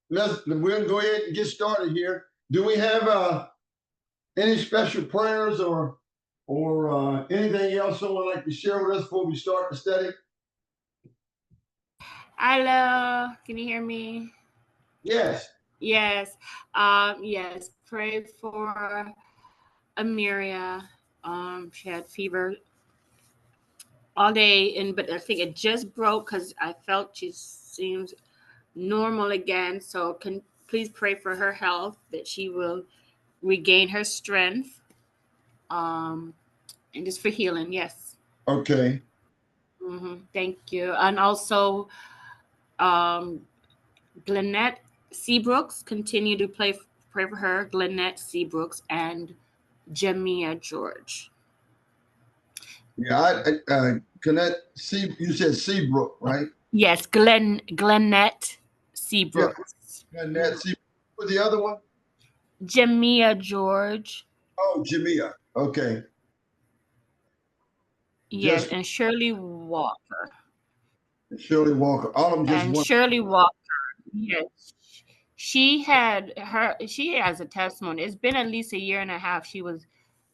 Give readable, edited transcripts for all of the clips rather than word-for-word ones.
we'll go ahead and get started here. Do we have any special prayers or anything else someone would like to share with us before we start the study? Hello, can you hear me? Yes. Yes. Yes. Pray for Amiria. She had fever all day, but I think it just broke because I felt she seems normal again. So can please pray for her health that she will regain her strength. Um, and just for healing. Yes. Okay. Thank you. And also, um, Glenette Seabrooks, continue to pray for her. Glenette Seabrooks and Jamia George. Yeah, can that see? You said Seabrook, right? Yes, Glenette Yeah. Seabrooks. And that see for the other one? Jamia George. Oh, Jamia. Okay. Yes, Just and Shirley Walker. Shirley Walker. All of them just And one. Shirley Walker. Yes. She has a testimony. It's been at least a year and a half. She was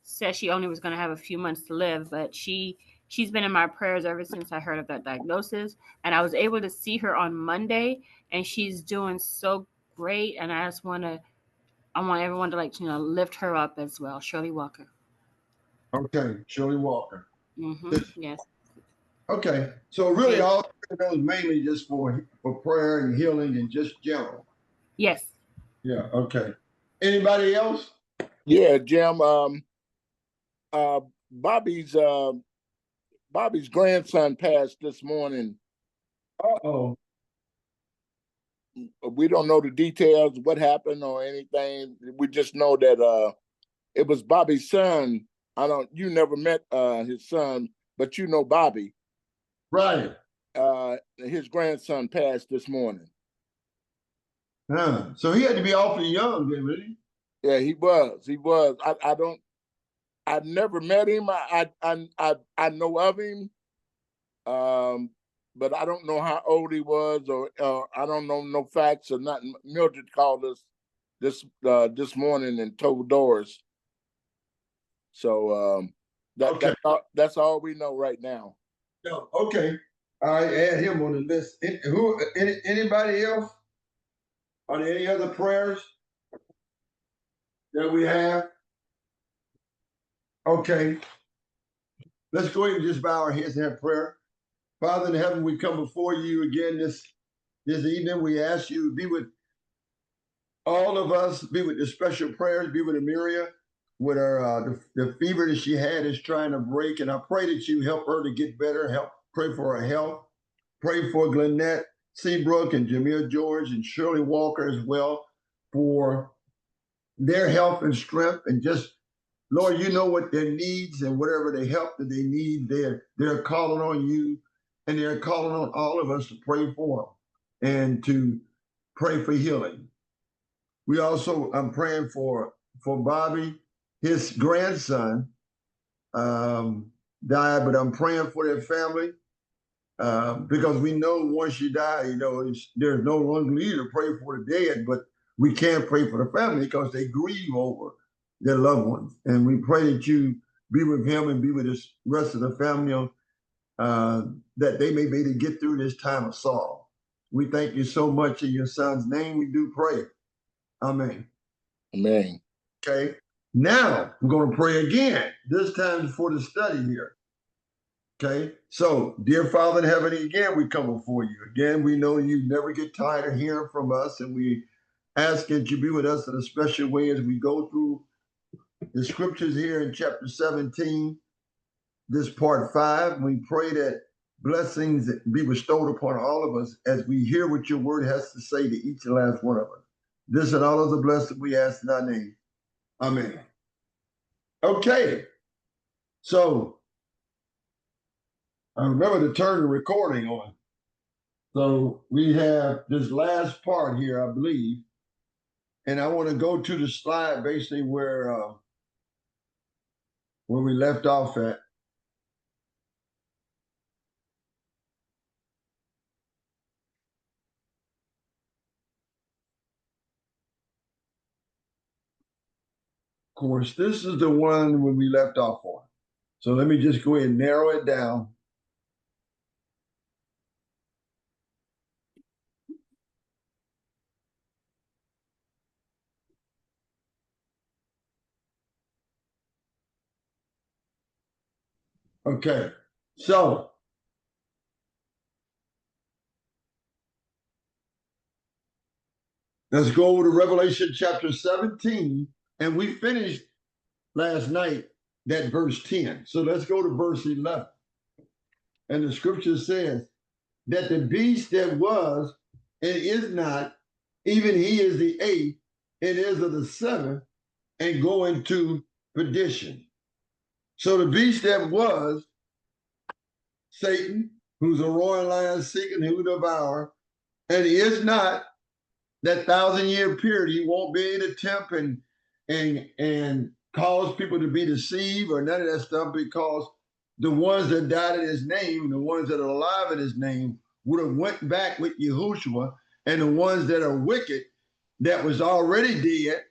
said she only was going to have a few months to live, but she's been in my prayers ever since I heard of that diagnosis. And I was able to see her on Monday, and she's doing so great. And I want everyone to lift her up as well. Shirley Walker. Okay, Shirley Walker. Yes. Okay, so really Thank. all of those mainly just for prayer and healing and just general. Yes. Yeah. Okay. Anybody else? Yeah, Jim. Uh, Bobby's uh, Bobby's grandson passed this morning. Uh-oh. We don't know the details, what happened or anything. We just know that it was Bobby's son. You never met his son, but you know Bobby. Right. His grandson passed this morning. So he had to be awfully young, then, really. Yeah, he was. I never met him. I know of him. But I don't know how old he was, or I don't know no facts or nothing. Mildred called us this morning and told Doris. So that's all we know right now. No. Okay. I add him on the list. Anybody else? Are there any other prayers that we have? Okay. Let's go ahead and just bow our heads and have prayer. Father in heaven, we come before you again this evening. We ask you to be with all of us, be with the special prayers, be with Amiria, with her the fever that she had is trying to break. And I pray that you help her to get better, help pray for her health. Pray for Glenette Seabrook and Jamia George and Shirley Walker as well for their health and strength. And just, Lord, you know what their needs and whatever the help that they need, they're calling on you and they're calling on all of us to pray for them and to pray for healing. We also, I'm praying for Bobby, his grandson died, but I'm praying for their family. Because we know once you die, there's no longer need to pray for the dead, but we can't pray for the family because they grieve over their loved ones. And we pray that you be with him and be with the rest of the family, that they may be able to get through this time of sorrow. We thank you so much in your son's name. We do pray. Amen. Amen. Okay. Now we're going to pray again, this time for the study here. Okay, so dear Father in heaven, again we come before you. Again, we know you never get tired of hearing from us, and we ask that you be with us in a special way as we go through the scriptures here in chapter 17, this part 5. We pray that blessings be bestowed upon all of us as we hear what your word has to say to each and last one of us. This and all of the blessings we ask in our name. Amen. Okay, so I remember to turn the recording on. So we have this last part here, I believe, and I want to go to the slide basically where we left off at. course, this is the one when we left off on. So let me just go ahead and narrow it down. Okay, so let's go over to Revelation chapter 17. And we finished last night that verse 10. So let's go to verse 11. And the scripture says that the beast that was and is not, even he is the eighth, and is of the seventh, and go into perdition. So the beast that was Satan, who's a roaring lion seeking who to devour, and he is not that 1,000-year period. He won't be able to tempt and cause people to be deceived or none of that stuff, because the ones that died in his name, the ones that are alive in his name, would have went back with Yahushua, and the ones that are wicked, that was already dead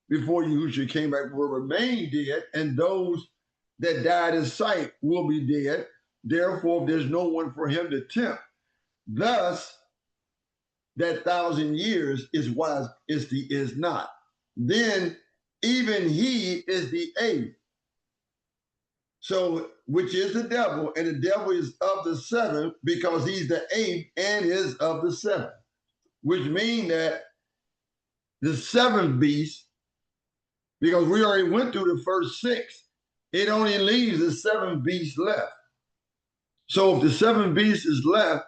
before Yahushua came back, will remain dead, and those that died in sight will be dead. Therefore, there's no one for him to tempt. Thus, that 1,000 years is not. Then even he is the eighth. So, which is the devil, and the devil is of the seventh, because he's the eighth and is of the seventh, which means that the seventh beast, because we already went through the first six, it only leaves the seventh beast left. So if the seventh beast is left,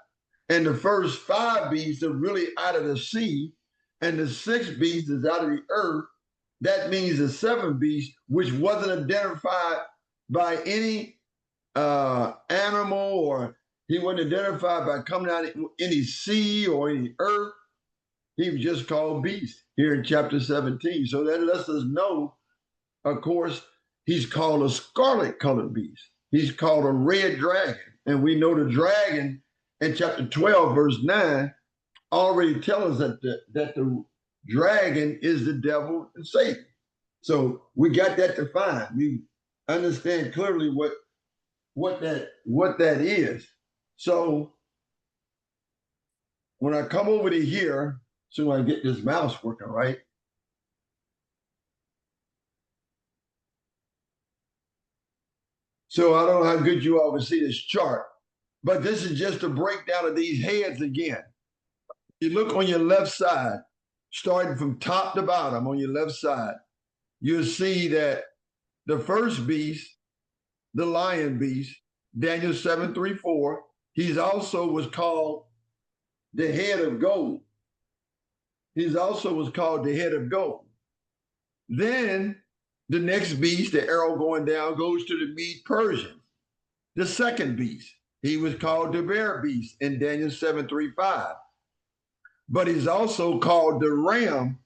and the first five beasts are really out of the sea, and the sixth beast is out of the earth, that means the seventh beast, which wasn't identified by any animal, or he wasn't identified by coming out of any sea or any earth. He was just called beast here in chapter 17. So that lets us know, of course, he's called a scarlet colored beast. He's called a red dragon. And we know the dragon in chapter 12, verse 9, already tell us that the dragon is the devil and Satan. So we got that defined. We understand clearly what that is. So when I come over to here, so I get this mouse working right. So I don't know how good you all can see this chart, but this is just a breakdown of these heads again. You look on your left side, starting from top to bottom on your left side, you'll see that the first beast, the lion beast, Daniel 7:3-4, he's also was called the head of gold. He's also was called the head of gold. Then the next beast, the arrow going down, goes to the Mede Persians. The second beast, he was called the bear beast in Daniel 7:3-5. But he's also called the ram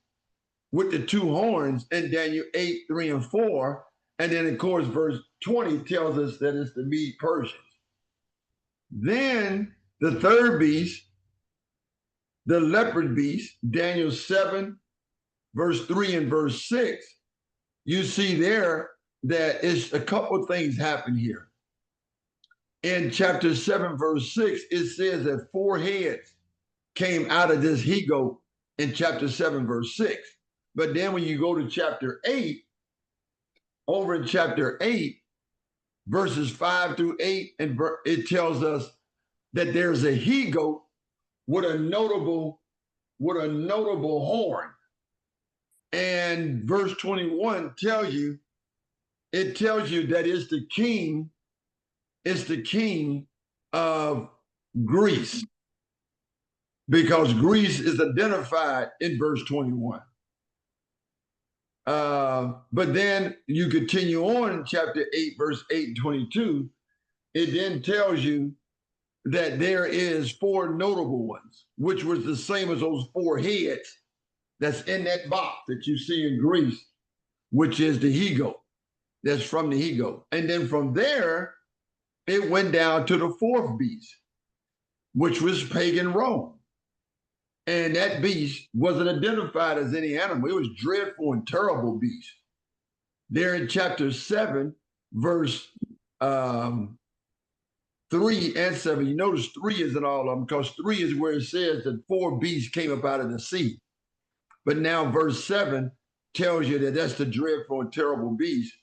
with the two horns in Daniel 8:3-4. And then, of course, verse 20 tells us that it's the Mede Persians. Then the third beast, the leopard beast, Daniel 7, verse 3 and verse 6, you see there that it's a couple of things happen here. In chapter 7, verse 6, it says that 4 heads came out of this he-goat in chapter 7, verse 6. But then when you go to chapter 8, over in chapter 8, verses 5-8, and it tells us that there's a he-goat with a notable horn. And verse 21 tells you that it's the king of Greece, because Greece is identified in verse 21. But then you continue on in chapter 8, verse 8 and 22, it then tells you that there is 4 notable ones, which was the same as those 4 heads that's in that box that you see in Greece, which is the he-goat. That's from the he-goat. And then from there, it went down to the 4th beast, which was pagan Rome. And that beast wasn't identified as any animal. It was dreadful and terrible beast. there in chapter 7, verse 3 and 7. You notice 3 isn't all of them, because 3 is where it says that 4 beasts came up out of the sea. But now verse 7 tells you that that's the dreadful and terrible beast.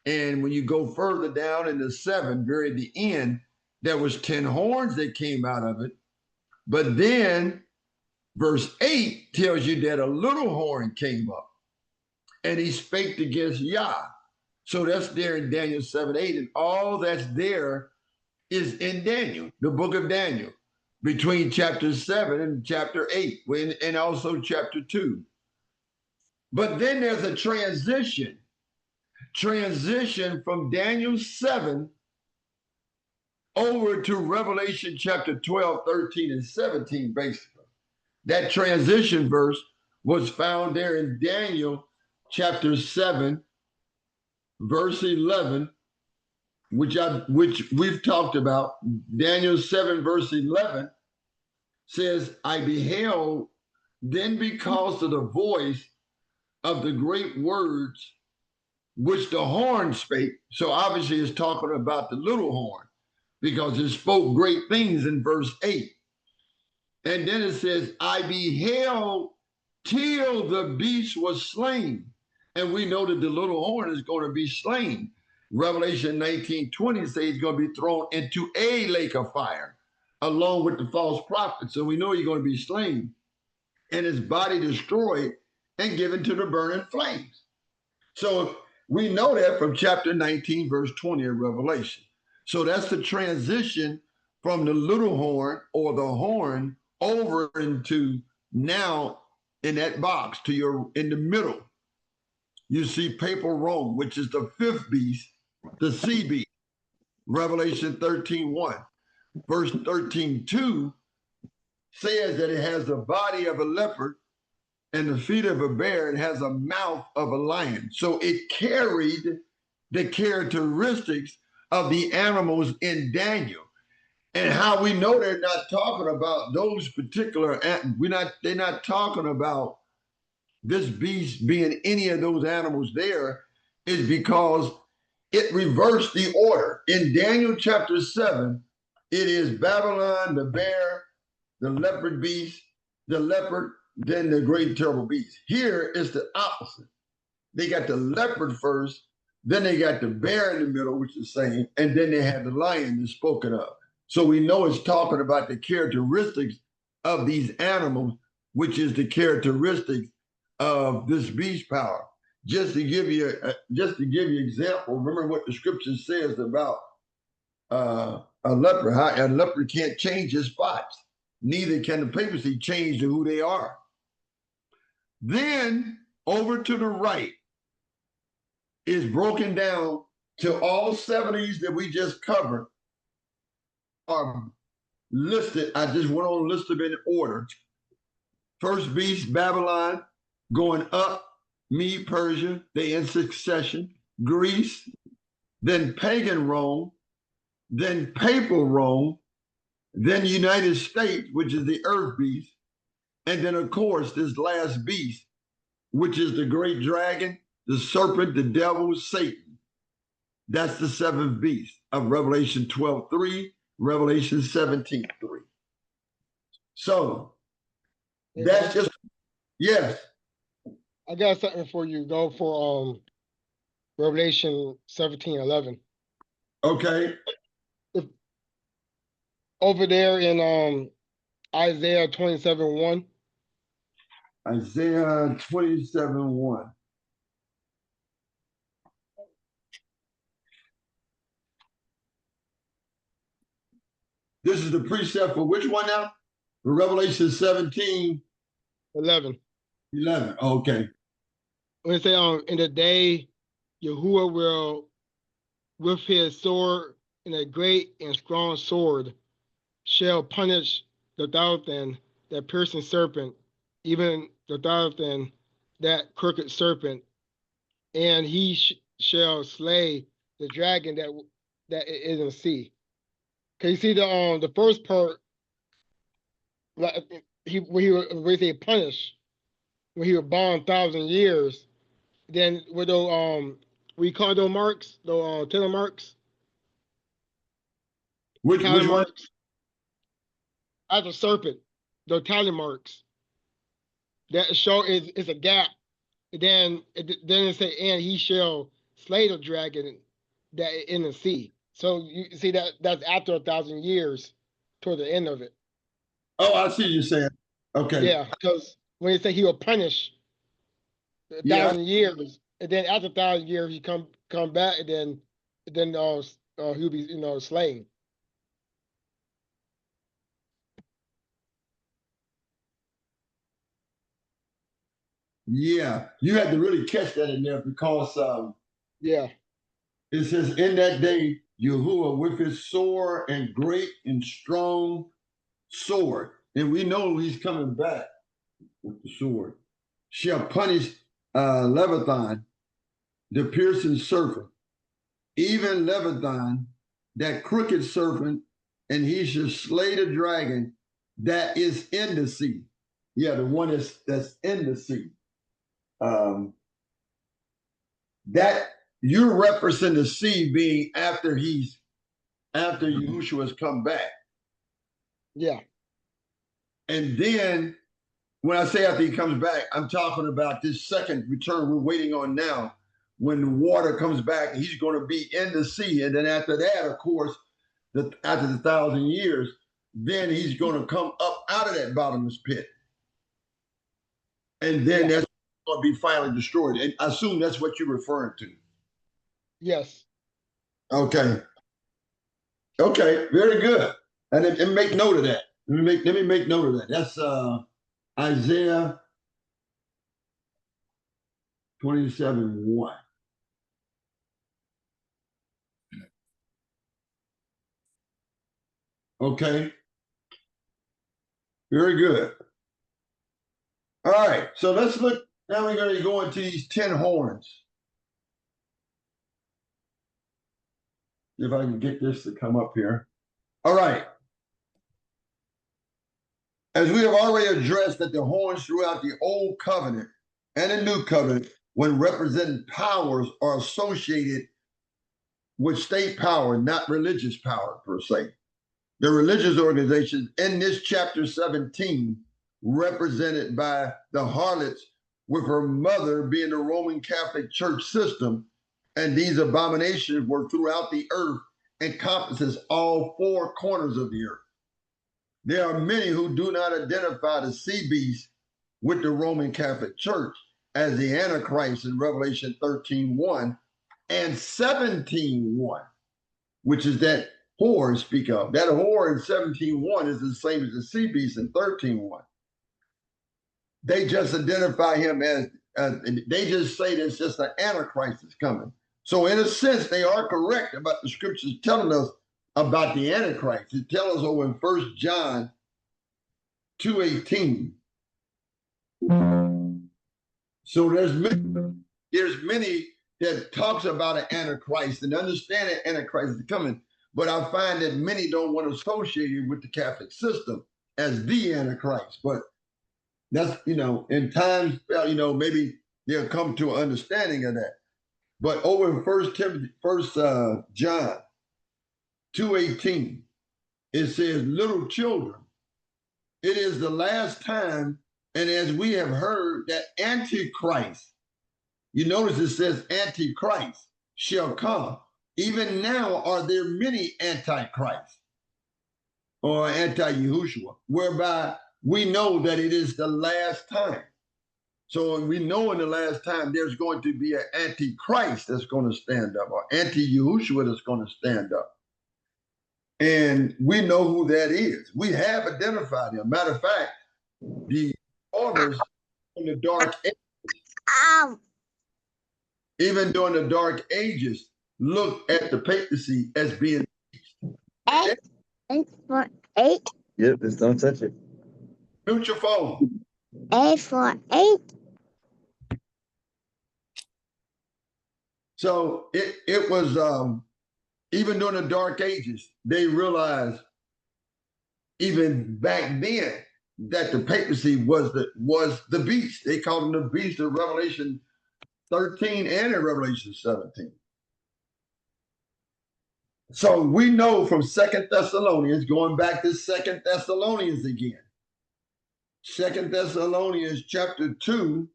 And when you go further down in the 7, very at the end, there was 10 horns that came out of it. But then verse 8 tells you that a little horn came up, and he spake against Yah. So that's there in Daniel 7:8, and all that's there is in Daniel, the book of Daniel, between chapter 7 and chapter 8, and also chapter 2. But then there's a transition from Daniel 7 over to Revelation chapter 12, 13, and 17, basically. That transition verse was found there in Daniel chapter 7, verse 11, which we've talked about. Daniel 7, verse 11 says, I beheld, then because of the voice of the great words which the horn spake. So obviously it's talking about the little horn, because it spoke great things in verse 8. And then it says, I beheld till the beast was slain. And we know that the little horn is going to be slain. Revelation 19:20 says he's going to be thrown into a lake of fire along with the false prophet. So we know he's going to be slain and his body destroyed and given to the burning flames. So we know that from chapter 19, verse 20 of Revelation. So that's the transition from the little horn or the horn over into now in that box in the middle. You see papal Rome, which is the 5th beast, the sea beast. Revelation 13:1. Verse 13:2 says that it has the body of a leopard and the feet of a bear, and has a mouth of a lion. So it carried the characteristics of the animals in Daniel. And how we know they're not talking about those particular, they're not talking about this beast being any of those animals there, is because it reversed the order. In Daniel chapter 7, it is Babylon, the bear, the leopard beast, the leopard, then the great and terrible beast. Here is the opposite. They got the leopard first, then they got the bear in the middle, which is the same, and then they had the lion that's spoken of. So we know it's talking about the characteristics of these animals, which is the characteristics of this beast power. Just to give you example, remember what the scripture says about a leper. How a leper can't change his spots. Neither can the papacy change to who they are. Then over to the right is broken down to all 70s that we just covered are listed. I just went on a list them in order. First beast, Babylon, going up, Mede, Persia, they in succession, Greece, then pagan Rome, then papal Rome, then the United States, which is the earth beast, and then of course this last beast, which is the great dragon, the serpent, the devil, Satan. That's the 7th beast of Revelation 12:3, Revelation 17:3. So that's just, yes. I got something for you. Go for Revelation 17:11. Okay. Over there in Isaiah 27:1. Isaiah 27:1. This is the precept for which one now? For Revelation 17:11. 11. Okay. When it say in the day Yahuwah will with his sword and a great and strong sword shall punish the Leviathan, that piercing serpent, even the Leviathan, that crooked serpent, and he shall slay the dragon that is in the sea. Can you see the first part? Like where he say punish, when he was bound 1,000 years. Then with the We call those marks, the tailor marks, Which tally one? marks. As a serpent, the tally marks that show is a gap. And then it say, and he shall slay the dragon that in the sea. So you see that's after 1,000 years, toward the end of it. Oh, I see you saying. Okay. Yeah, because when they say he will punish a Yeah. 1,000 years, and then after 1,000 years he come back, and then he'll be slain. Yeah, you had to really catch that in there because Yeah, it says, in that day, Yahuwah with his sword and great and strong sword, and we know he's coming back with the sword, shall punish Leviathan, the piercing serpent, even Leviathan, that crooked serpent, and he shall slay the dragon that is in the sea. Yeah, the one that's in the sea. That you're referencing the sea being after Yahushua has come back. yeah, And then when I say after he comes back, I'm talking about this second return we're waiting on now, when the water comes back, he's going to be in the sea. And then after that, of course, after the 1,000 years, then he's going to come up out of that bottomless pit. And then that's going to be finally destroyed. And I assume that's what you're referring to. yes. Okay. Okay, very good. And make note of that. Let me make note of that. That's Isaiah 27:1. Okay. Very good. All right. So let's look. Now we're going to go into these 10 horns. If I can get this to come up here. All right. As we have already addressed that the horns throughout the Old Covenant and the New Covenant, when representing powers, are associated with state power, not religious power per se. The religious organizations in this chapter 17, represented by the harlots, with her mother being the Roman Catholic Church system, and these abominations were throughout the earth, encompasses all four corners of the earth. There are many who do not identify the sea beast with the Roman Catholic Church as the Antichrist in Revelation 13:1 and 17:1, which is that whore speak of. That whore in 17:1 is the same as the sea beast in 13:1. They just identify him as they just say that it's just an Antichrist is coming. So in a sense, they are correct about the scriptures telling us about the Antichrist. It tells us over in 1 John 2:18. So there's many that talks about an Antichrist and understand that Antichrist is coming, but I find that many don't want to associate it with the Catholic system as the Antichrist. But that's, in times, maybe they'll come to an understanding of that. But over in 1 John 2:18, it says, little children, it is the last time, and as we have heard that Antichrist, you notice it says Antichrist shall come. Even now are there many Antichrists or anti-Yahushua, whereby we know that it is the last time. So we know in the last time there's going to be an Antichrist that's going to stand up, or anti-Yahushua that's going to stand up. And we know who that is. We have identified him. Matter of fact, the authors in the Dark Ages, even during the Dark Ages, look at the papacy as being 8 for 8. Yep, just don't touch it. mute your phone. 8 for 8. So it was even during the Dark Ages, they realized even back then that the papacy was the beast. They called him the beast of Revelation 13 and in Revelation 17. So we know from 2 Thessalonians, going back to 2 Thessalonians again. 2 Thessalonians chapter 2,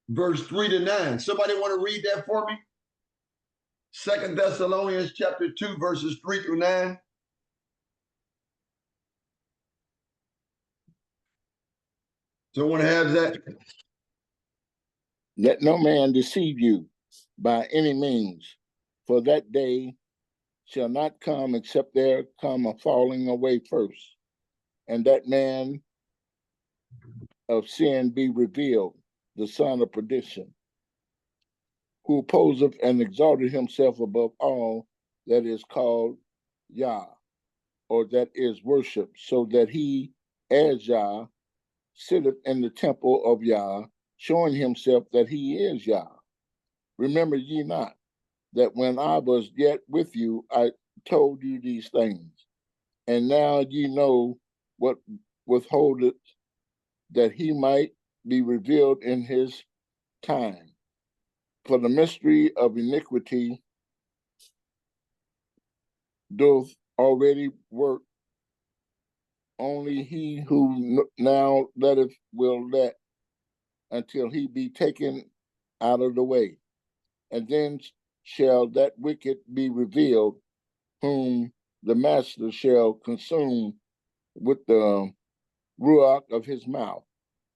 verse 3 to 9. Somebody want to read that for me? 2 Thessalonians chapter 2, verses 3 through 9. Someone has that? Let no man deceive you by any means, for that day shall not come except there come a falling away first, and that man of sin be revealed, the son of perdition, who opposeth and exalted himself above all that is called Yah, or that is worshipped, so that he, as Yah, sitteth in the temple of Yah, showing himself that he is Yah. Remember ye not that when I was yet with you, I told you these things, and now ye know what withholdeth, that he might be revealed in his time. For the mystery of iniquity doth already work. Only he who now letteth will let until he be taken out of the way. And then shall that wicked be revealed, whom the master shall consume with the ruach of his mouth,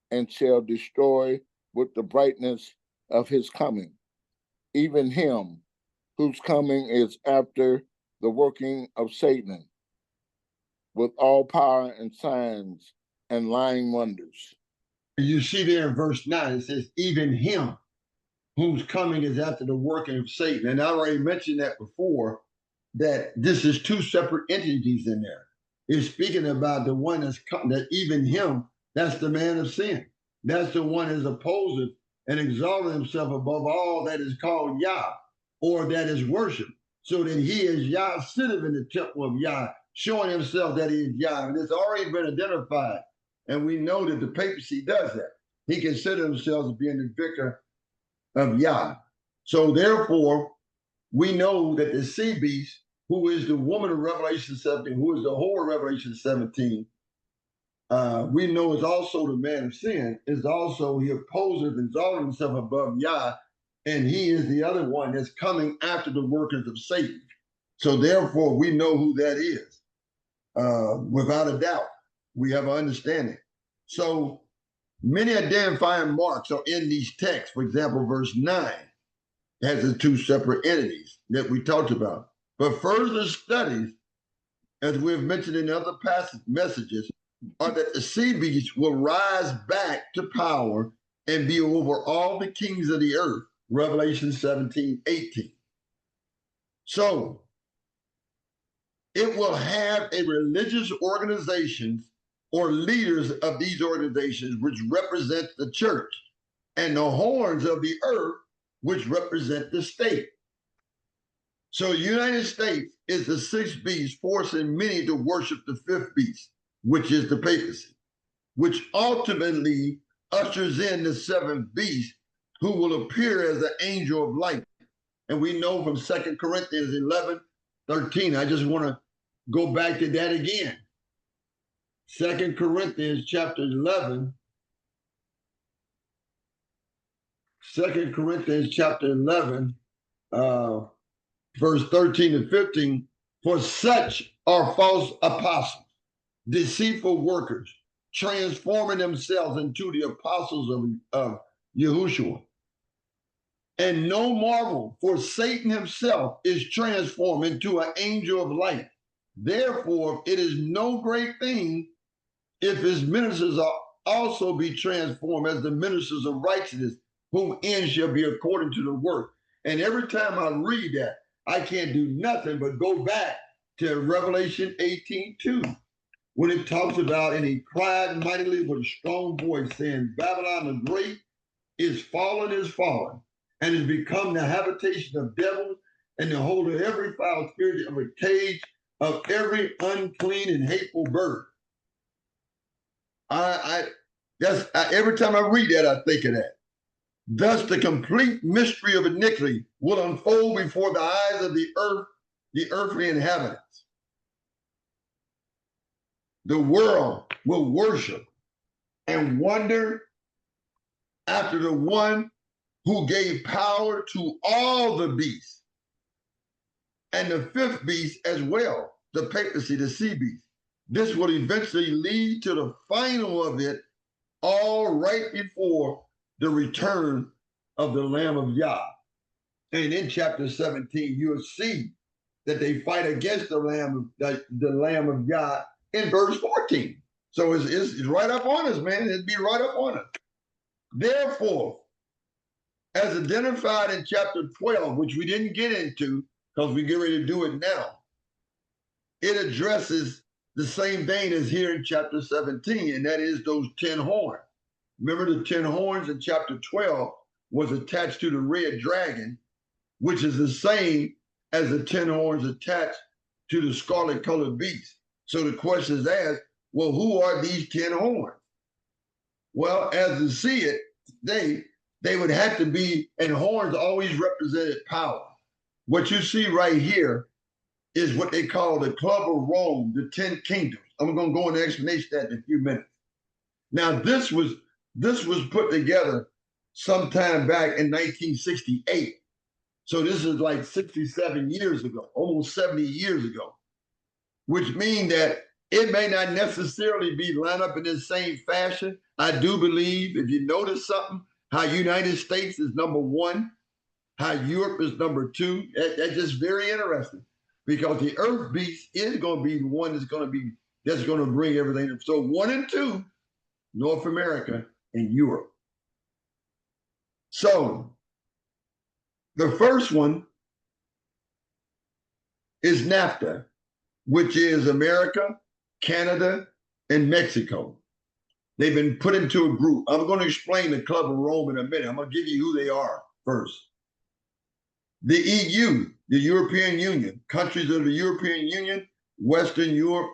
and shall destroy with the brightness of his coming, even him whose coming is after the working of Satan, with all power and signs and lying wonders. You see there in verse 9, it says, even him whose coming is after the working of Satan. And I already mentioned that before, that this is two separate entities in there. It's speaking about the one that's come, that even him, that's the man of sin. That's the one that's opposing and exalting himself above all that is called Yah, or that is worship, so that he is Yah, sitting in the temple of Yah, showing himself that he is Yah. And it's already been identified. And we know that the papacy does that. He considers himself as being the vicar of Yah. So therefore, we know that the sea beast, who is the woman of Revelation 17, who is the whore of Revelation 17, we know is also the man of sin, is also, he opposes and exalts himself above Yah, and he is the other one that's coming after the workers of Satan. So therefore, we know who that is. Without a doubt, we have an understanding. So many identifying marks are in these texts. For example, verse 9 has the two separate entities that we talked about. But further studies, as we've mentioned in other messages, are that the sea beast will rise back to power and be over all the kings of the earth. Revelation 17:18. So it will have a religious organizations or leaders of these organizations, which represent the church, and the horns of the earth, which represent the state. So the United States is the sixth beast, forcing many to worship the fifth beast, which is the papacy, which ultimately ushers in the seventh beast, who will appear as an angel of light. And we know from 2 Corinthians 11:13, I just want to go back to that again. 2 Corinthians chapter 11, 2 Corinthians chapter 11, verse 13 and 15, for such are false apostles, deceitful workers, transforming themselves into the apostles of Yahushua. And no marvel, for Satan himself is transformed into an angel of light. Therefore, it is no great thing if his ministers also be transformed as the ministers of righteousness, whom end shall be according to the work. And every time I read that, I can't do nothing but go back to Revelation 18:2, when it talks about, and he cried mightily with a strong voice, saying, Babylon the Great is fallen, and has become the habitation of devils, and the hold of every foul spirit, of a cage of every unclean and hateful bird. Every time I read that, I think of that. Thus, the complete mystery of iniquity will unfold before the eyes of the earthly inhabitants. The world will worship and wonder after the one who gave power to all the beasts, and the fifth beast as well, the papacy, the sea beast. This will eventually lead to the final of it all right before the return of the Lamb of Yah. And in chapter 17, you'll see that they fight against the Lamb of Yah in verse 14. So it's right up on us, man. It'd be right up on us. Therefore, as identified in chapter 12, which we didn't get into because we get ready to do it now, it addresses the same thing as here in chapter 17, and that is those 10 horns. Remember, the 10 horns in chapter 12 was attached to the red dragon, which is the same as the 10 horns attached to the scarlet colored beast. So the question is asked, well, who are these 10 horns? Well, as to see it, they would have to be, and horns always represented power. What you see right here is what they call the Club of Rome, the 10 kingdoms. I'm going to go into explanation of that in a few minutes. Now, this was put together sometime back in 1968. So this is like 67 years ago, almost 70 years ago, which means that it may not necessarily be lined up in the same fashion. I do believe, if you notice something, how United States is number 1, how Europe is number 2. That's just very interesting, because the earth beast is going to be the one that's going to bring everything. So 1 and 2, North America and Europe. So the first one is NAFTA, which is America, Canada, and Mexico. They've been put into a group. I'm going to explain the Club of Rome in a minute. I'm going to give you who they are first. The EU, the European Union, countries of the European Union, Western Europe.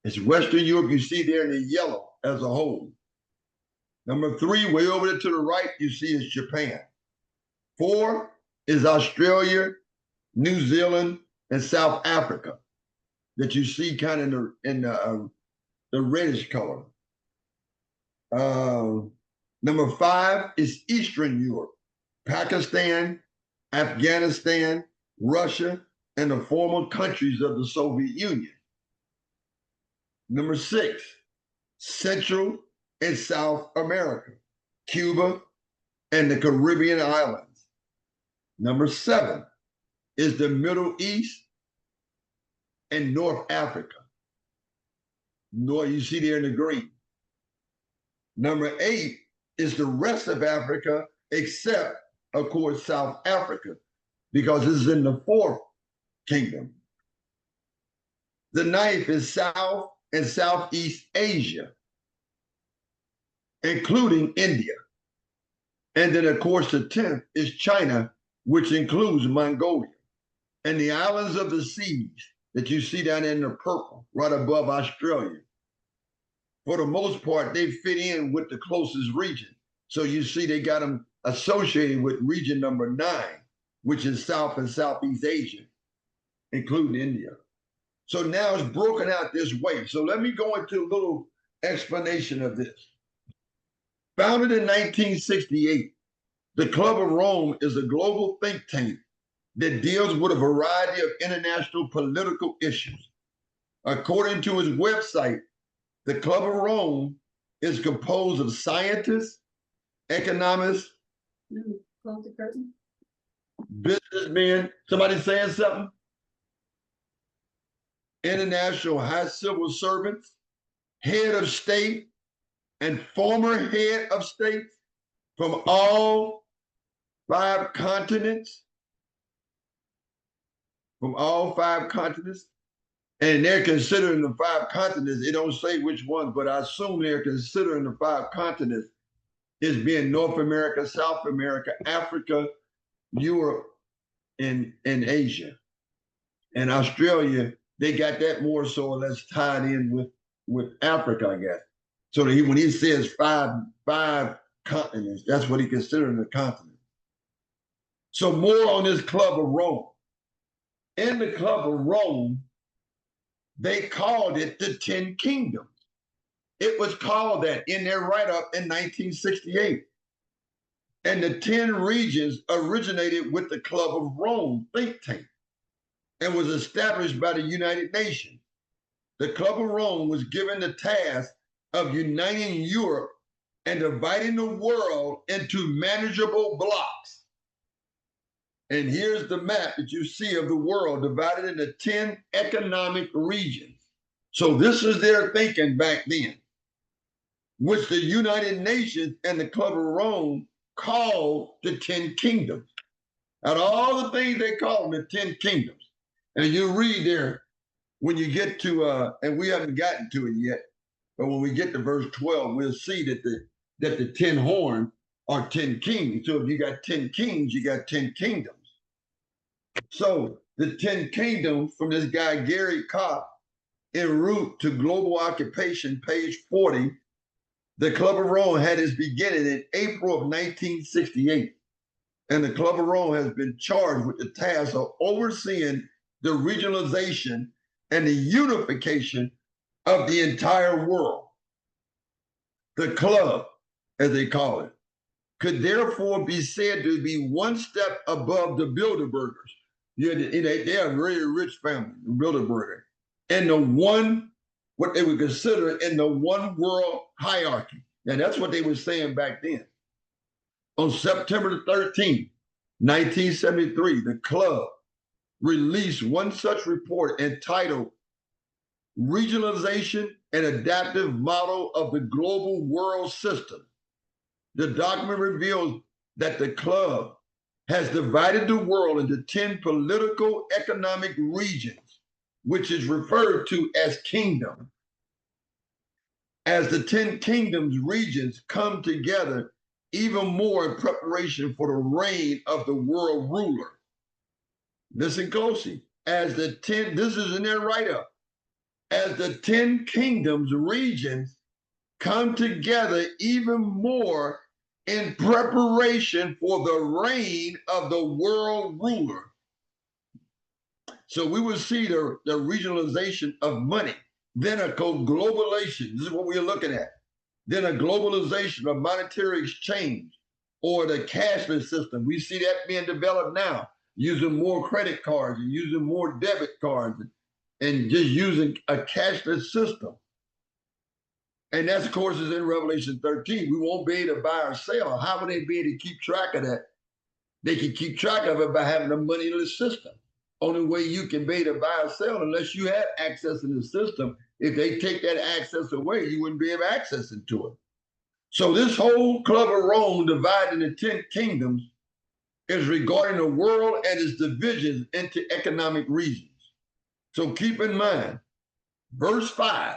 It's Western Europe you see there in the yellow as a whole. Number 3, way over there to the right, you see is Japan. 4 is Australia, New Zealand, and South Africa, that you see kind of in the reddish color. Number 5 is Eastern Europe, Pakistan, Afghanistan, Russia, and the former countries of the Soviet Union. Number 6, Central and South America, Cuba, and the Caribbean islands. Number 7 is the Middle East and North Africa. You see there in the green. Number 8 is the rest of Africa, except, of course, South Africa, because this is in the 4th kingdom. The 9th is South and Southeast Asia, including India. And then, of course, the 10th is China, which includes Mongolia. And the islands of the seas that you see down in the purple, right above Australia. For the most part, they fit in with the closest region. So you see they got them associated with region number 9, which is South and Southeast Asia, including India. So now it's broken out this way. So let me go into a little explanation of this. Founded in 1968, the Club of Rome is a global think tank that deals with a variety of international political issues. According to its website, the Club of Rome is composed of scientists, economists, Close the curtain. businessmen, somebody saying something? International high civil servants, head of state, and former head of state from all 5 continents. From all 5 continents. And they're considering the 5 continents. It don't say which ones, but I assume they're considering the 5 continents as being North America, South America, Africa, Europe, and Asia. And Australia, they got that more so or less tied in with Africa, I guess. So that when he says five continents. That's what he considered the continent. So more on this Club of Rome. In the Club of Rome, they called it the 10 Kingdoms. It was called that in their write-up in 1968. And the 10 regions originated with the Club of Rome think tank and was established by the United Nations. The Club of Rome was given the task of uniting Europe and dividing the world into manageable blocks. And here's the map that you see of the world divided into 10 economic regions. So this is their thinking back then, which the United Nations and the Club of Rome called the 10 Kingdoms. Out of all the things they call them, the 10 Kingdoms. And you read there, when you get to, and we haven't gotten to it yet, but when we get to verse 12, we'll see that the 10 horns are 10 kings. So if you got 10 kings, you got 10 kingdoms. So the 10 kingdoms from this guy, Gary Kopp, en route to global occupation, page 40, the Club of Rome had its beginning in April of 1968. And the Club of Rome has been charged with the task of overseeing the regionalization and the unification of the entire world. The club, as they call it, could therefore be said to be one step above the Bilderbergers. They are a very rich family, the Bilderberger, and the one, what they would consider in the one world hierarchy. And that's what they were saying back then. On September the 13th, 1973, the club released one such report entitled Regionalization and Adaptive Model of the Global World System. The document reveals that the club has divided the world into 10 political economic regions, which is referred to as kingdom. As the 10 kingdoms regions come together even more in preparation for the reign of the world ruler. Listen closely. As the 10, this is in their write-up, as the 10 kingdoms regions come together even more in preparation for the reign of the world ruler. So we will see the regionalization of money, then a globalization. This is what we're looking at. Then a globalization of monetary exchange or the cashless system. We see that being developed now, using more credit cards and using more debit cards and just using a cashless system. And that's, of course, is in Revelation 13. We won't be able to buy or sell. How would they be able to keep track of that? They can keep track of it by having a moneyless system. Only way you can be able to buy or sell unless you have access in the system. If they take that access away, you wouldn't be able to access into it. So this whole Club of Rome divided into 10 kingdoms is regarding the world and its divisions into economic regions. So keep in mind, verse 5,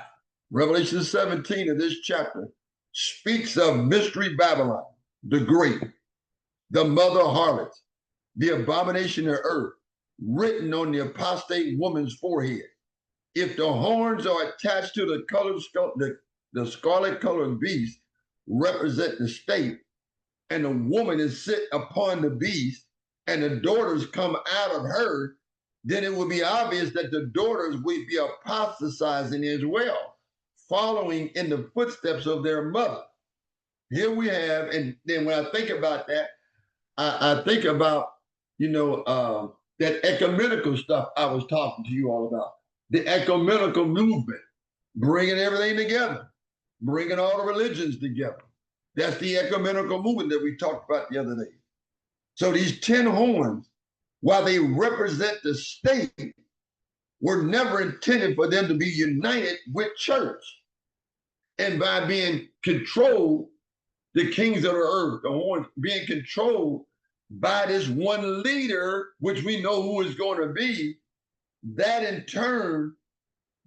Revelation 17 of this chapter speaks of Mystery Babylon, the Great, the mother of harlots, the abomination of earth, written on the apostate woman's forehead. If the horns are attached to the scarlet colored beast, represent the state, and the woman is sit upon the beast, and the daughters come out of her, then it would be obvious that the daughters would be apostatizing as well, following in the footsteps of their mother. Here we have, and then when I think about that, I think about, that ecumenical stuff I was talking to you all about. The ecumenical movement, bringing everything together, bringing all the religions together. That's the ecumenical movement that we talked about the other day. So these 10 horns, while they represent the state, were never intended for them to be united with church. And by being controlled, the kings of the earth, the horns being controlled by this one leader, which we know who is going to be, that in turn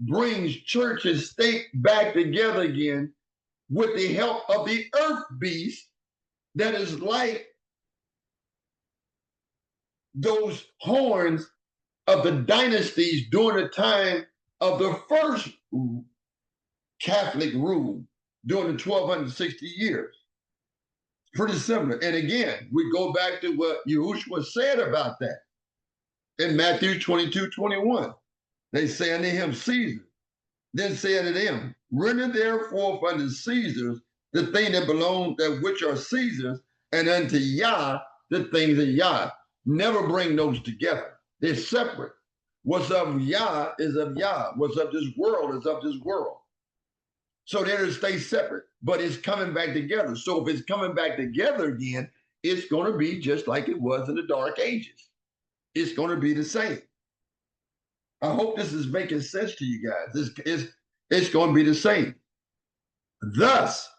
brings church and state back together again with the help of the earth beast that is like those horns of the dynasties during the time of the first Catholic rule during the 1260 years. Pretty similar. And again, we go back to what Yahushua said about that in Matthew 22:21. They say unto him, Caesar. Then said to them, render therefore unto Caesar's the thing that belong, that which are Caesar's, and unto Yah the things of Yah. Never bring those together. They're separate. What's of Yah is of Yah. What's of this world is of this world. So they're to stay separate, but it's coming back together. So if it's coming back together again, it's going to be just like it was in the Dark Ages. It's going to be the same. I hope this is making sense to you guys. It's going to be the same. Thus,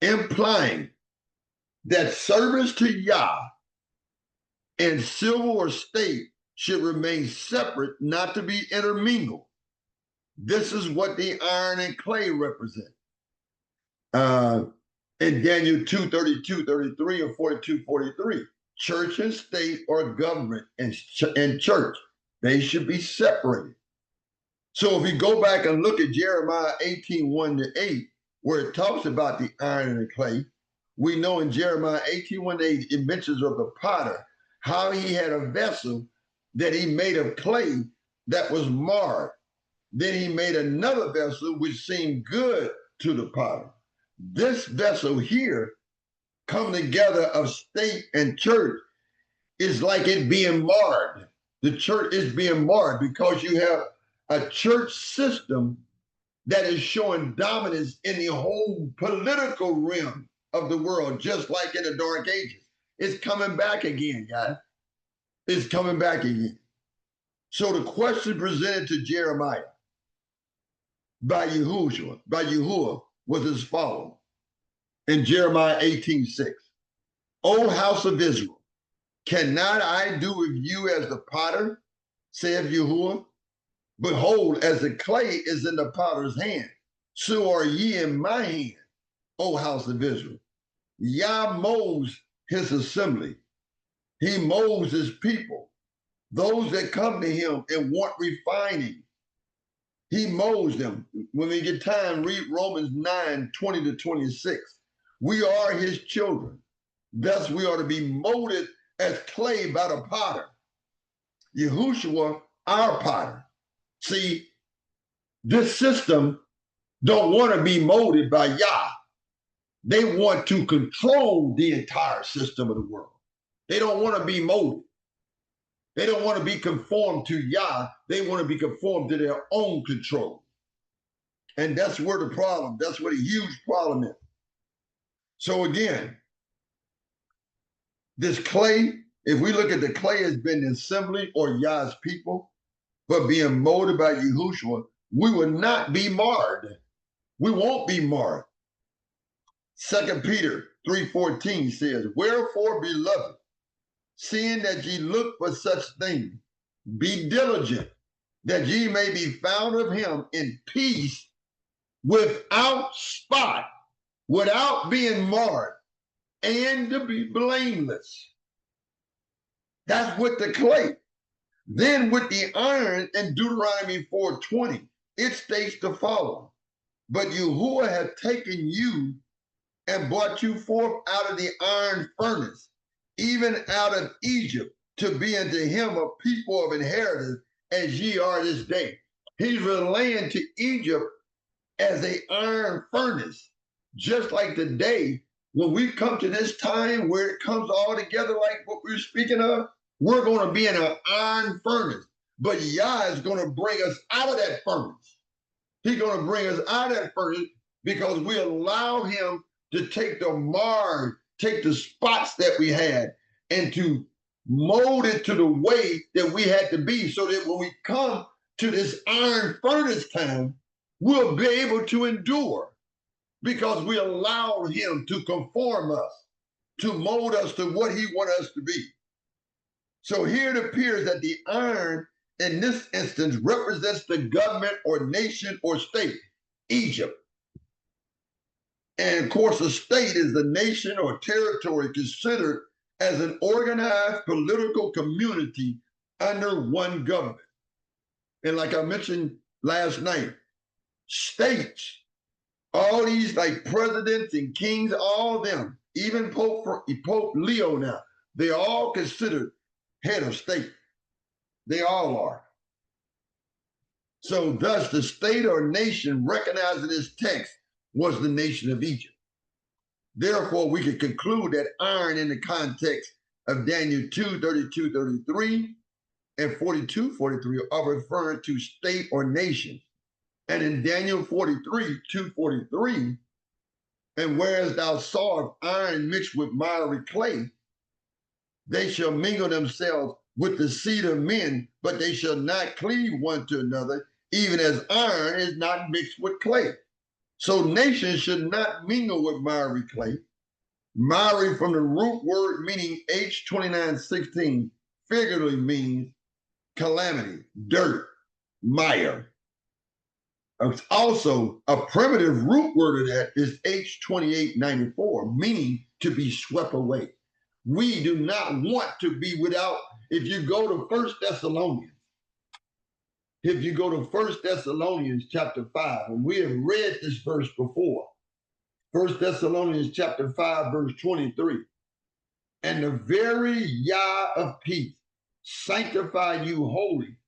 implying that service to Yah and civil or state should remain separate, not to be intermingled. This is what the iron and clay represent. In Daniel 2:32-33 or 42:43, church and state or government and church, they should be separated. So if you go back and look at Jeremiah 18:1-8, where it talks about the iron and the clay, we know in Jeremiah 18:1-8, it mentions of the potter, how he had a vessel that he made of clay that was marred. Then he made another vessel which seemed good to the potter. This vessel here, come together of state and church, is like it being marred. The church is being marred because you have a church system that is showing dominance in the whole political realm of the world, just like in the Dark Ages. It's coming back again, guys. It's coming back again. So the question presented to Jeremiah by Yahuwah was as follows in Jeremiah 18:6. O house of Israel, cannot I do with you as the potter, saith Yahuwah? Behold, as the clay is in the potter's hand, so are ye in my hand, O house of Israel. Yah molds his assembly. He molds his people, those that come to him and want refining. He molds them. When we get time, read Romans 9:20-26. We are his children. Thus we are to be molded as clay by the potter. Yahushua, our potter. See, this system don't want to be molded by Yah. They want to control the entire system of the world. They don't want to be molded. They don't want to be conformed to Yah. They want to be conformed to their own control. And that's where the problem, that's what a huge problem is. So again, this clay, if we look at the clay as being the assembly or Yah's people, but being molded by Yahushua, we will not be marred. We won't be marred. 2 Peter 3:14 says, wherefore, beloved, seeing that ye look for such things, be diligent, that ye may be found of him in peace, without spot, without being marred, and to be blameless. That's with the clay. Then with the iron in Deuteronomy 4:20, it states the following, but Yahuwah hath taken you and brought you forth out of the iron furnace, even out of Egypt, to be unto him a people of inheritance, as ye are this day. He's relaying to Egypt as an iron furnace, just like the day when we come to this time where it comes all together like what we're speaking of. We're going to be in an iron furnace, but Yah is going to bring us out of that furnace. He's going to bring us out of that furnace because we allow him to take the marred, take the spots that we had, and to mold it to the way that we had to be, so that when we come to this iron furnace time, we'll be able to endure because we allow him to conform us, to mold us to what he wants us to be. So here it appears that the iron in this instance represents the government or nation or state, Egypt. And of course, a state is the nation or territory considered as an organized political community under one government. And like I mentioned last night, states, all these like presidents and kings, all of them, even Pope Leo now, they are all considered head of state. They all are. So thus the state or nation recognized in this text was the nation of Egypt. Therefore, we can conclude that iron in the context of Daniel 2:32-33 and 42:43 are referring to state or nation. And in Daniel 43:2-43, and whereas thou sawest iron mixed with miry clay, they shall mingle themselves with the seed of men, but they shall not cleave one to another, even as iron is not mixed with clay. So nations should not mingle with miry clay. Miry from the root word meaning H2916 figuratively means calamity, dirt, mire. Also, a primitive root word of that is H2894, meaning to be swept away. We do not want to be without. If you go to 1 Thessalonians, chapter 5, and we have read this verse before, 1 Thessalonians chapter 5, verse 23, and the very Yah of peace sanctify you wholly,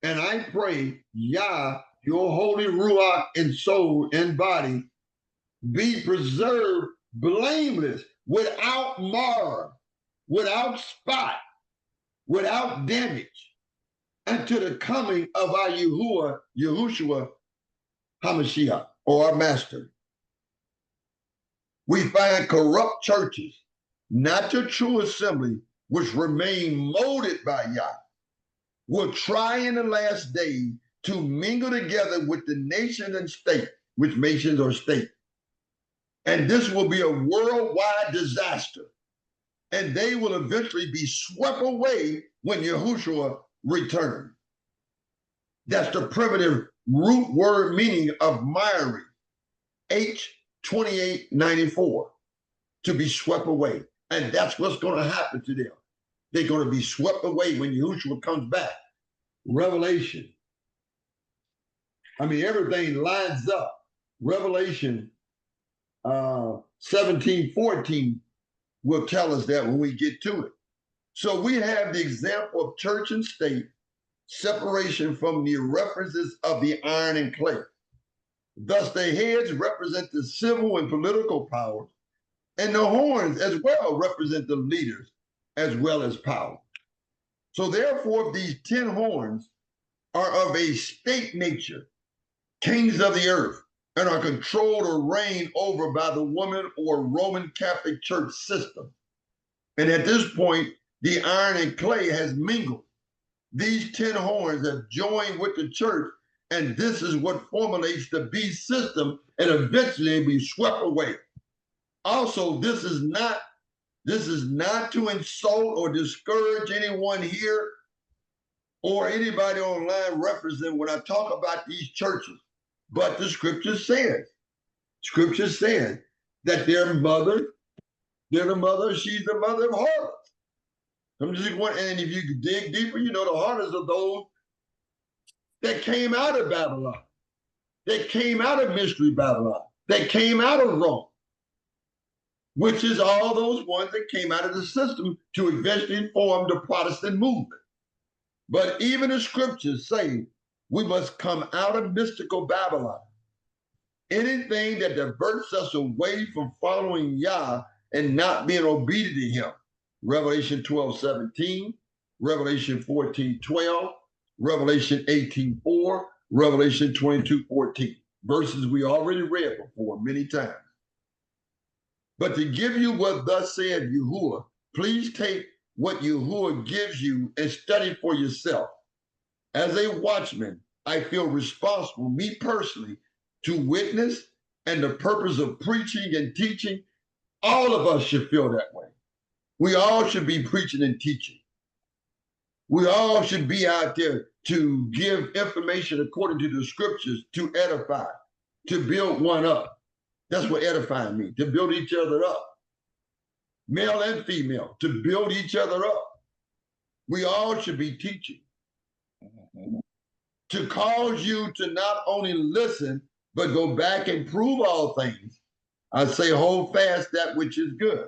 and I pray Yah, your holy Ruach and soul and body, be preserved blameless, without mar, without spot, without damage, unto the coming of our Yahushua HaMashiach, or our master. We find corrupt churches, not the true assembly, which remain molded by Yah, will try in the last days to mingle together with the nation and state, which nations are state. And this will be a worldwide disaster. And they will eventually be swept away when Yahushua returns. That's the primitive root word meaning of miry, H2894, to be swept away. And that's what's going to happen to them. They're going to be swept away when Yahushua comes back. Revelation. Everything lines up. Revelation 17:14 will tell us that when we get to it. So we have the example of church and state, separation from the references of the iron and clay. Thus the heads represent the civil and political powers, and the horns as well represent the leaders as well as power. So therefore, these 10 horns are of a state nature, kings of the earth, and are controlled or reigned over by the woman or Roman Catholic Church system. And at this point, the iron and clay has mingled. These 10 horns have joined with the church, and this is what formulates the beast system, and eventually be swept away. Also, this is not to insult or discourage anyone here or anybody online representing when I talk about these churches. But the scripture says that their mother, she's the mother of harlots. I'm just going, and if you dig deeper, the harlots are those that came out of Babylon, that came out of Mystery Babylon, that came out of Rome, which is all those ones that came out of the system to eventually form the Protestant movement. But even the scriptures say we must come out of mystical Babylon. Anything that diverts us away from following Yah and not being obedient to him. Revelation 12:17, Revelation 14:12, Revelation 18:4, Revelation 22:14. Verses we already read before many times. But to give you what thus said Yahuwah, please take what Yahuwah gives you and study for yourself. As a watchman, I feel responsible, me personally, to witness, and the purpose of preaching and teaching. All of us should feel that way. We all should be preaching and teaching. We all should be out there to give information according to the scriptures, to edify, to build one up. That's what edifying means, to build each other up. Male and female, to build each other up. We all should be teaching. To cause you to not only listen, but go back and prove all things. I say hold fast that which is good.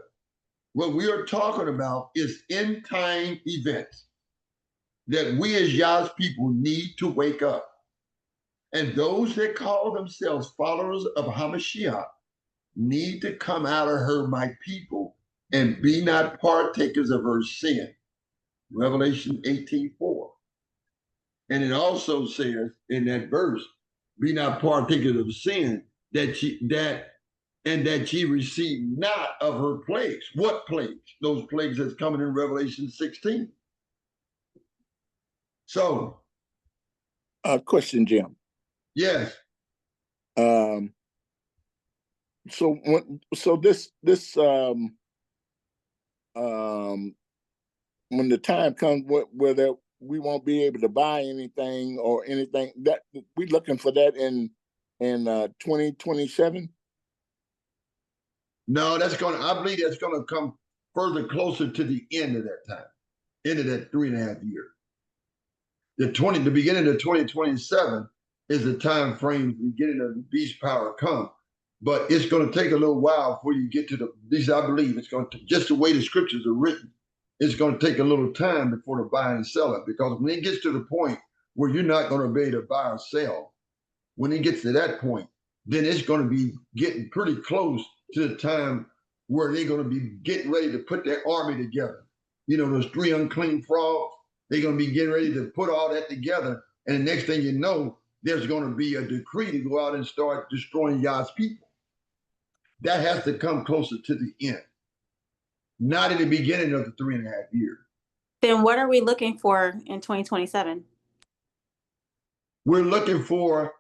What we are talking about is end time events that we as Yah's people need to wake up. And those that call themselves followers of Hamashiach need to come out of her, my people, and be not partakers of her sin. Revelation 18:4. And it also says in that verse, be not partakers of sin, that ye receive not of her plagues. What plagues? Those plagues that's coming in Revelation 16. So, Question, Jim. yes. So this when the time comes where we won't be able to buy anything or anything, that we looking for that in 2027. No, I believe that's gonna come further closer to the end of that time, end of that 3.5 years. The beginning of 2027 is the time frame the beginning of the beast power come. But it's going to take a little while before you get to at least I believe it's going to, just the way the scriptures are written, it's going to take a little time before the buy and sell it. Because when it gets to the point where you're not going to be able to buy or sell, when it gets to that point, then it's going to be getting pretty close to the time where they're going to be getting ready to put their army together. You know, those 3 unclean frogs, they're going to be getting ready to put all that together. And the next thing you know, there's going to be a decree to go out and start destroying God's people. That has to come closer to the end, not in the beginning of the 3.5 years. Then what are we looking for in 2027? We're looking for,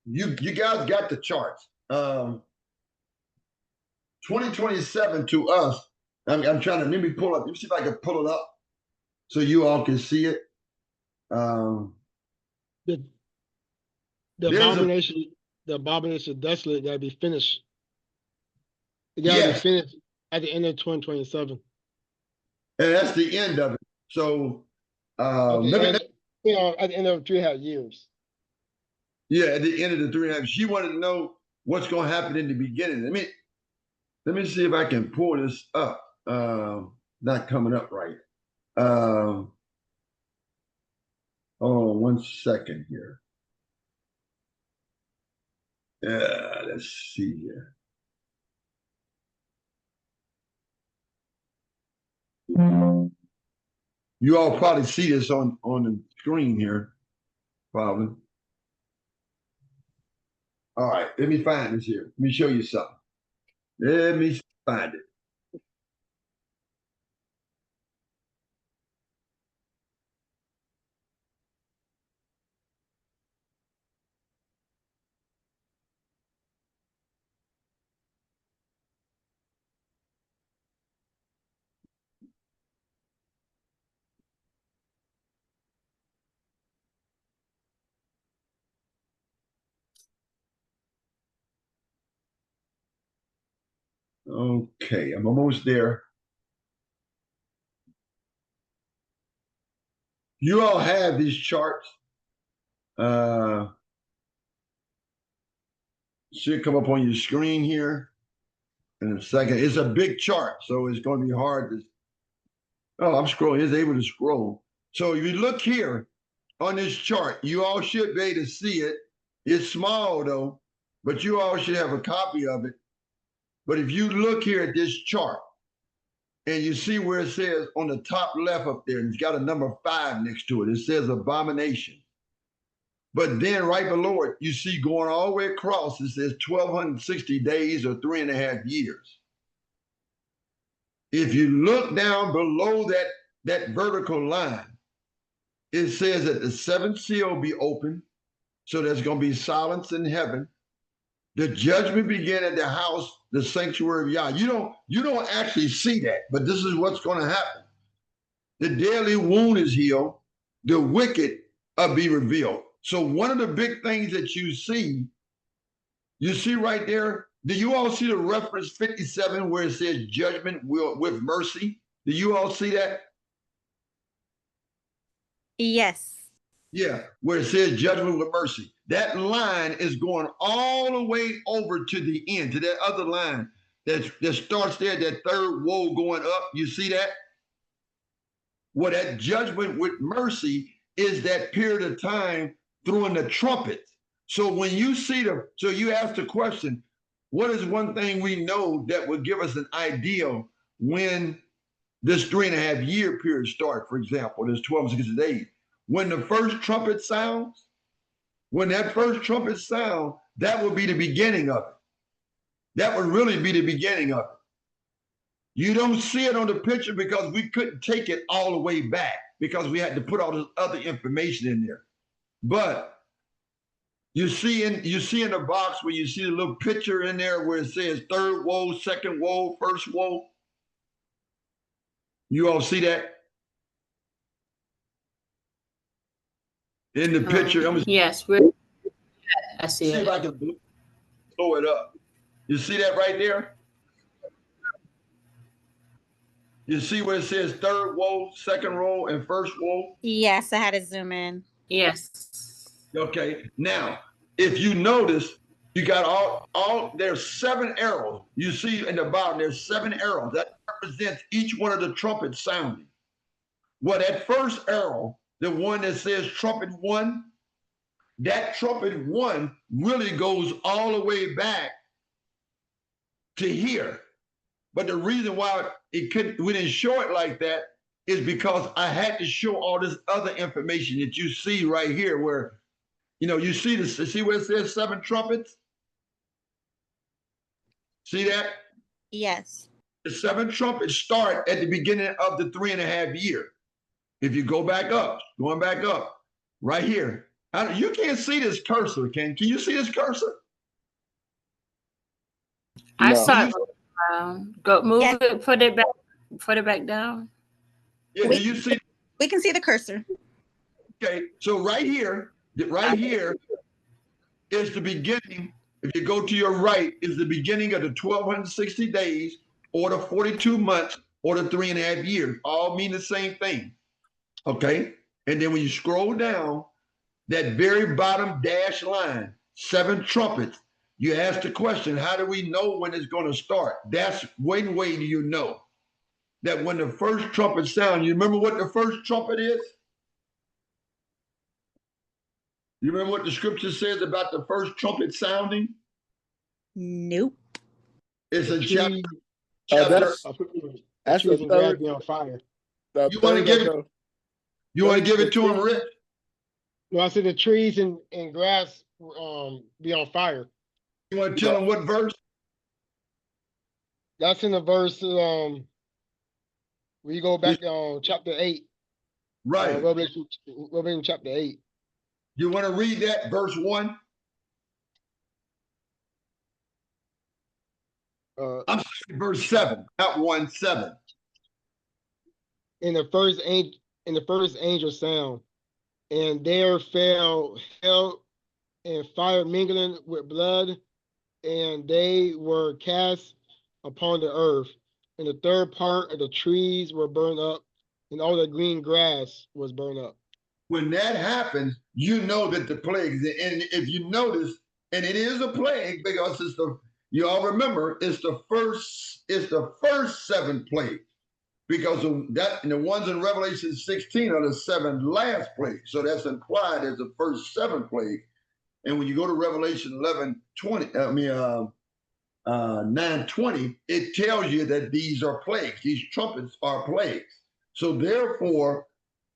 you guys got the charts. 2027 to us, I'm trying to, let me see if I can pull it up so you all can see it. The abomination desolate gotta be finished. It gotta be finished at the end of 2027. And that's the end of it. So at the end of 3.5 years. Yeah, at the end of the 3.5. She wanted to know what's going to happen in the beginning. Let me see if I can pull this up. Not coming up right. Hold on 1 second here. Yeah, let's see here. You all probably see this on the screen here, probably. All right, let me find this here. Let me show you something. Let me find it. Okay, I'm almost there. You all have these charts. Should come up on your screen here in a second. It's a big chart, so it's going to be hard to. Oh, I'm scrolling. It's able to scroll. So if you look here on this chart, you all should be able to see it. It's small though, but you all should have a copy of it. But if you look here at this chart and you see where it says on the top left up there, and it's got a number 5 next to it, it says abomination. But then right below it, you see going all the way across, it says 1,260 days or 3.5 years. If you look down below that vertical line, it says that the 7th seal will be open. So there's going to be silence in heaven. The judgment begin at the house, the sanctuary of Yah. You don't actually see that, but this is what's going to happen. The deadly wound is healed. The wicked are be revealed. So one of the big things that you see right there, do you all see the reference 57 where it says judgment with mercy? Do you all see that? Yes. Yeah, where it says judgment with mercy. that line is going all the way over to the end, to that other line that starts there, that third woe going up. You see that? Well, that judgment with mercy is that period of time throwing the trumpet. So when you see so you ask the question, what is one thing we know that would give us an idea when this 3.5 year period starts, for example, this 12 60 days? When the first trumpet sounds, when that first trumpet sound, that would be the beginning of it. That would really be the beginning of it. You don't see it on the picture because we couldn't take it all the way back because we had to put all this other information in there. But you see in the box where you see the little picture in there where it says third woe, second woe, first woe. You all see that? In the picture. Yes, I see if it. I can blow it up. You see that right there? You see where it says third woe, second woe, and first woe? Yes, I had to zoom in. Yes. Okay. Now, if you notice, you got all there's 7 arrows. You see in the bottom, there's 7 arrows. That represents each one of the trumpets sounding. Well, that first arrow, the one that says trumpet 1, that trumpet 1 really goes all the way back to here. But the reason why we didn't show it like that is because I had to show all this other information that you see right here where, you see where it says 7 trumpets? See that? Yes. The 7 trumpets start at the beginning of the 3.5 year. If you go back up, going back up, right here. You can't see this cursor, can you see this cursor? I No. saw it. Go move Yes. it, put it back down. Yeah, do you see? We can see the cursor. Okay, so right here is the beginning. If you go to your right, is the beginning of the 1260 days or the 42 months or the 3.5 years. All mean the same thing. Okay, and then when you scroll down, that very bottom dash line, 7 trumpets, you ask the question, how do we know when it's going to start? That's when do you know that when the first trumpet sound, you remember what the first trumpet is? You remember what the scripture says about the first trumpet sounding? Nope. It's a Tree, chapter. That's trees the and grass third. be on fire. You want to give it to him, Rick? No, I said the trees and grass be on fire. You want to tell him what verse? That's in the verse where you go back on chapter 8. Right. Revelation chapter 8. You want to read that, verse 1? I'm sorry, verse 7, not 1, 7. In the first angel sound, and there fell hell and fire mingling with blood, and they were cast upon the earth, and the third part of the trees were burned up, and all the green grass was burned up. When that happens, you know that the plague, and if you notice, and it is a plague because you all remember, it's the first 7 plagues. Because of that, and the ones in Revelation 16 are the 7 last plagues. So that's implied as the first 7 plagues. And when you go to Revelation 9:20, it tells you that these are plagues. These trumpets are plagues. So therefore,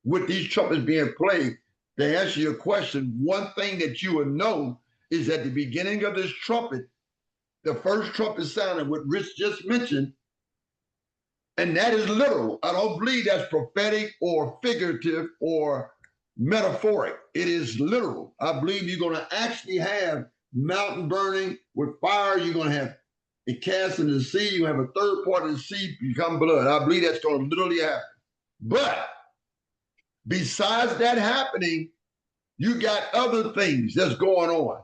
with these trumpets being plagued, to answer your question, one thing that you would know is at the beginning of this trumpet, the first trumpet sounded, what Rich just mentioned, and that is literal. I don't believe that's prophetic or figurative or metaphoric. It is literal. I believe you're going to actually have mountain burning with fire. You're going to have it cast in the sea. You have a third part of the sea become blood. I believe that's going to literally happen. But besides that happening, you got other things that's going on.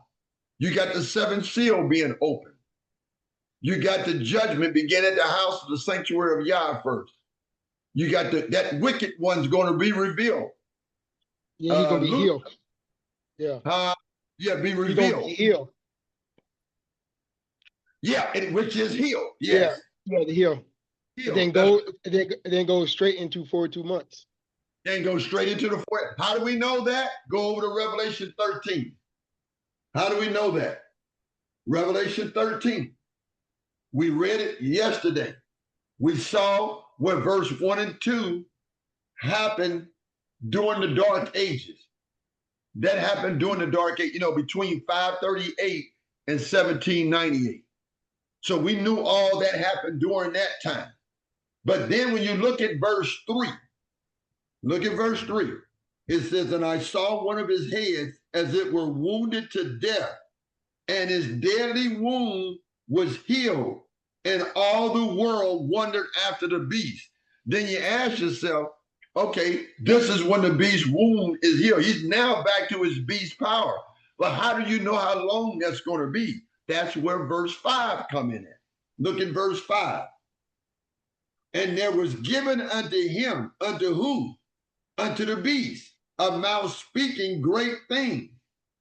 You got the 7th seal being opened. You got the judgment begin at the house of the sanctuary of Yah first. You got that wicked one's going to be revealed. Yeah, he's gonna be healed. Yeah. Yeah, be He's gonna revealed. be healed. Yeah, which is healed. Yeah, Yes. yeah, the heal. Healed. And then go straight into 42 months. Then go straight into the fourth. How do we know that? Go over to Revelation 13. How do we know that? Revelation 13. We read it yesterday. We saw where verse 1 and 2 happened during the dark ages. That happened during the dark age, between 538 and 1798. So we knew all that happened during that time. But then when you look at verse 3, look at verse 3. It says, and I saw one of his heads as it were wounded to death, and his deadly wound was healed, and all the world wondered after the beast. Then you ask yourself, okay, this is when the beast's wound is healed. He's now back to his beast power. But how do you know how long that's going to be? That's where verse 5 come in at. Look at verse 5. And there was given unto him, unto who? Unto the beast, a mouth speaking great things.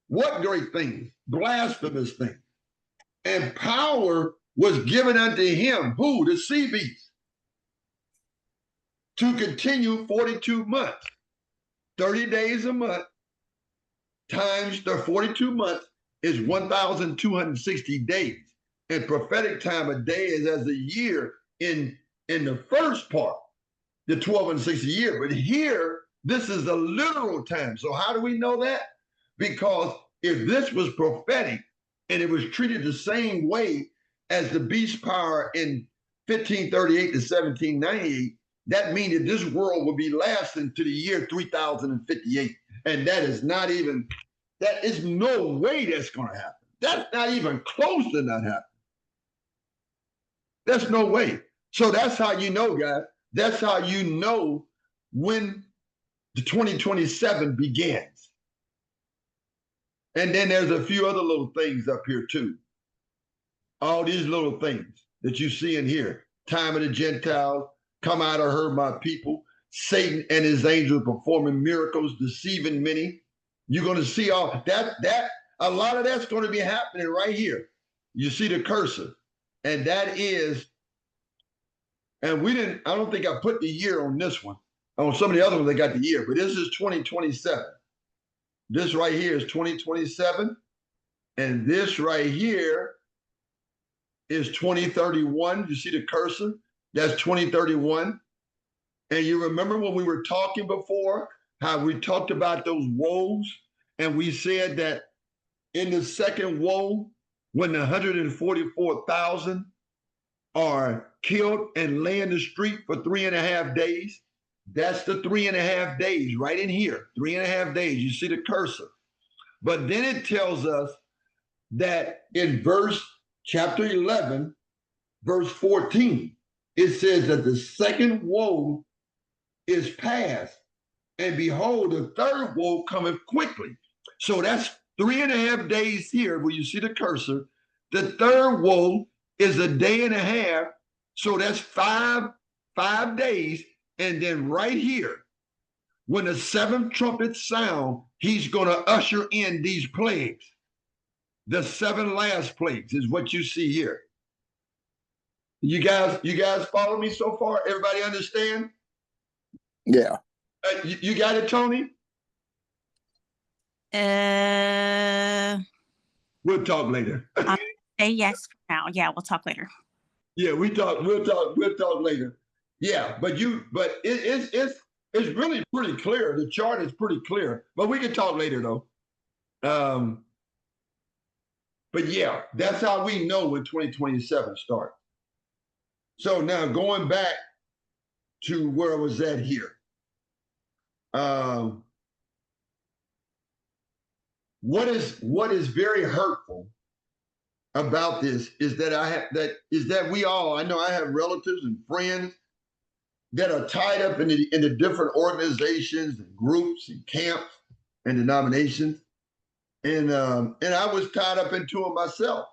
What great things? Blasphemous things. And power was given unto him, who? The sea beast, to continue 42 months. 30 days a month times the 42 months is 1,260 days. And prophetic time a day is as a year in the first part, the 1260 year. But here, this is the literal time. So how do we know that? Because if this was prophetic and it was treated the same way as the beast power in 1538 to 1798, that means that this world will be lasting to the year 3058. And that is no way that's going to happen. That's not even close to not happening. There's no way. So that's how you know, guys. That's how you know when the 2027 begins. And then there's a few other little things up here too. All these little things that you see in here. Time of the Gentiles, come out of her, my people. Satan and his angels performing miracles, deceiving many. You're going to see all that. A lot of that's going to be happening right here. You see the cursor. And that is, and I don't think I put the year on this one. On some of the other ones, they got the year, but this is 2027. This right here is 2027. And this right here is 2031. You see the cursor? That's 2031. And you remember when we were talking before, how we talked about those woes, and we said that in the second woe, when the 144,000 are killed and lay in the street for 3.5 days, that's the 3.5 days right in here, 3.5 days. You see the cursor. But then it tells us that in chapter 11, verse 14, it says that the second woe is past, and behold, the third woe cometh quickly. So that's 3.5 days here where you see the cursor. The third woe is a day and a half. So that's five days. And then right here, when the seventh trumpet sound, he's going to usher in these plagues. The 7 last plagues is what you see here. You guys follow me so far? Everybody understand? Yeah. You got it, Tony? We'll talk later. Say yes for now. Yeah, we'll talk later. Yeah, we'll talk later. Yeah, but it's really pretty clear. The chart is pretty clear, but we can talk later though. But yeah, that's how we know when 2027 starts. So now going back to where I was at here. What is very hurtful about this is that I know I have relatives and friends that are tied up in the different organizations and groups and camps and denominations. And I was tied up into it myself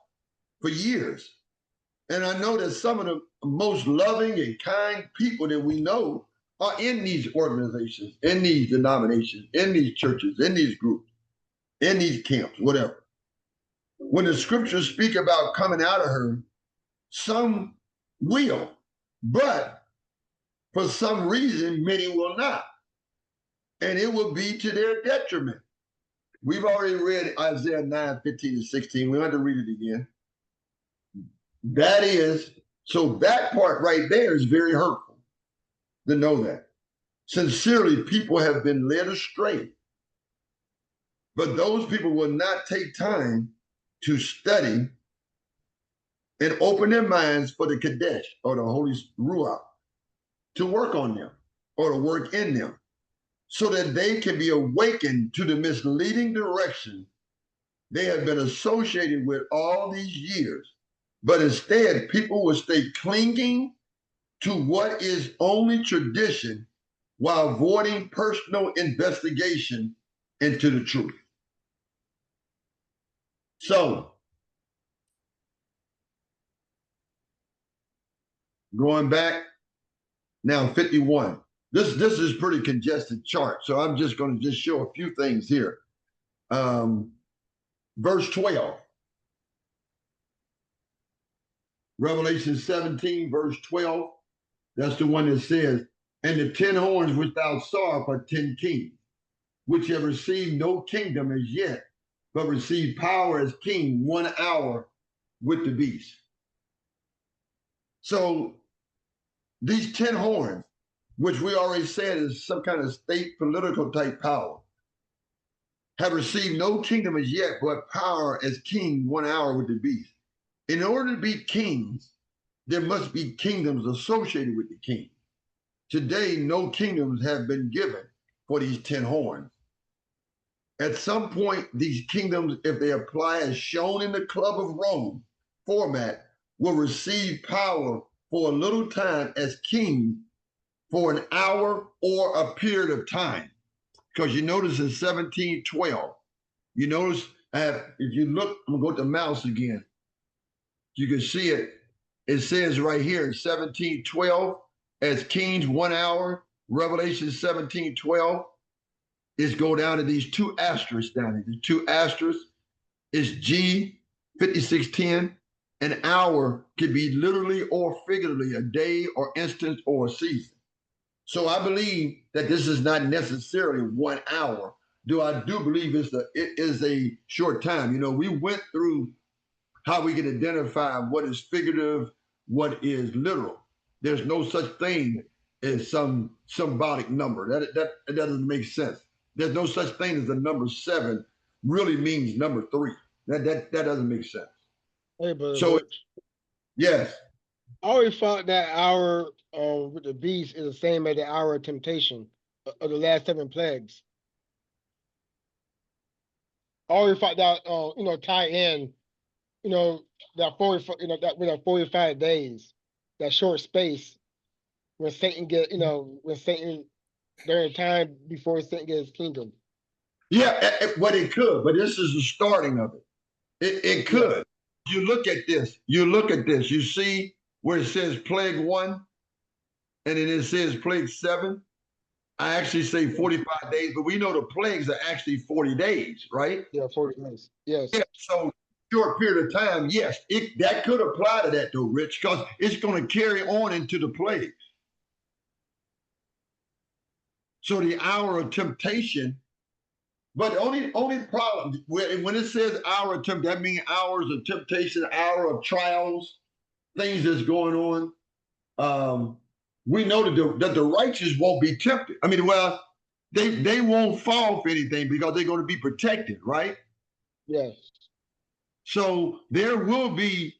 for years. And I know that some of the most loving and kind people that we know are in these organizations, in these denominations, in these churches, in these groups. in these camps, whatever. When the scriptures speak about coming out of her, some will, but for some reason, many will not. And it will be to their detriment. We've already read Isaiah 9, 15 and 16. We don't have to read it again. That is, so that part right there is very hurtful to know that. Sincerely, people have been led astray. But those people will not take time to study and open their minds for the Kadesh or the Holy Ruach to work on them or to work in them so that they can be awakened to the misleading direction they have been associated with all these years. But instead, people will stay clinging to what is only tradition while avoiding personal investigation into the truth. So, going back now, 51. This is pretty congested chart, so I'm just going to just show a few things here. Verse 12. Revelation 17, verse 12. That's the one that says, and the 10 horns which thou sawest are 10 kings, which have received no kingdom as yet, but receive power as king 1 hour with the beast. So these 10 horns, which we already said is some kind of state political type power, have received no kingdom as yet, but power as king 1 hour with the beast. In order to be kings, there must be kingdoms associated with the king. Today, no kingdoms have been given for these 10 horns. At some point, these kingdoms, if they apply as shown in the Club of Rome format, will receive power for a little time as king for an hour or a period of time. Because you notice in 1712, you notice if you look, I'm going to go to the mouse again. You can see it. It says right here in 1712, as kings 1 hour, Revelation 1712, is go down to these 2 asterisks down here. The 2 asterisks is G 5610. An hour could be literally or figuratively a day or instance or a season. So I believe that this is not necessarily 1 hour. I do believe it is a short time. You know, we went through how we can identify what is figurative, what is literal. There's no such thing as some symbolic number. That doesn't make sense. There's no such thing as the number 7 really means number 3. That doesn't make sense. Hey, but So, yes. I always thought that hour with the beast is the same as the hour of temptation of the last 7 plagues. I always thought that tie in, that 40, that with 45 days, that short space when Satan during the time before Satan gets his kingdom. Yeah, but it could, but this is the starting of it. It could. Yeah. You look at this, you see where it says plague 1, and then it says plague 7. I actually say 45 days, but we know the plagues are actually 40 days, right? Yeah, 40 days. Yes. Yeah, so short period of time, yes, that could apply to that though, Rich, because it's going to carry on into the plagues. So the hour of temptation, but the only problem when it says hour of temptation, that means hours of temptation, hour of trials, things that's going on. We know that the righteous won't be tempted. I mean, well, they won't fall for anything because they're going to be protected, right? Yes. So there will be,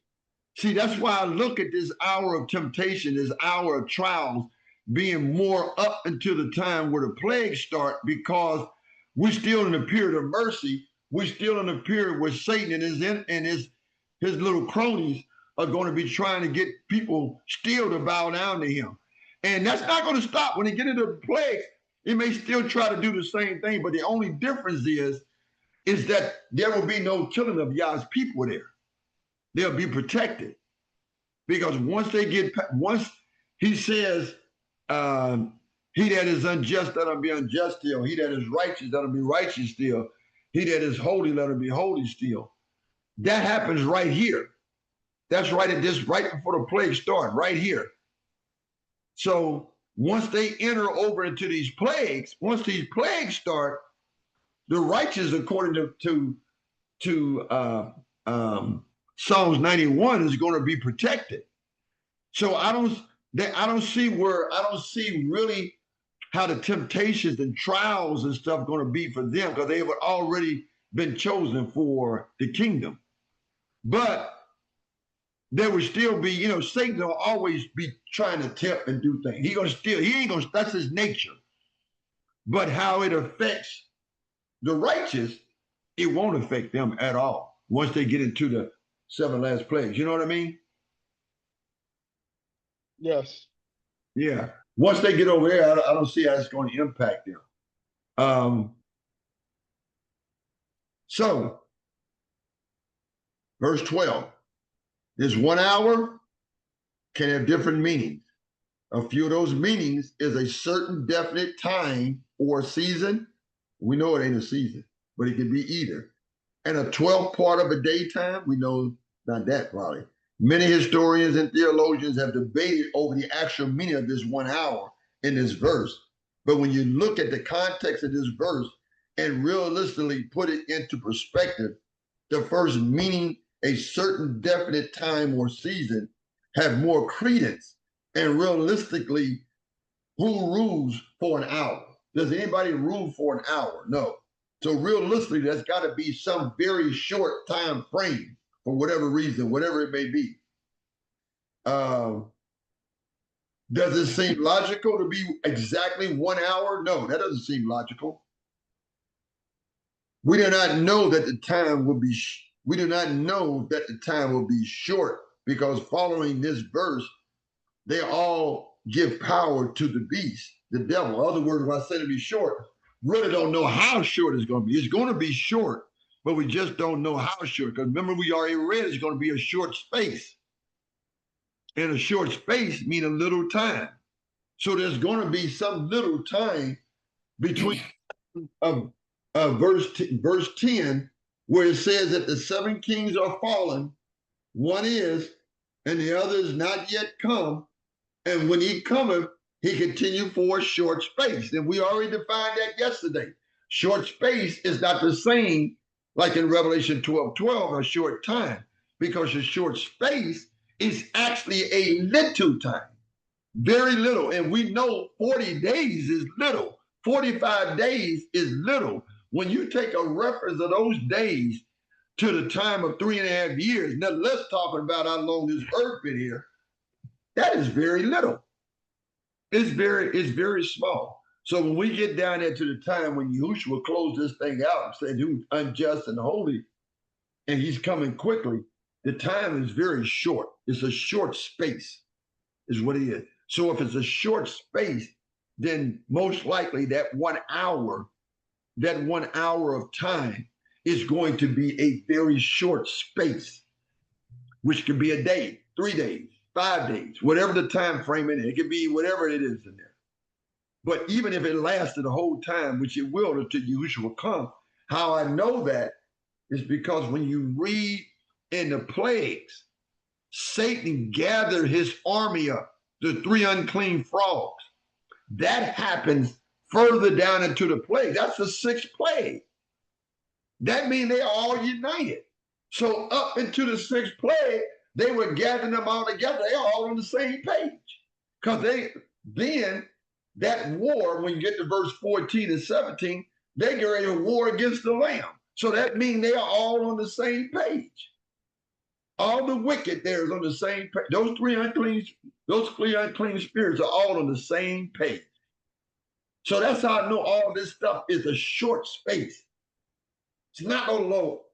that's why I look at this hour of temptation, this hour of trials being more up until the time where the plagues start, because we're still in a period of mercy. We're still in a period where Satan and his little cronies are going to be trying to get people still to bow down to him. And that's not going to stop. When they get into the plague, it may still try to do the same thing, but the only difference is that there will be no killing of Yah's people there. They'll be protected. Because once he says, he that is unjust, that'll be unjust still. He that is righteous, that'll be righteous still. He that is holy, let him be holy still. That happens right here. That's right at this, right before the plague start, right here. So once they enter over into these plagues, once these plagues start, the righteous, according to Psalms 91, is going to be protected. So I don't see really how the temptations and trials and stuff going to be for them, because they have already been chosen for the kingdom. But there will still be, Satan will always be trying to tempt and do things. That's his nature. But how it affects the righteous, it won't affect them at all once they get into the 7 last plagues. You know what I mean? Yes. Yeah. Once they get over there, I don't see how it's going to impact them. So, verse 12, this 1 hour can have different meanings. A few of those meanings is a certain definite time or season. We know it ain't a season, but it could be either. And a 12th part of a daytime, we know not that probably. Many historians and theologians have debated over the actual meaning of this 1 hour in this verse. But when you look at the context of this verse and realistically put it into perspective, the first meaning, a certain definite time or season, have more credence. And realistically, who rules for an hour? Does anybody rule for an hour? No. So realistically, there's got to be some very short time frame for whatever reason, whatever it may be. Does it seem logical to be exactly 1 hour? No, that doesn't seem logical. We do not know that the time will be. We do not know that the time will be short, because following this verse, they all give power to the beast, the devil. In other words, when I say to be short, really don't know how short it's going to be. It's going to be short, but we just don't know how short. Because remember, we already read it's going to be a short space. And a short space means a little time. So there's going to be some little time between verse 10, where it says that the 7 kings are fallen, one is, and the other is not yet come. And when he cometh, he continued for a short space. And we already defined that yesterday. Short space is not the same like in Revelation 12:12, a short time, because a short space is actually a little time, very little. And we know 40 days is little, 45 days is little. When you take a reference of those days to the time of 3.5 years, now let's talk about how long this earth been here. That is very little. It's very small. So when we get down there to the time when Yahushua will close this thing out and say who's unjust and holy, and he's coming quickly, the time is very short. It's a short space, is what it is. So if it's a short space, then most likely that 1 hour, that 1 hour of time is going to be a very short space, which could be a day, 3 days, 5 days, whatever the time frame in it. It could be whatever it is in there. But even if it lasted the whole time, which it will until Yahushua will come, how I know that is because when you read in the plagues, Satan gathered his army up, the 3 unclean frogs. That happens further down into the plague. That's the 6th plague. That means they are all united. So up into the 6th plague, they were gathering them all together. They are all on the same page. Because then that war, when you get to verse 14 and 17, they get ready to war against the Lamb. So that means they are all on the same page. All the wicked there is on the same page. Those three unclean spirits are all on the same page. So that's how I know all this stuff is a short space. It's not no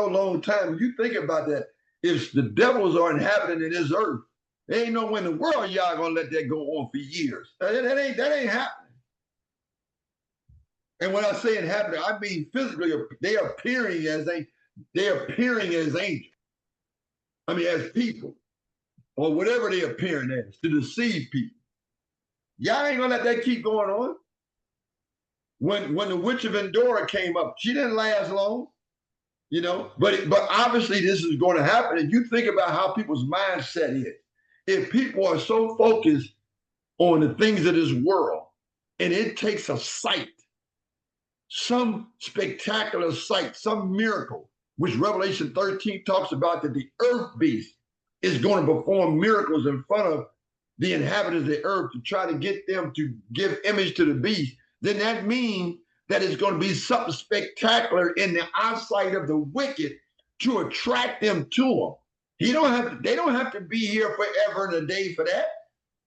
long time. When you think about that, if the devils are inhabiting in this earth, there ain't no way in the world y'all gonna let that go on for years. That ain't happening. And when I say inhabiting, I mean physically they are appearing as angels. I mean, as people, or whatever they're appearing as, to deceive people. Y'all ain't gonna let that keep going on. when the witch of Endor came up, she didn't last long, you know. But obviously this is going to happen. And you think about how people's mindset is. If people are so focused on the things of this world, and it takes a sight, some spectacular sight, some miracle, which Revelation 13 talks about, that the earth beast is going to perform miracles in front of the inhabitants of the earth to try to get them to give image to the beast, then that means that it's going to be something spectacular in the eyesight of the wicked to attract them to him. They don't have to be here forever and a day for that.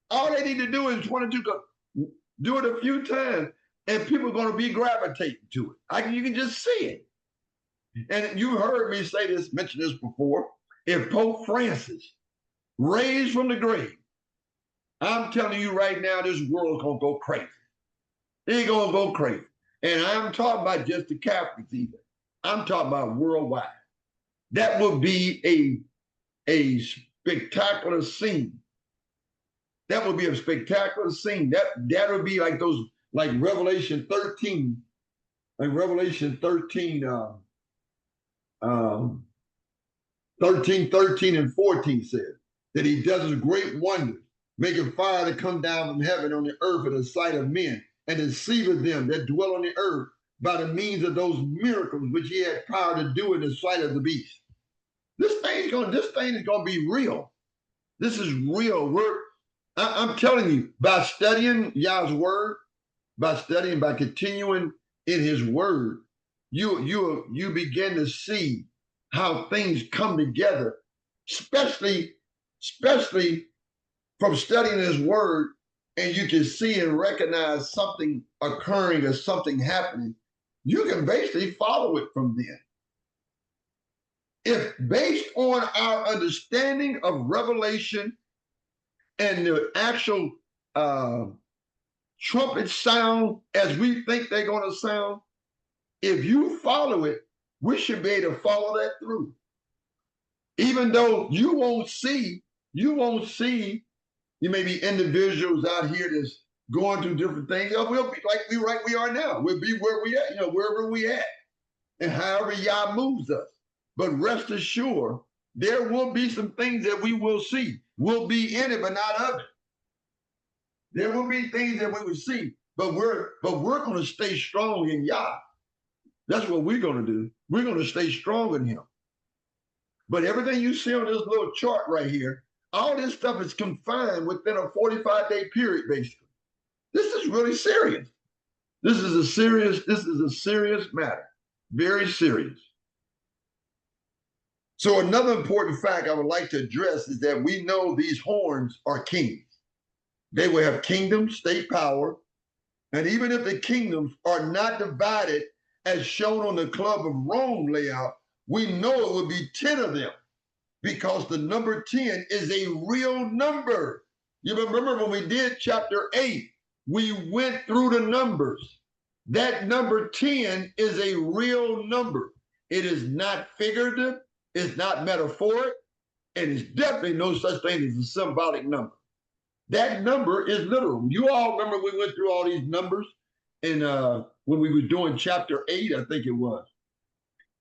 All they need to do is do it a few times, and people are going to be gravitating to it. You can just see it. And you heard me mention this before. If Pope Francis raised from the grave, I'm telling you right now, this world's going to go crazy. It's going to go crazy. And I'm talking about just the Catholics either. I'm talking about worldwide. That would be a spectacular scene. That would be a spectacular scene. That would be like Revelation 13, like Revelation 13, 13 and 14 says that he does his great wonders, making fire to come down from heaven on the earth in the sight of men, and deceiveth them that dwell on the earth by the means of those miracles which he had power to do in the sight of the beast. This thing is going to be real. This is real. I'm telling you, by studying Yah's word, by continuing in his word, you begin to see how things come together, especially from studying his word, and you can see and recognize something occurring or something happening. You can basically follow it from then. If based on our understanding of Revelation and the actual trumpet sound as we think they're going to sound, if you follow it, we should be able to follow that through. Even though you may be individuals out here that's going through different things. We'll be like we are now. We'll be where we at, wherever we at, and however Yah moves us. But rest assured, there will be some things that we will see. We'll be in it, but not of it. There will be things that we will see, but we're going to stay strong in Yah. That's what we're going to do. We're going to stay strong in him. But everything you see on this little chart right here, all this stuff is confined within a 45-day period, basically. This is really serious. This is a serious matter. Very serious. So another important fact I would like to address is that we know these horns are kings. They will have kingdom, state power, and even if the kingdoms are not divided as shown on the Club of Rome layout, we know it would be 10 of them, because the number 10 is a real number. You remember when we did chapter 8, we went through the numbers. That number 10 is a real number. It is not figurative, it's not metaphoric, and it's definitely no such thing as a symbolic number. That number is literal. You all remember we went through all these numbers in when we were doing chapter 8, I think it was.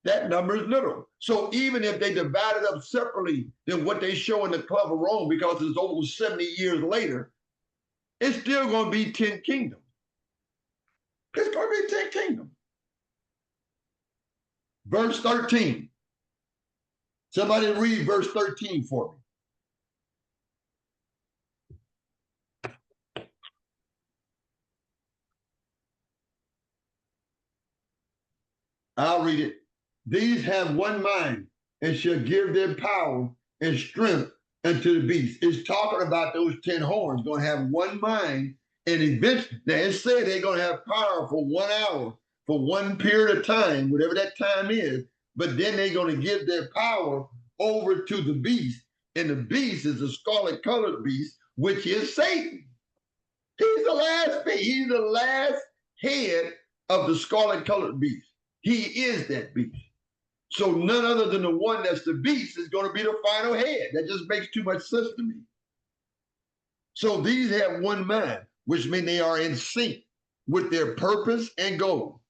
That number is literal. So even if they divide it up separately than what they show in the Club of Rome, because it's over 70 years later, it's still going to be 10 kingdoms. It's going to be 10 kingdoms. Verse 13. Somebody read verse 13 for me. I'll read it. These have one mind and shall give their power and strength unto the beast. It's talking about those 10 horns going to have one mind, and eventually, now it said they're going to have power for 1 hour, for one period of time, whatever that time is, but then they're going to give their power over to the beast, and the beast is the scarlet colored beast, which is Satan. He's the last beast. He's the last head of the scarlet colored beast. He is that beast. So none other than the one that's the beast is going to be the final head. That just makes too much sense to me. So these have one mind, which means they are in sync with their purpose and goal.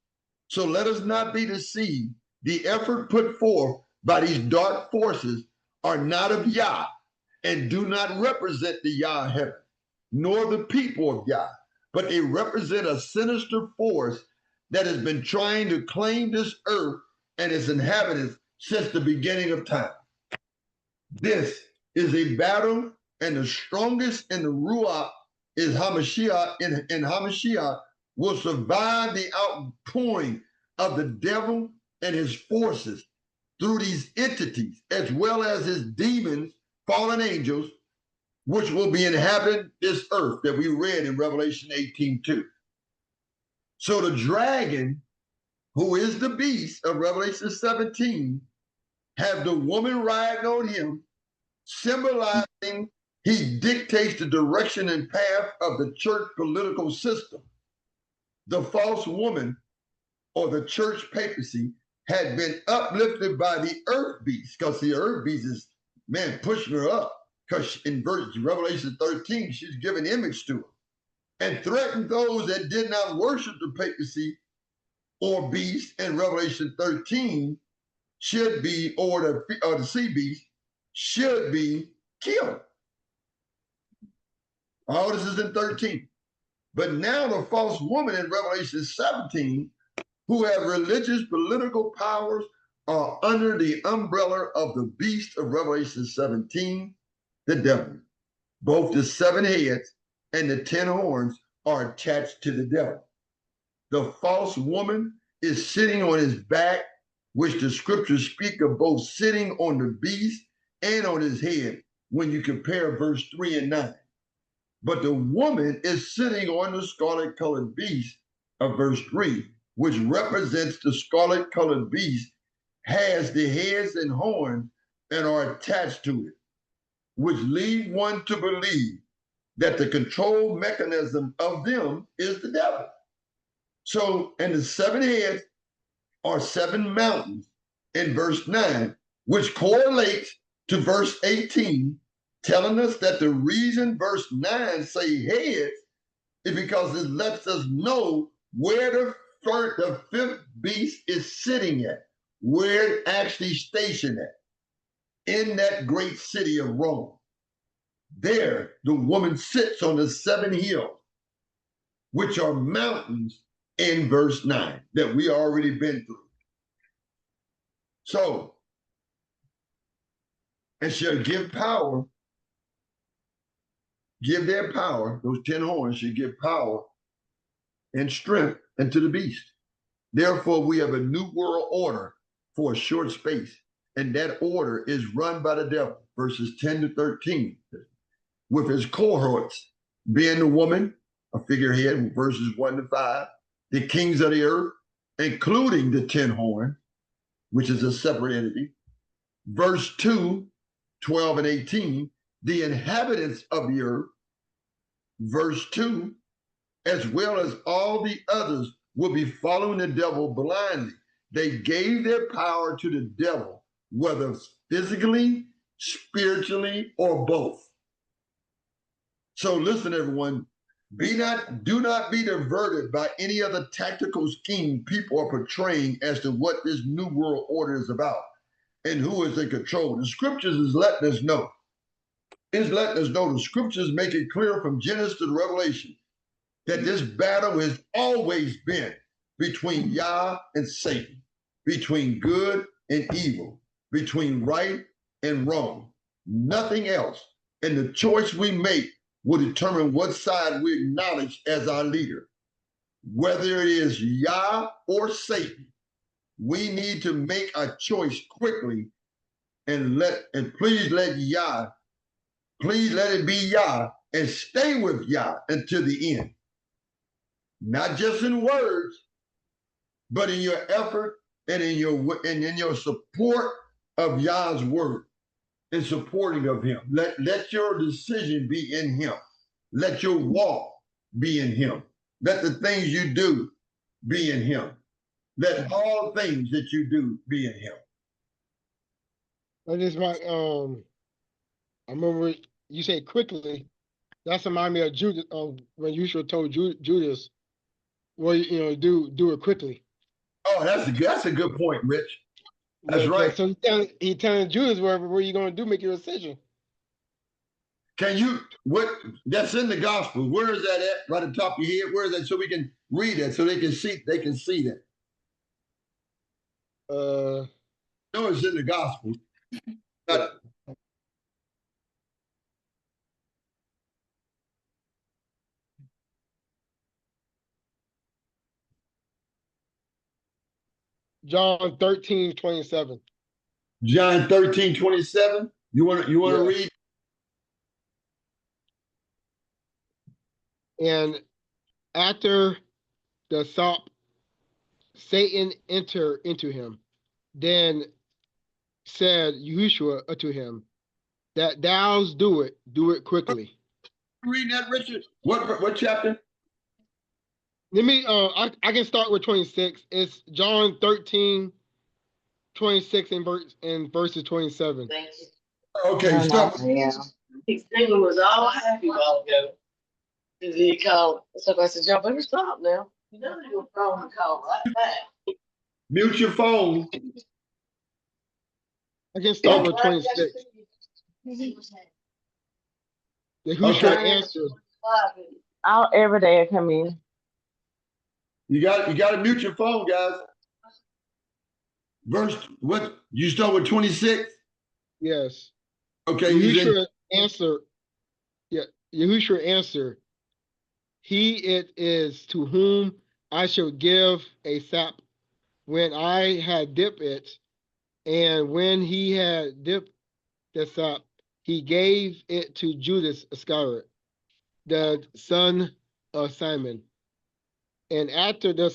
So let us not be deceived. The effort put forth by these dark forces are not of Yah and do not represent the Yah heaven, nor the people of Yah, but they represent a sinister force that has been trying to claim this earth and its inhabitants since the beginning of time. This is a battle, and the strongest in the Ruach is Hamashiach, and Hamashiach will survive the outpouring of the devil and his forces through these entities, as well as his demons, fallen angels, which will be inhabiting this earth that we read in Revelation 18:2. So the dragon, who is the beast of Revelation 17, have the woman riding on him, symbolizing he dictates the direction and path of the church political system. The false woman, or the church papacy, had been uplifted by the earth beast, because the earth beast is, man, pushing her up, because in Revelation 13, she's given image to him, and threatened those that did not worship the papacy or beast in Revelation 13 should be, or the sea beast, should be killed. All this is in 13. But now the false woman in Revelation 17, who have religious political powers, are under the umbrella of the beast of Revelation 17, the devil. Both the 7 heads and the 10 horns are attached to the devil. The false woman is sitting on his back, which the scriptures speak of both sitting on the beast and on his head when you compare verse 3 and 9. But the woman is sitting on the scarlet colored beast of verse 3, which represents the scarlet colored beast, has the heads and horns and are attached to it, which lead one to believe that the control mechanism of them is the devil. So, and the 7 heads are 7 mountains in verse 9, which correlates to verse 18, telling us that the reason verse 9 say heads is because it lets us know where the 5th beast is sitting at, where it actually stationed at, in that great city of Rome. There, the woman sits on the 7 hills, which are mountains in verse 9 that we already been through. So, and shall give power, give their power, those 10 horns should give power and strength unto the beast. Therefore, we have a new world order for a short space, and that order is run by the devil, verses 10 to 13, with his cohorts being the woman, a figurehead, verses 1 to 5, the kings of the earth, including the 10 horns, which is a separate entity. Verse 2, 12 and 18, the inhabitants of the earth. Verse 2, as well as all the others will be following the devil blindly. They gave their power to the devil, whether physically, spiritually, or both. So listen, everyone, do not be diverted by any other tactical scheme people are portraying as to what this new world order is about and who is in control. The scriptures is letting us know. It's letting us know. The scriptures make it clear from Genesis to Revelation that this battle has always been between Yah and Satan, between good and evil, between right and wrong. Nothing else. And the choice we make will determine what side we acknowledge as our leader. Whether it is Yah or Satan, we need to make a choice quickly and please let it be Yah and stay with Yah until the end. Not just in words, but in your effort and in your support of Yah's word, in supporting of him. Let your decision be in him. Let your walk be in him. Let the things you do be in him. Let all things that you do be in him. I just want, I remember you said quickly. That's reminded me of Judas, when Yeshua told Judas, well, do it quickly. Oh, that's a good point, Rich. That's Yeah, right. So he telling Judas, whatever you gonna do, make your decision. Can you what that's in the gospel? Where is that at? Right at the top of your head? Where is that? So we can read it so they can see that. No, it's in the gospel. Got it. John 13:27. John 13:27. You want to Yeah. read? And after the sop, Satan entered into him. Then said Yahushua unto him, that thou do it quickly. Reading that, Richard? What chapter? Let me I can start with 26. It's John 13:26 in verses 27. Okay, start. Stephen was all happy a while ago. He called. So I said, y'all better stop now. You know you're going to call right back. Mute your phone. I can start with 26. Yahushua answered. Every day I come in. You got to mute your phone, guys. Verse what? You start with 26. Yes. Okay. Yahushua answered. Yeah. Yahushua answered. He it is to whom I shall give a sap when I had dipped it, and when he had dipped the sap, he gave it to Judas Iscariot, the son of Simon. And after the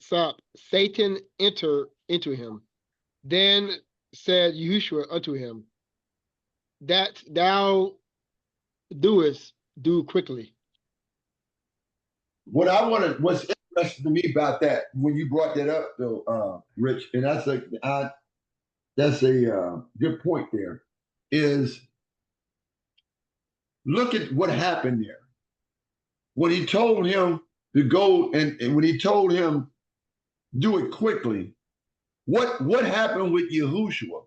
sap, Satan entered into him. Then said Yahushua unto him, that thou doest, do quickly. What's interesting to me about that when you brought that up, though, Rich, and that's a good point. There is look at what happened there when he told him to go and when he told him do it quickly. What happened with Yahushua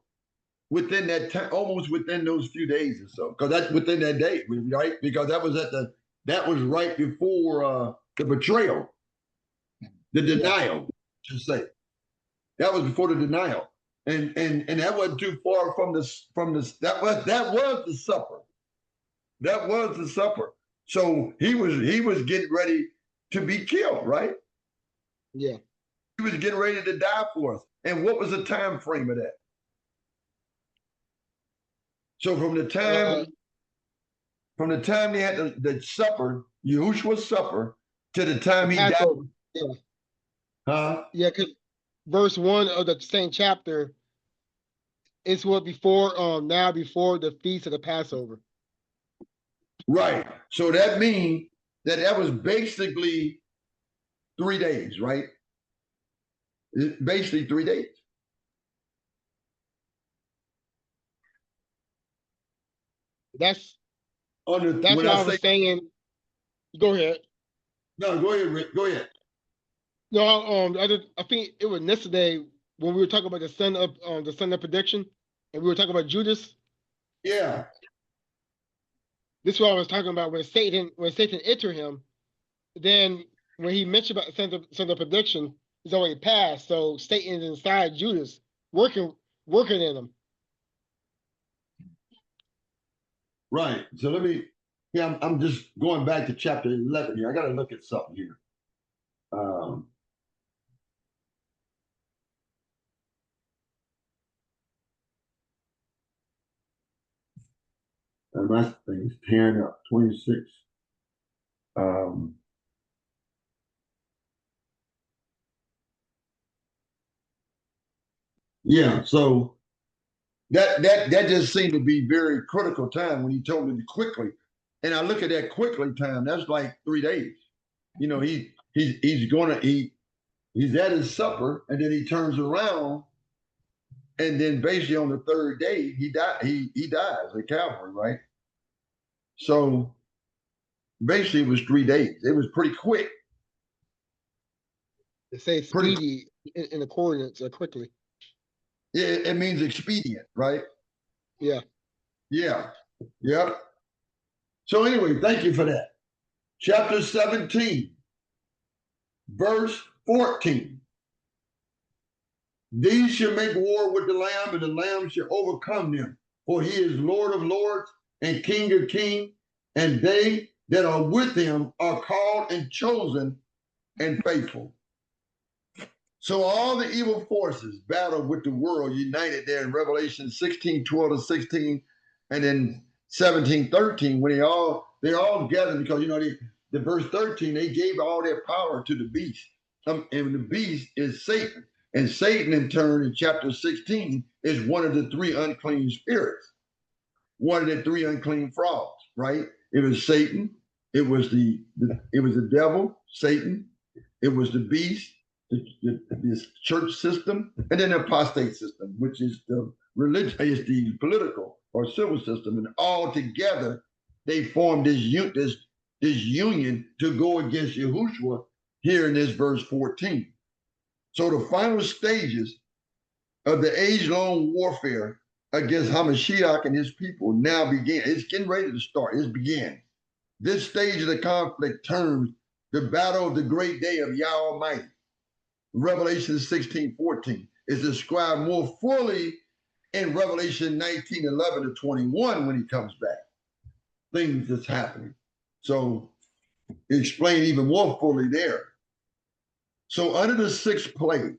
within that time, almost within those few days or so? Because that's within that day, right? Because that was right before the betrayal, the denial, to say. That was before the denial. And that wasn't too far from that was the supper. That was the supper. So he was getting ready to be killed, right? Yeah. He was getting ready to die for us. And what was the time frame of that? So from the time they had the supper, Yahushua's supper, to the time he died. Yeah. Huh? Yeah, because verse 1 of the same chapter is what before the feast of the Passover. Right. So that means that was basically 3 days, right? Basically 3 days. That's what I was saying. Go ahead. No, go ahead, Rick. Go ahead. No, I think it was yesterday when we were talking about the son of prediction, and we were talking about Judas. Yeah. This is what I was talking about when Satan entered him. Then when he mentioned about the son of prediction, he's already passed. So Satan is inside Judas, working in him. Right. So I'm just going back to chapter 11 here. I got to look at something here. My thing's tearing up. 26. Yeah. So that just seemed to be very critical time when he told me quickly. And I look at that quickly time. That's like 3 days. You know, he's at his supper, and then he turns around, and then basically on the third day he dies at Calvary, right? So basically it was 3 days. It was pretty quick. It says Pretty- speedy in the coordinates quickly. It means expedient, right? Yeah. Yeah. Yep. So anyway, thank you for that. Chapter 17, verse 14. These shall make war with the Lamb, and the Lamb shall overcome them. For he is Lord of lords and King of kings, and they that are with him are called and chosen and faithful. So all the evil forces battle with the world united there in Revelation 16:12-16, and then 17:13, when they're all gathered, because the verse 13, they gave all their power to the beast. And the beast is Satan. And Satan, in turn, in chapter 16, is one of the three unclean spirits, one of the three unclean frogs, right? It was Satan, it was the devil, Satan, it was the beast, this church system, and then the apostate system, which is the religion, is the political or civil system, and all together they formed this union to go against Yahushua here in this verse 14. So the final stages of the age-long warfare against Hamashiach and his people now begin. It's getting ready to start. It's began. This stage of the conflict terms the battle of the great day of Yah Almighty. Revelation 16:14 is described more fully in Revelation 19:11-21 when he comes back. Things that's happening. So explained even more fully there. So under the sixth plague,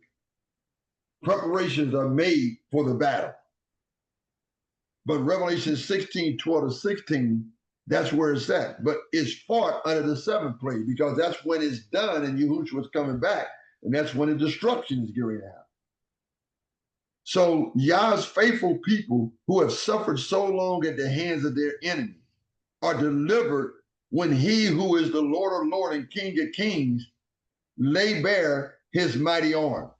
preparations are made for the battle. But Revelation 16:12-16, that's where it's at. But it's fought under the seventh plague, because that's when it's done and Yahushua's coming back. And that's when the destruction is going to happen. So Yah's faithful people who have suffered so long at the hands of their enemies are delivered when he who is the Lord of lords and King of kings lay bare his mighty arm.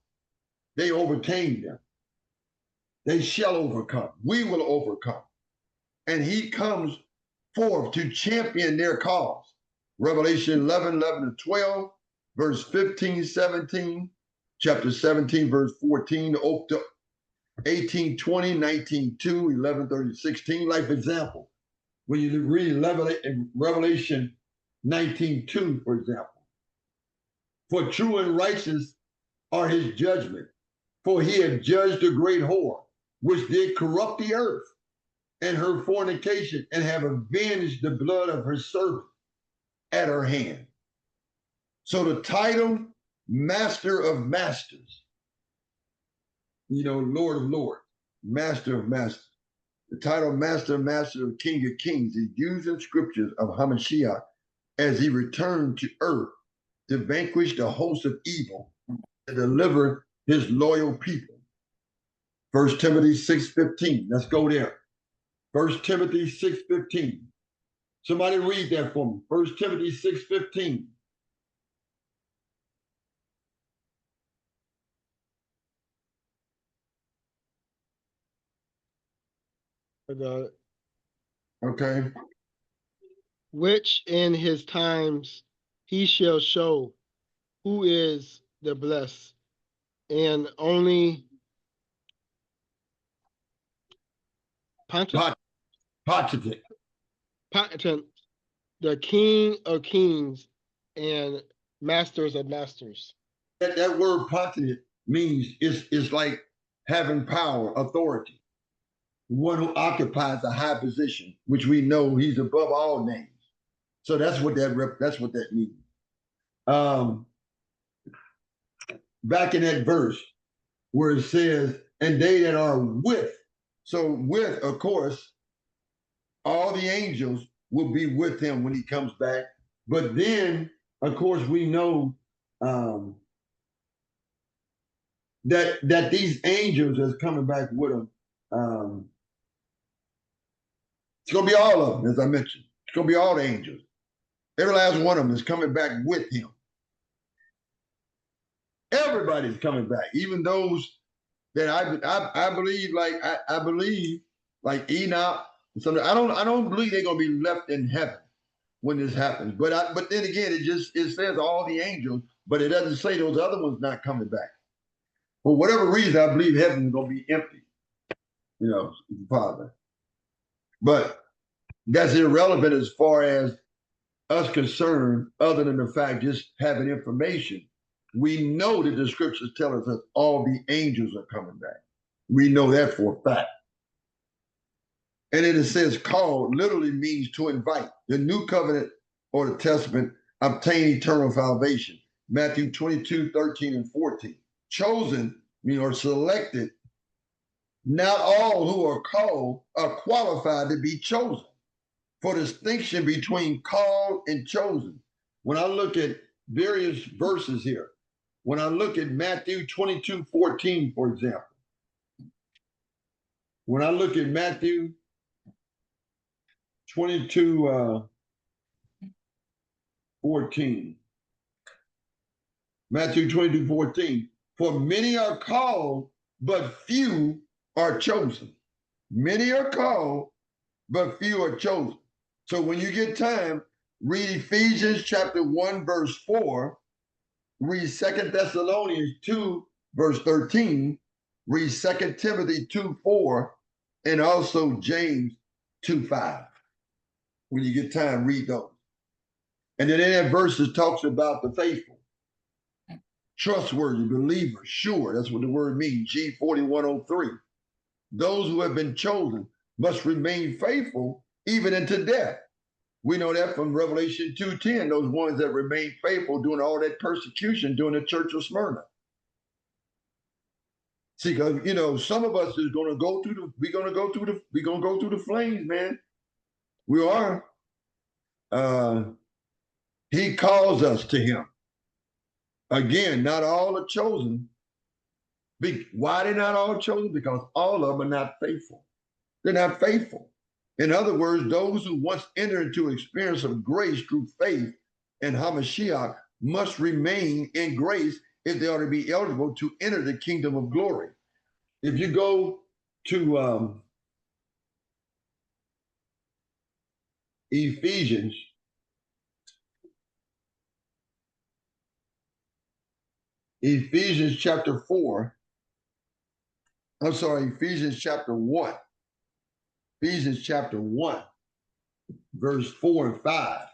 They overcame them. They shall overcome. We will overcome. And he comes forth to champion their cause. Revelation 11:11-12, verse 15, 17, chapter 17, verse 14, 18, 20, 19, 2, 11, 30, 16. Like, for example, when you read Revelation 19:2, for example, for true and righteous are his judgment, for he had judged a great whore, which did corrupt the earth and her fornication, and have avenged the blood of her servant at her hand. So the title, Master of Masters, Lord of Lords, Master of Masters. The title Master of King of Kings is used in scriptures of Hamashiach as he returned to earth to vanquish the host of evil and deliver his loyal people. 1 Timothy 6:15. Let's go there. 1 Timothy 6:15. Somebody read that for me. 1 Timothy 6:15. I got it. Okay. Which in his times he shall show who is the blessed and only potent, the King of kings and masters of masters. That word potent means is like having power, authority. One who occupies a high position, which we know he's above all names. So that's what that means. Back in that verse where it says, and they that are with. So with, of course, all the angels will be with him when he comes back. But then, of course, we know that these angels that's coming back with him, it's going to be all of them, as I mentioned. It's going to be all the angels. Every last one of them is coming back with him. Everybody's coming back, even those that I believe, I believe, like Enoch. I don't believe they're going to be left in heaven when this happens. But then again, it says all the angels but it doesn't say those other ones not coming back. For whatever reason, I believe heaven is going to be empty, you know, Father. But that's irrelevant as far as us concerned, other than the fact just having information. We know that the scriptures tell us that all the angels are coming back. We know that for a fact. And then it says call literally means to invite. The new covenant or the testament obtain eternal salvation. Matthew 22, 13, and 14. Chosen, or selected. Not all who are called are qualified to be chosen. For distinction between called and chosen. When I look at various verses here, when I look at Matthew 22, 14, for example, when I look at Matthew 22, 14, Matthew 22, 14, for many are called, but few are chosen. Many are called, but few are chosen. So when you get time, read Ephesians chapter 1, verse 4, read 2 Thessalonians 2, verse 13, read 2 Timothy 2, 4, and also James 2, 5. When you get time, read those. And then in that verse, it talks about the faithful, trustworthy, believer, sure. That's what the word means, G4103. Those who have been chosen must remain faithful even unto death. We know that from Revelation 2:10, those ones that remain faithful during all that persecution during the church of Smyrna. See, because you know, some of us is gonna go through the flames, man. We are. He calls us to him. Again, not all are chosen. Why they're not all chosen? Because all of them are not faithful. They're not faithful. In other words, those who once entered into experience of grace through faith in Hamashiach must remain in grace if they are to be eligible to enter the kingdom of glory. If you go to Ephesians chapter 4, Ephesians chapter 1. Ephesians chapter 1, verse 4 and 5.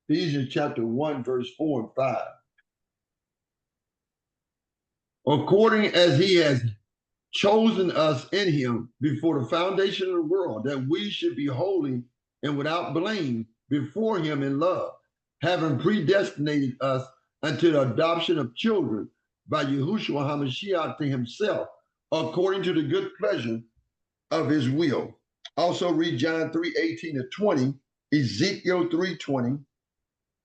Ephesians chapter 1, verse 4 and 5. According as he has chosen us in him before the foundation of the world, that we should be holy and without blame before him in love, having predestinated us unto the adoption of children by Yahushua HaMashiach to himself, according to the good pleasure of his will. Also read John 3:18-20, Ezekiel 3:20,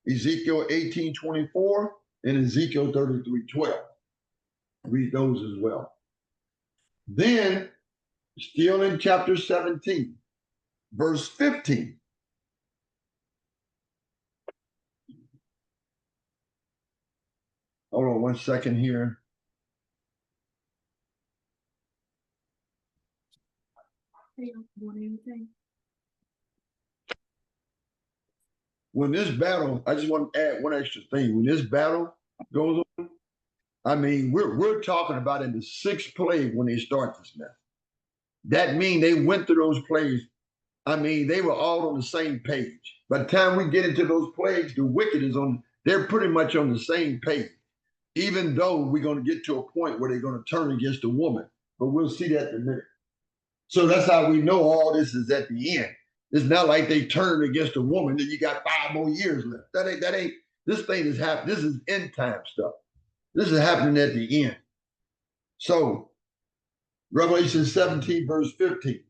Ezekiel 18:24, and Ezekiel 33:12. Read those as well. Then, still in chapter 17, verse 15. Hold on one second here. When this battle, I just want to add one extra thing. When this battle goes on, I mean, we're talking about in the 6th plague when they start this mess. That means they went through those plagues. I mean, they were all on the same page. By the time we get into those plagues, the wicked they're pretty much on the same page, even though we're going to get to a point where they're going to turn against the woman. But we'll see that in a minute. So that's how we know all this is at the end. It's not like they turned against a woman and you got 5 more years left. That ain't, this thing is happening. This is end time stuff. This is happening at the end. So, Revelation 17, verse 15.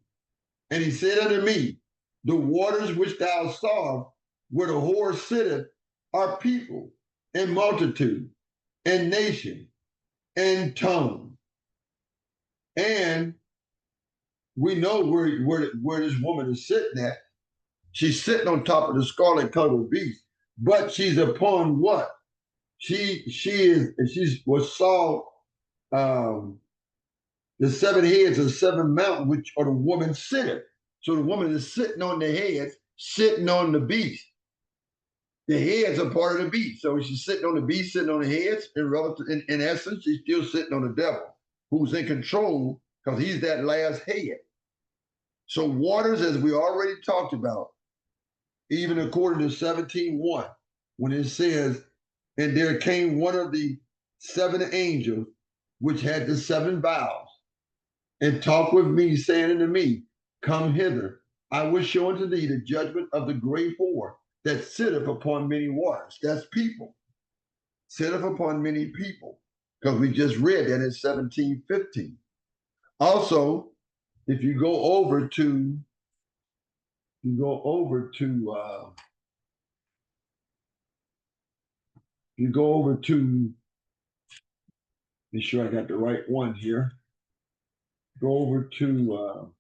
And he said unto me, the waters which thou sawest, where the whore sitteth, are people, and multitude, and nation, and tongue. And we know where this woman is sitting at. She's sitting on top of the scarlet colored beast, but she's upon what? She was saw the 7 heads of 7 mountains, which are the woman sitteth. So the woman is sitting on the heads, sitting on the beast. The heads are part of the beast. So she's sitting on the beast, sitting on the heads. In essence, she's still sitting on the devil, who's in control because he's that last head. So waters, as we already talked about, even according to 17:1, when it says, and there came one of the 7 angels, which had the 7 vials, and talked with me, saying unto me, come hither, I will show unto thee the judgment of the great whore that sitteth upon many waters. That's people. Sitteth upon many people. Because we just read that in 17:15. Also, if you go over to be sure I got the right one here. Go over to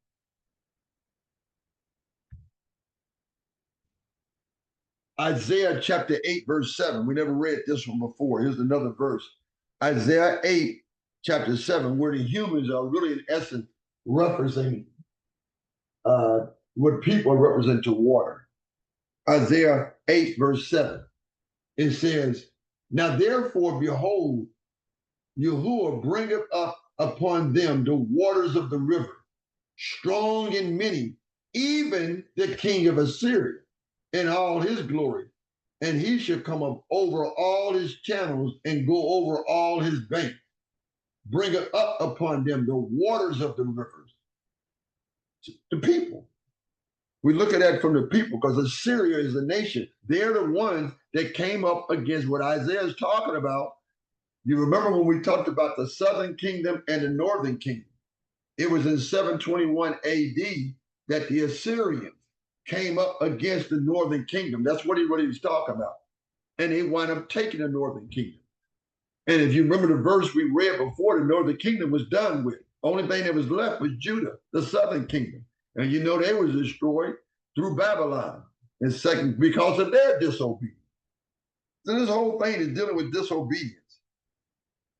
Isaiah chapter 8, verse 7. We never read this one before. Here's another verse. Isaiah 8, chapter 7, where the humans are really, in essence, representing what people represent to water. Isaiah 8, verse 7. It says, now therefore, behold, Yahuwah bringeth up upon them the waters of the river, strong and many, even the king of Assyria in all his glory. And he shall come up over all his channels and go over all his banks. Bring it up upon them the waters of the rivers. The people. We look at that from the people because Assyria is a nation. They're the ones that came up against what Isaiah is talking about. You remember when we talked about the southern kingdom and the northern kingdom? It was in 721 AD that the Assyrians came up against the northern kingdom. That's what he was talking about. And they wound up taking the northern kingdom. And if you remember the verse we read before, the northern kingdom was done with. Only thing that was left was Judah, the southern kingdom. And you know they was destroyed through Babylon. And second, because of their disobedience. So this whole thing is dealing with disobedience.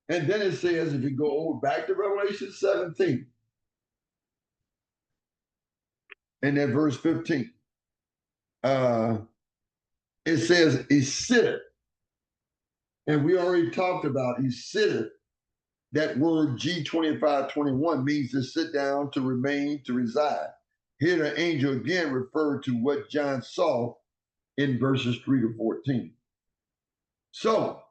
And then it says, if you go over back to Revelation 17, and then verse 15, it says, he sitteth. And we already talked about he sitteth. That word G2521 means to sit down, to remain, to reside. Here the angel again referred to what John saw in verses 3 to 14. So,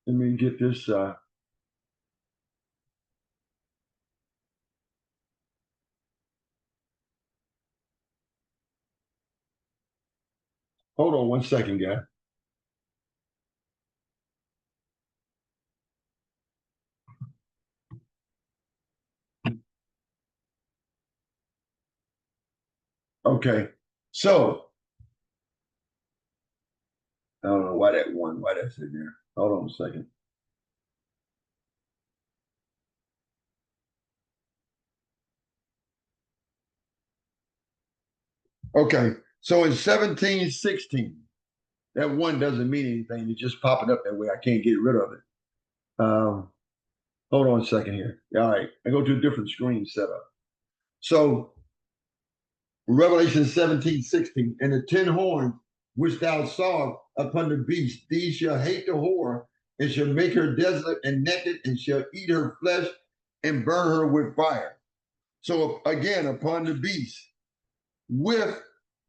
let me get this. Hold on one second, guy. Okay, so I don't know why that's in there. Hold on a second. Okay, so in 1716, that one doesn't mean anything. It's just popping up that way. I can't get rid of it. Hold on a second here. All right, I go to a different screen setup. So Revelation 17:16, and the 10 horns which thou sawest upon the beast, these shall hate the whore, and shall make her desolate and naked, and shall eat her flesh and burn her with fire. So again, upon the beast, with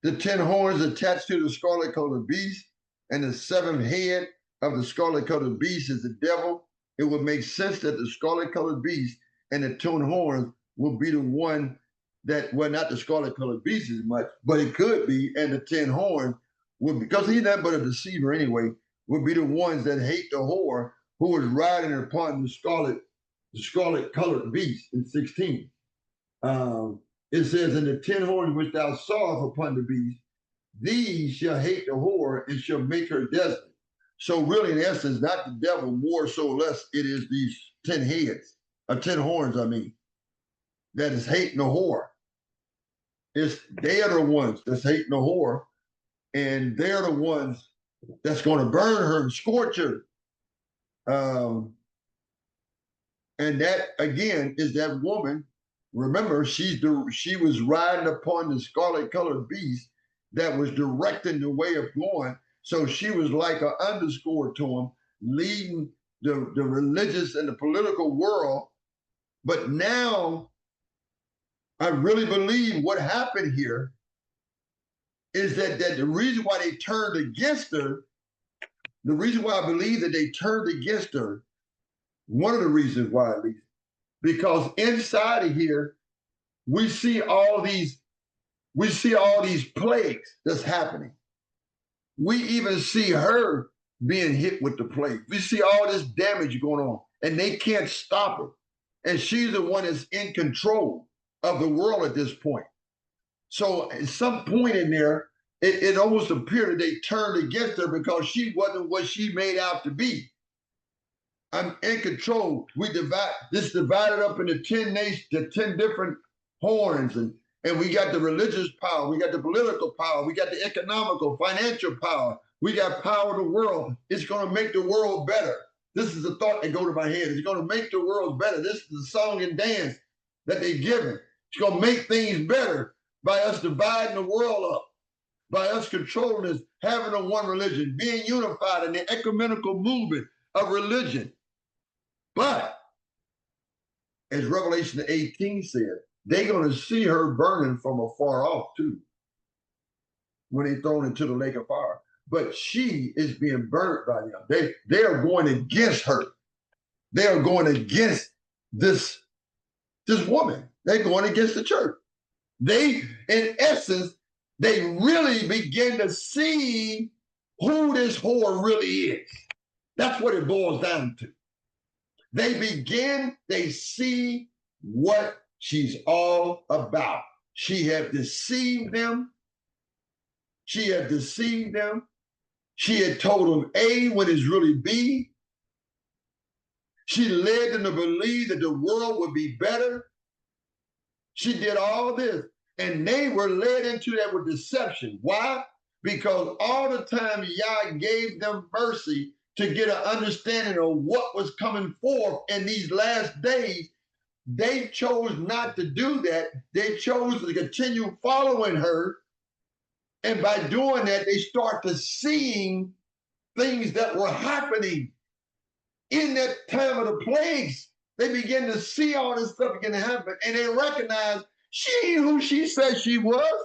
the 10 horns attached to the scarlet colored beast, and the 7th head of the scarlet colored beast is the devil, it would make sense that the scarlet colored beast and the 10 horns will be the one that, well, not the scarlet colored beast as much, but it could be, and the 10 horns would, because he's nothing but a deceiver anyway, would be the ones that hate the whore who was riding upon the scarlet colored beast in 16. It says, and the 10 horns which thou sawest upon the beast, these shall hate the whore and shall make her desolate. So really, in essence, not the devil, more so less, it is these 10 heads, 10 horns, I mean, that is hating the whore. They are the ones that's hating the whore, and they're the ones that's going to burn her and scorch her. And that again is that woman. Remember, she was riding upon the scarlet colored beast that was directing the way of going. So she was like an underscore to him, leading the religious and the political world. But now I really believe what happened here is that the reason why they turned against her, the reason why I believe that they turned against her, one of the reasons why at least, because inside of here, we see all these plagues that's happening. We even see her being hit with the plague. We see all this damage going on, and they can't stop her. And she's the one that's in control of the world at this point. So at some point in there, it almost appeared that they turned against her because she wasn't what she made out to be. I'm in control. Divided up into 10 nations, the 10 different horns, and we got the religious power, we got the political power, we got the economical, financial power, we got power of the world. It's going to make the world better. This is the thought that goes to my head. It's going to make the world better. This is the song and dance that they're giving. It's going to make things better by us dividing the world up, by us controlling this, having a one religion, being unified in the ecumenical movement of religion. But as Revelation 18 said, they're going to see her burning from afar off too when they're thrown into the lake of fire. But she is being burnt by them. They are going against her. They are going against this woman. They're going against the church. They, in essence, they really begin to see who this whore really is. That's what it boils down to. They see what she's all about. She had deceived them. She had told them A when it's really B. She led them to believe that the world would be better. She did all this, and they were led into that with deception. Why? Because all the time Yah gave them mercy to get an understanding of what was coming forth in these last days. They chose not to do that. They chose to continue following her. And by doing that, they start to seeing things that were happening in that time of the plagues. They begin to see all this stuff begin to happen, and they recognize she ain't who she said she was.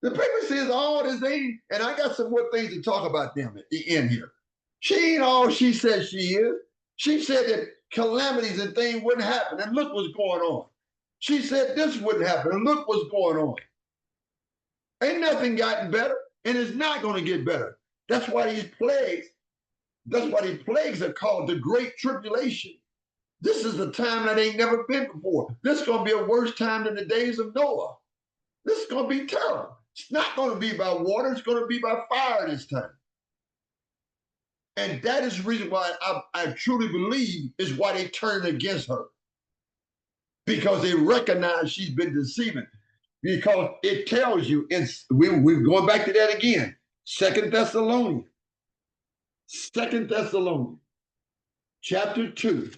The paper says all this ain't, and I got some more things to talk about them at the end here. She ain't all she says she is. She said that calamities and things wouldn't happen, and look what's going on. She said this wouldn't happen, and look what's going on. Ain't nothing gotten better, and it's not going to get better. That's why these plagues are called the Great Tribulation. This is a time that ain't never been before. This is going to be a worse time than the days of Noah. This is going to be terrible. It's not going to be by water. It's going to be by fire this time. And that is the reason why I truly believe is why they turned against her. Because they recognize she's been deceiving. Because it tells you, we're going back to that again. 2 Thessalonians chapter 2,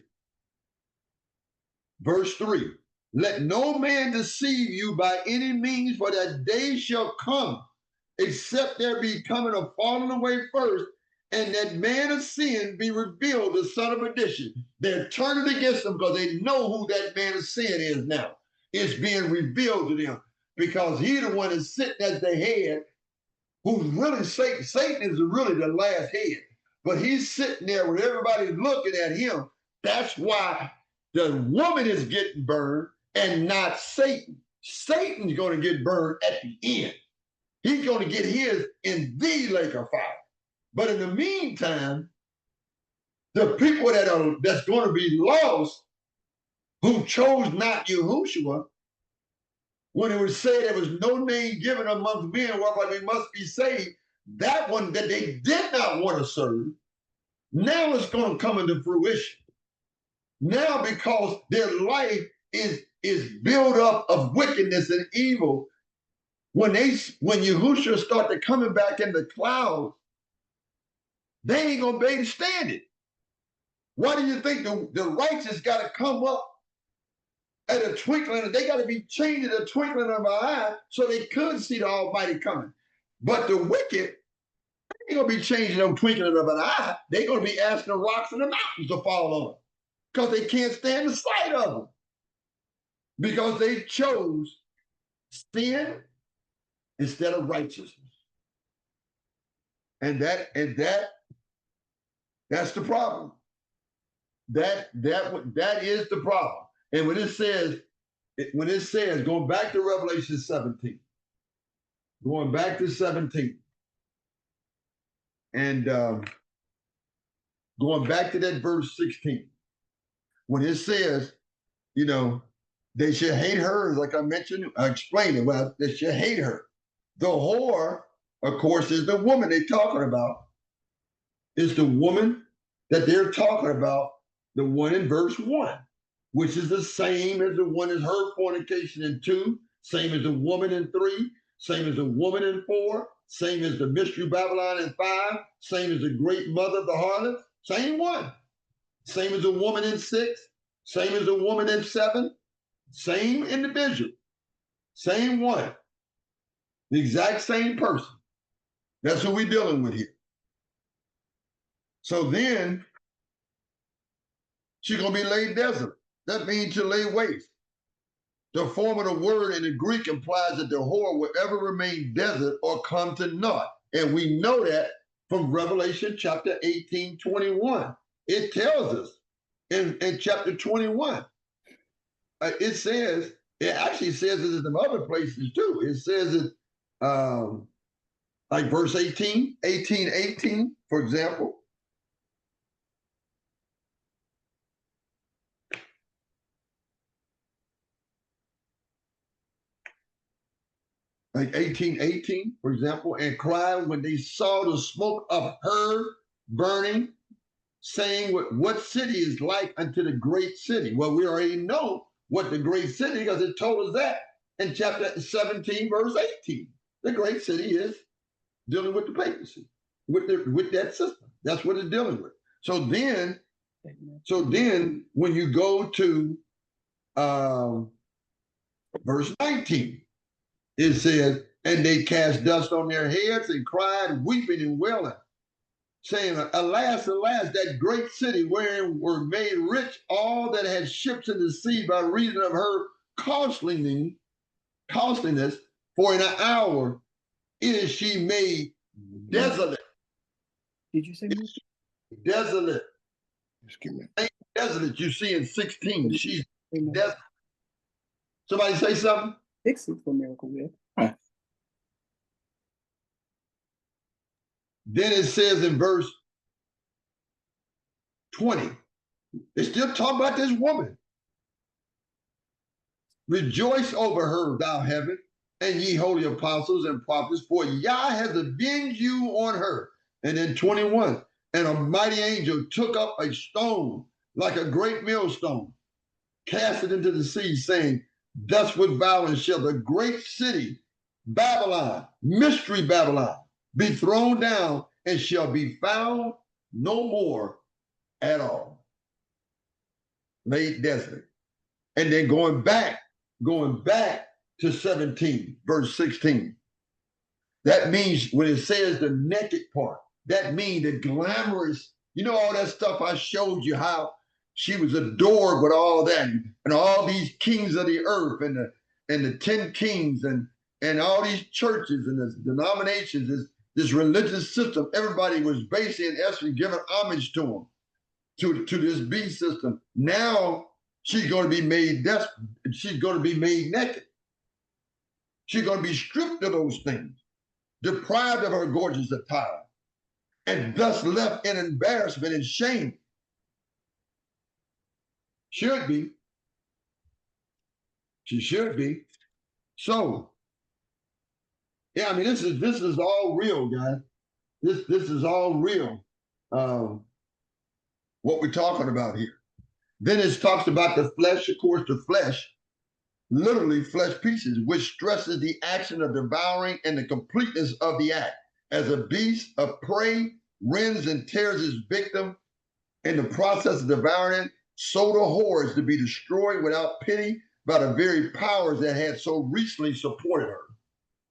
verse 3. Let no man deceive you by any means, for that day shall come, except there be coming a falling away first, and that man of sin be revealed, the son of perdition. They're turning against them because they know who that man of sin is now. It's being revealed to them because he's the one that's sitting as the head, who's really Satan. Satan is really the last head, but he's sitting there with everybody looking at him. That's why the woman is getting burned and not Satan. Satan's going to get burned at the end. He's going to get his in the lake of fire. But in the meantime, the people that's going to be lost, who chose not Yahushua, when it was said there was no name given amongst men whereby they must be saved, that one that they did not want to serve, now it's going to come into fruition. Now, because their life is built up of wickedness and evil, when Yahushua started coming back in the clouds, they ain't gonna be able to stand it. Why do you think the righteous got to come up at a twinkling? They got to be changed at a twinkling of an eye so they could see the Almighty coming. But the wicked ain't gonna be changing them twinkling of an eye. They're gonna be asking the rocks and the mountains to fall on them because they can't stand the sight of them because they chose sin instead of righteousness. And that's the problem. That is the problem. And when it says, going back to Revelation 17, going back to 17, and going back to that verse 16, when it says, you know, they should hate her, like I mentioned, I explained it, well, they should hate her. The whore, of course, is the woman they're talking about. Is the woman that they're talking about, the one in verse 1, which is the same as the one as her fornication in 2, same as the woman in 3, same as the woman in 4, same as the mystery Babylon in 5, same as the great mother of the harlot, same one. Same as the woman in 6, same as the woman in 7, same individual, same one, the exact same person. That's who we're dealing with here. So then she's gonna be laid desolate. That means to lay waste. The form of the word in the Greek implies that the whore will ever remain desolate or come to naught. And we know that from Revelation chapter 18, 21. It tells us in chapter 21. It says, it actually says it in some other places too. It says it like verse 18, for example. Like 18:18, for example, and cried when they saw the smoke of her burning, saying what city is like unto the great city. Well, we already know what the great city, because it told us that in chapter 17, verse 18. The great city is dealing with the papacy, with that system. That's what it's dealing with. So then when you go to verse 19, it says, and they cast dust on their heads and cried, weeping and wailing, saying, alas, alas, that great city wherein were made rich all that had ships in the sea by reason of her costliness, for in an hour is she made desolate. Did you say this? Desolate. Excuse me. Desolate, you see in 16. She's desolate. Somebody say something? Fix it for Miracle Whip. Then it says in verse 20, they still talk about this woman. Rejoice over her, thou heaven, and ye holy apostles and prophets, for Yah has avenged you on her. And then 21, and a mighty angel took up a stone like a great millstone, cast it into the sea, saying, thus with violence shall the great city, Babylon, mystery Babylon, be thrown down and shall be found no more at all. Laid desolate. And then going back to 17, verse 16. That means when it says the naked part, that means the glamorous, you know, all that stuff I showed you, how she was adored with all that, and all these kings of the earth, and the 10 kings, and all these churches and the denominations, this religious system. Everybody was basically in essence giving homage to them, to this beast system. Now she's going to be made desperate. She's going to be made naked. She's going to be stripped of those things, deprived of her gorgeous attire, and thus left in embarrassment and shame. Should be. She should be. So, yeah, I mean, this is all real, guys. This is all real. What we're talking about here. Then it talks about the flesh, of course, the flesh, literally flesh pieces, which stresses the action of devouring and the completeness of the act. As a beast of prey rends and tears his victim in the process of devouring it, so the whore is to be destroyed without pity by the very powers that had so recently supported her.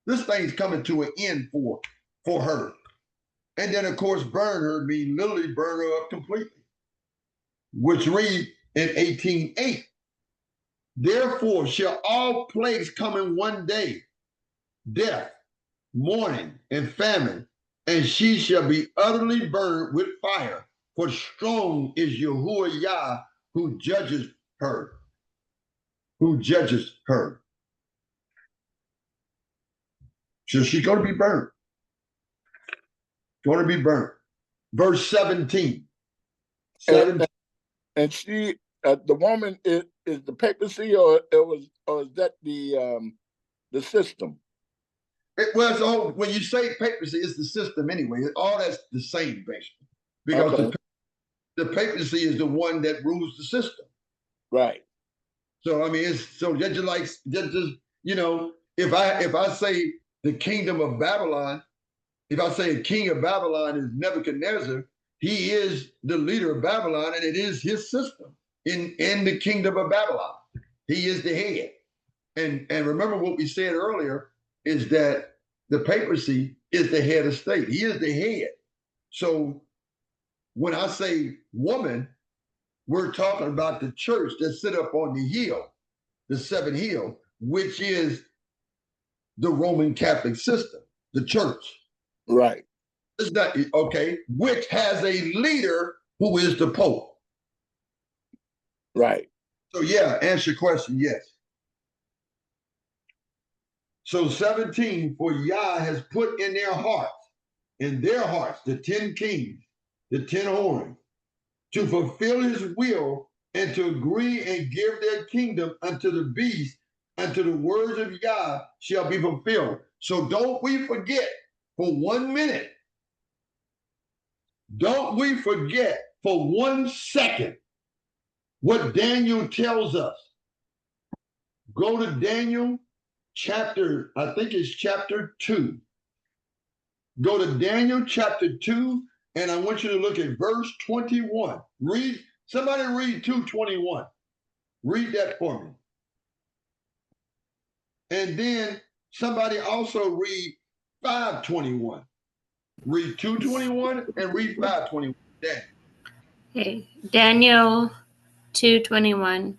This thing's coming to an end for her. And then, of course, burn her means literally burn her up completely, which read in 18:8. Therefore shall all plagues come in one day, death, mourning, and famine, and she shall be utterly burned with fire. For strong is Yahuwah Yah who judges her. Who judges her. So she's going to be burned. Going to be burned. Verse 17. And she, the woman, is the papacy, or is that the system? Well, when you say papacy, it's the system anyway. All that's the same, basically, because Okay. the papacy is the one that rules the system. Right. So I mean, it's so just like you know, if I say the kingdom of Babylon, if I say a king of Babylon is Nebuchadnezzar, he is the leader of Babylon, and it is his system in the kingdom of Babylon. He is the head. And remember what we said earlier is that the papacy is the head of state. He is the head. So when I say woman, we're talking about the church that sit up on the hill, the seven hill, which is the Roman Catholic system, the church. Right. It's not okay, which has a leader who is the Pope. Right. So yeah, answer your question, yes. So 17, for Yah has put in their hearts, the 10 kings, the 10 horns, to fulfill his will and to agree and give their kingdom unto the beast, unto the words of Yah shall be fulfilled. So don't we forget for 1 minute, don't we forget for 1 second what Daniel tells us. Go to Daniel chapter, I think it's chapter 2. Go to Daniel chapter 2, and I want you to look at verse 21. Somebody read 2:21. Read that for me. And then somebody also read 5:21. Read 2:21 and read 5:21. Okay. Daniel 2:21.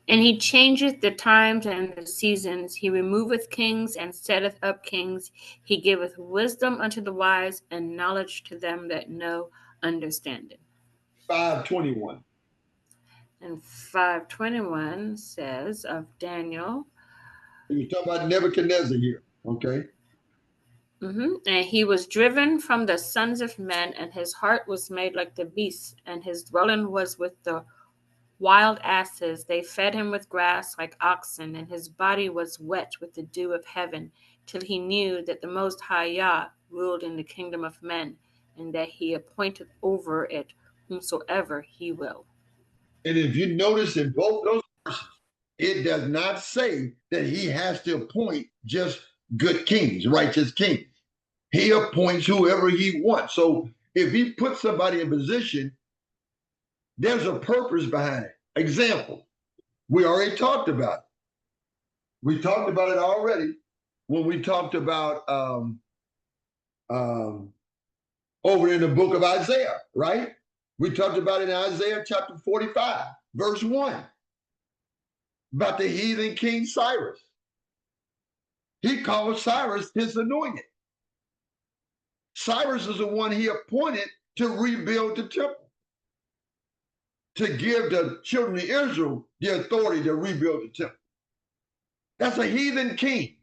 And he changeth the times and the seasons. He removeth kings and setteth up kings. He giveth wisdom unto the wise and knowledge to them that know understanding. 5:21. And 5:21 says of Daniel. You're talking about Nebuchadnezzar here, okay? And he was driven from the sons of men, and his heart was made like the beasts, and his dwelling was with the wild asses. They fed him with grass like oxen, and his body was wet with the dew of heaven, till he knew that the Most High Yah ruled in the kingdom of men, and that he appointed over it whomsoever he will. And if you notice in both those verses, it does not say that he has to appoint just good kings, righteous kings. He appoints whoever he wants. So if he puts somebody in position, there's a purpose behind it. Example, we already talked about it. We talked about it already when we talked about over in the book of Isaiah, right? We talked about it in Isaiah chapter 45, verse 1, about the heathen king Cyrus. He called Cyrus his anointed. Cyrus is the one he appointed to rebuild the temple, to give the children of Israel the authority to rebuild the temple. That's a heathen king.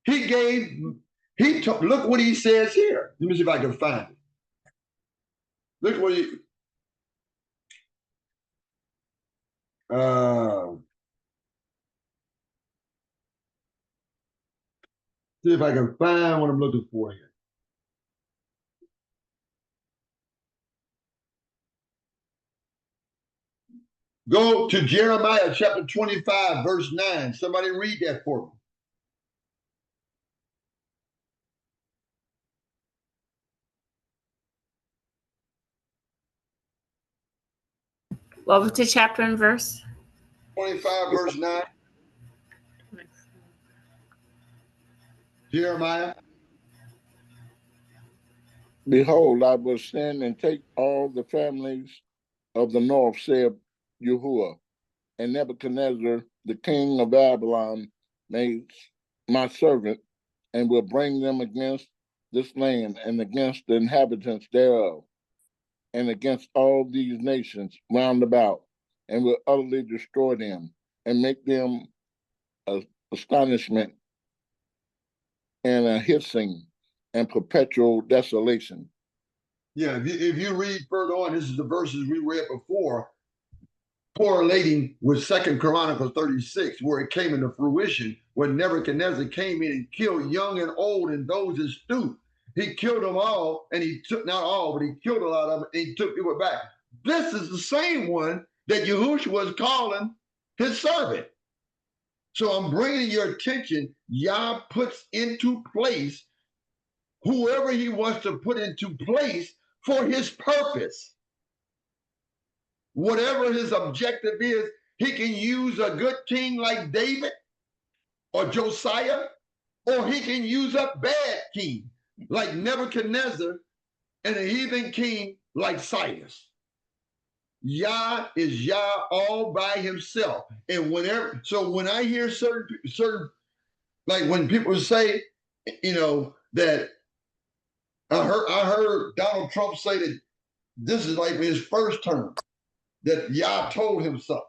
Look what he says here. Let me see if I can find it. Look what he, see if I can find what I'm looking for here. Go to Jeremiah chapter 25, verse 9. Somebody read that for me. What was the chapter and verse? 25, verse 9. Jeremiah. Behold, I will send and take all the families of the north, saith Yahuwah, and Nebuchadnezzar, the king of Babylon, makes my servant, and will bring them against this land and against the inhabitants thereof, and against all these nations round about, and will utterly destroy them, and make them a astonishment and a hissing and perpetual desolation. Yeah, if you read further on, this is the verses we read before, correlating with 2 Chronicles 36, where it came into fruition when Nebuchadnezzar came in and killed young and old and those that stooped. He killed them all, and he took, not all, but he killed a lot of them, and he took people back. This is the same one that Yahushua was calling his servant. So I'm bringing your attention, Yah puts into place whoever he wants to put into place for his purpose. Whatever his objective is, he can use a good king like David or Josiah, or he can use a bad king like Nebuchadnezzar and a heathen king like Cyrus. Yah is Yah all by himself. And whenever, so when I hear certain, like when people say, you know, that I heard Donald Trump say that this is like his first term, that Yah told him something.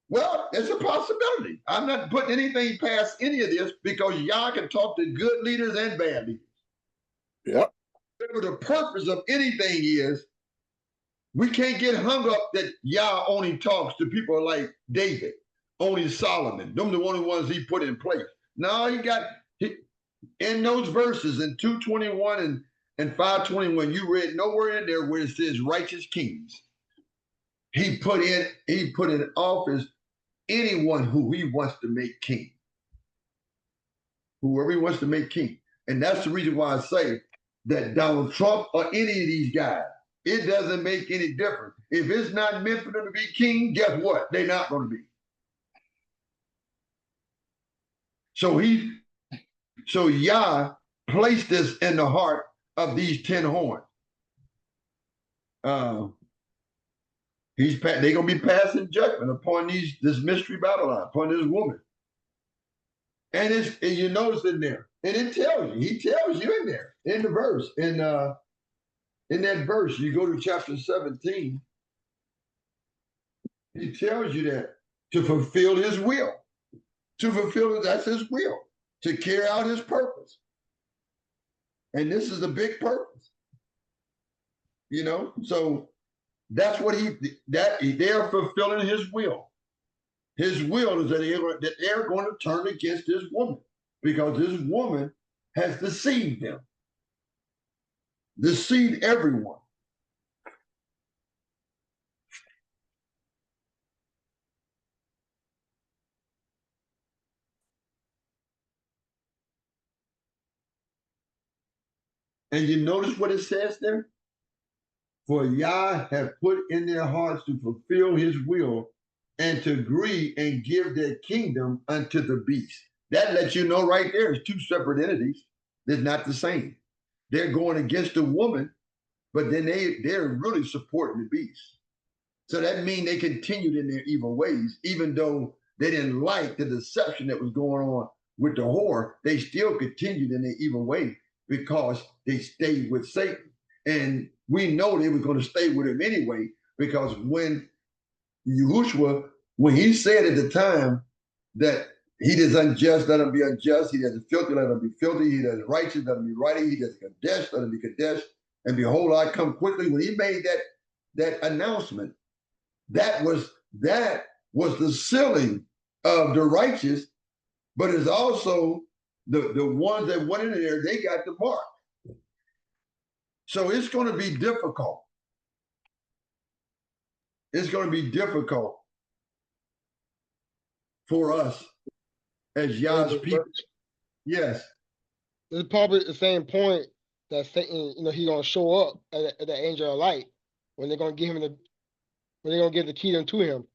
Well, it's a possibility. I'm not putting anything past any of this because Yah can talk to good leaders and bad leaders. Yep. Whatever the purpose of anything is, we can't get hung up that Yah only talks to people like David, only Solomon. Them the only ones he put in place. No, in those verses in 221 and 521, you read nowhere in there where it says righteous kings. He put in office anyone who he wants to make king. Whoever he wants to make king. And that's the reason why I say that Donald Trump or any of these guys, it doesn't make any difference. If it's not meant for them to be king, guess what? They're not going to be. So Yah placed this in the heart of these 10 horns. They're gonna be passing judgment upon this mystery Babylon, upon this woman. And you notice in there, and he tells you in there, in the verse, in that verse, you go to chapter 17, he tells you that to fulfill his will. That's his will, to carry out his purpose. And this is a big purpose. You know, so that's what they're fulfilling his will. His will is that they're going to turn against this woman because this woman has deceived them, deceived everyone. And you notice what it says there? For Yah have put in their hearts to fulfill his will and to agree and give their kingdom unto the beast. That lets you know right there, it's two separate entities. They're not the same. They're going against the woman, but then they're really supporting the beast. So that means they continued in their evil ways, even though they didn't like the deception that was going on with the whore, they still continued in their evil way because they stayed with Satan. And we know they were going to stay with him anyway, because when Yahushua, when he said at the time that he is unjust, let him be unjust, he does filthy, let him be filthy, he does righteous, let him be righteous, he does kadesh, let him be kadesh, and behold, I come quickly. When he made that announcement, that was the sealing of the righteous, but it's also the ones that went in there, they got the mark. So it's going to be difficult. It's going to be difficult for us as Yah's people. Yes. This is probably the same point that Satan, he's gonna show up at the angel of light when they're gonna give him when they're gonna give the kingdom to him.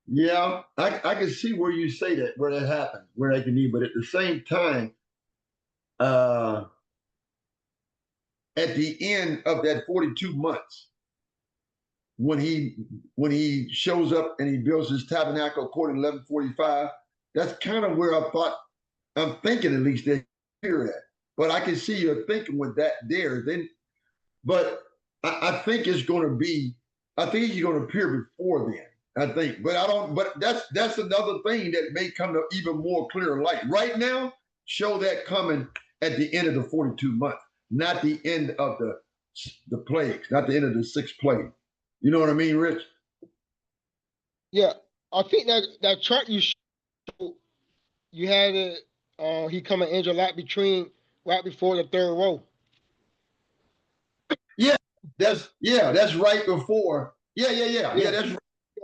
Yeah, I can see where you say that, where that happens, where that can be, but at the same time, uh, at the end of that 42 months, when he shows up and he builds his tabernacle according to 1145, that's kind of where I'm thinking at least they hear that. But I can see you're thinking with that there. Then, but I think it's going to be. I think he's going to appear before then. I think, but I don't. But that's another thing that may come to even more clear light. Right now, show that coming at the end of the 42 months, not the end of the plagues, not the end of the sixth plague. You know what I mean, Rich? Yeah, I think that chart you showed, you had it. He come an angel right before the third row. That's right before. Yeah. That's right.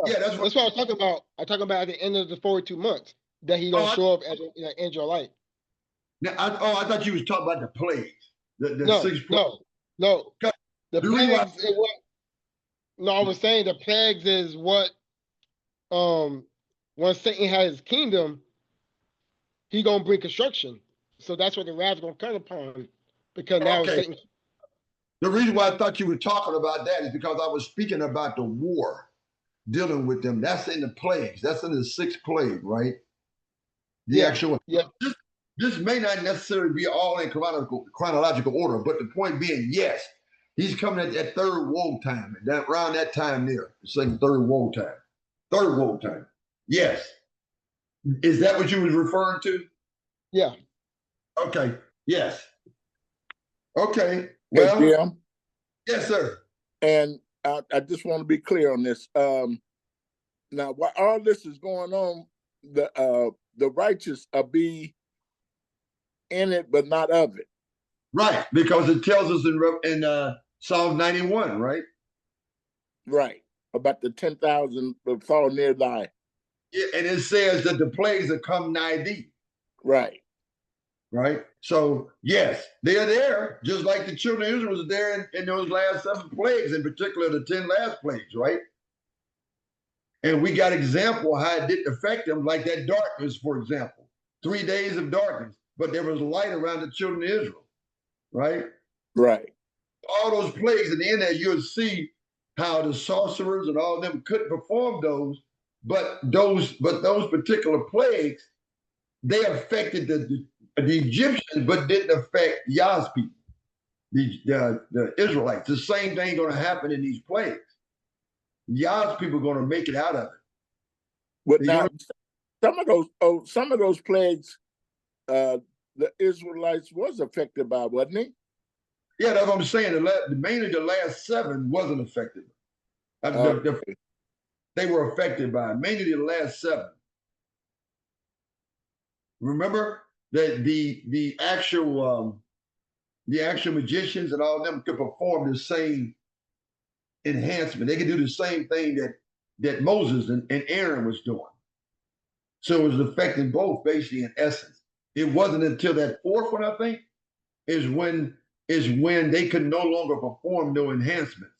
Yeah, that's right. That's what I'm talking about. I'm talking about at the end of the 42 months that he gonna show up as an angel of light. Now, I thought you was talking about the plagues. No. The plagues is what. No, I was saying the plagues is what. Once Satan has his kingdom, he gonna bring construction. So that's what the wrath gonna come upon, because now Satan. The reason why I thought you were talking about that is because I was speaking about the war, dealing with them. That's in the plagues. That's in the sixth plague, right? The actual. Yeah. This may not necessarily be all in chronological order, but the point being, yes, he's coming at that third woe time, and around that time there, the second, third woe time. Third woe time. Yes. Is that what you was referring to? Yeah. Okay. Yes. Okay. Hey, Well, Jim, yes, sir. and I just want to be clear on this. Now, while all this is going on, the righteous are be in it, but not of it. Right, because it tells us in Psalm 91, right? Right, about the 10,000 that fall near thy. Yeah, and it says that the plagues that come nigh thee. Right. Right. So yes, they're there, just like the children of Israel was there in those last 7 plagues, in particular the 10 last plagues, right? And we got example how it didn't affect them, like that darkness, for example. 3 days of darkness, but there was light around the children of Israel, right? Right. All those plagues in the end there, you'll see how the sorcerers and all of them couldn't perform those, but those particular plagues, they affected the Egyptians, but didn't affect Yah's people, the Israelites. The same thing going to happen in these plagues. Yah's people are going to make it out of it. But now, some of those plagues, the Israelites was affected by, wasn't he? Yeah, that's what I'm saying. Mainly the last 7 wasn't affected. They were affected by it. Mainly the last 7. Remember that the actual magicians and all of them could perform the same enhancement. They could do the same thing that Moses and Aaron was doing. So it was affecting both, basically, in essence. It wasn't until that 4th one, I think, is when they could no longer perform no enhancements.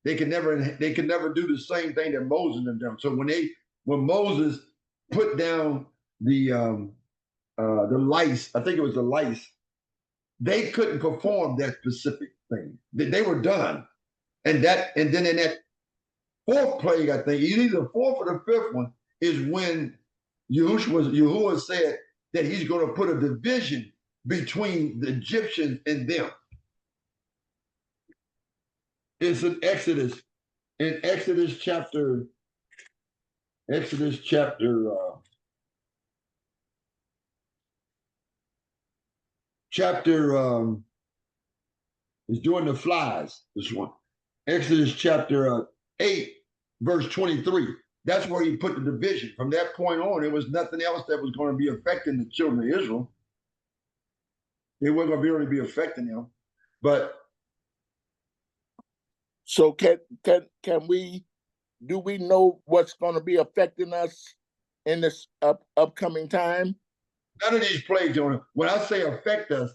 They could never do the same thing that Moses had done. So when Moses put down the lice, I think it was the lice, they couldn't perform that specific thing. They were done. And then in that 4th plague, I think, either the 4th or the 5th one, is when Yahuwah said that he's going to put a division between the Egyptians and them. It's in Exodus chapter it's during the flies, this one. Exodus chapter 8, verse 23. That's where he put the division. From that point on, there was nothing else that was going to be affecting the children of Israel. They weren't going to be able to be affecting them. But so can we, do we know what's going to be affecting us in this upcoming time? None of these plagues, when I say affect us,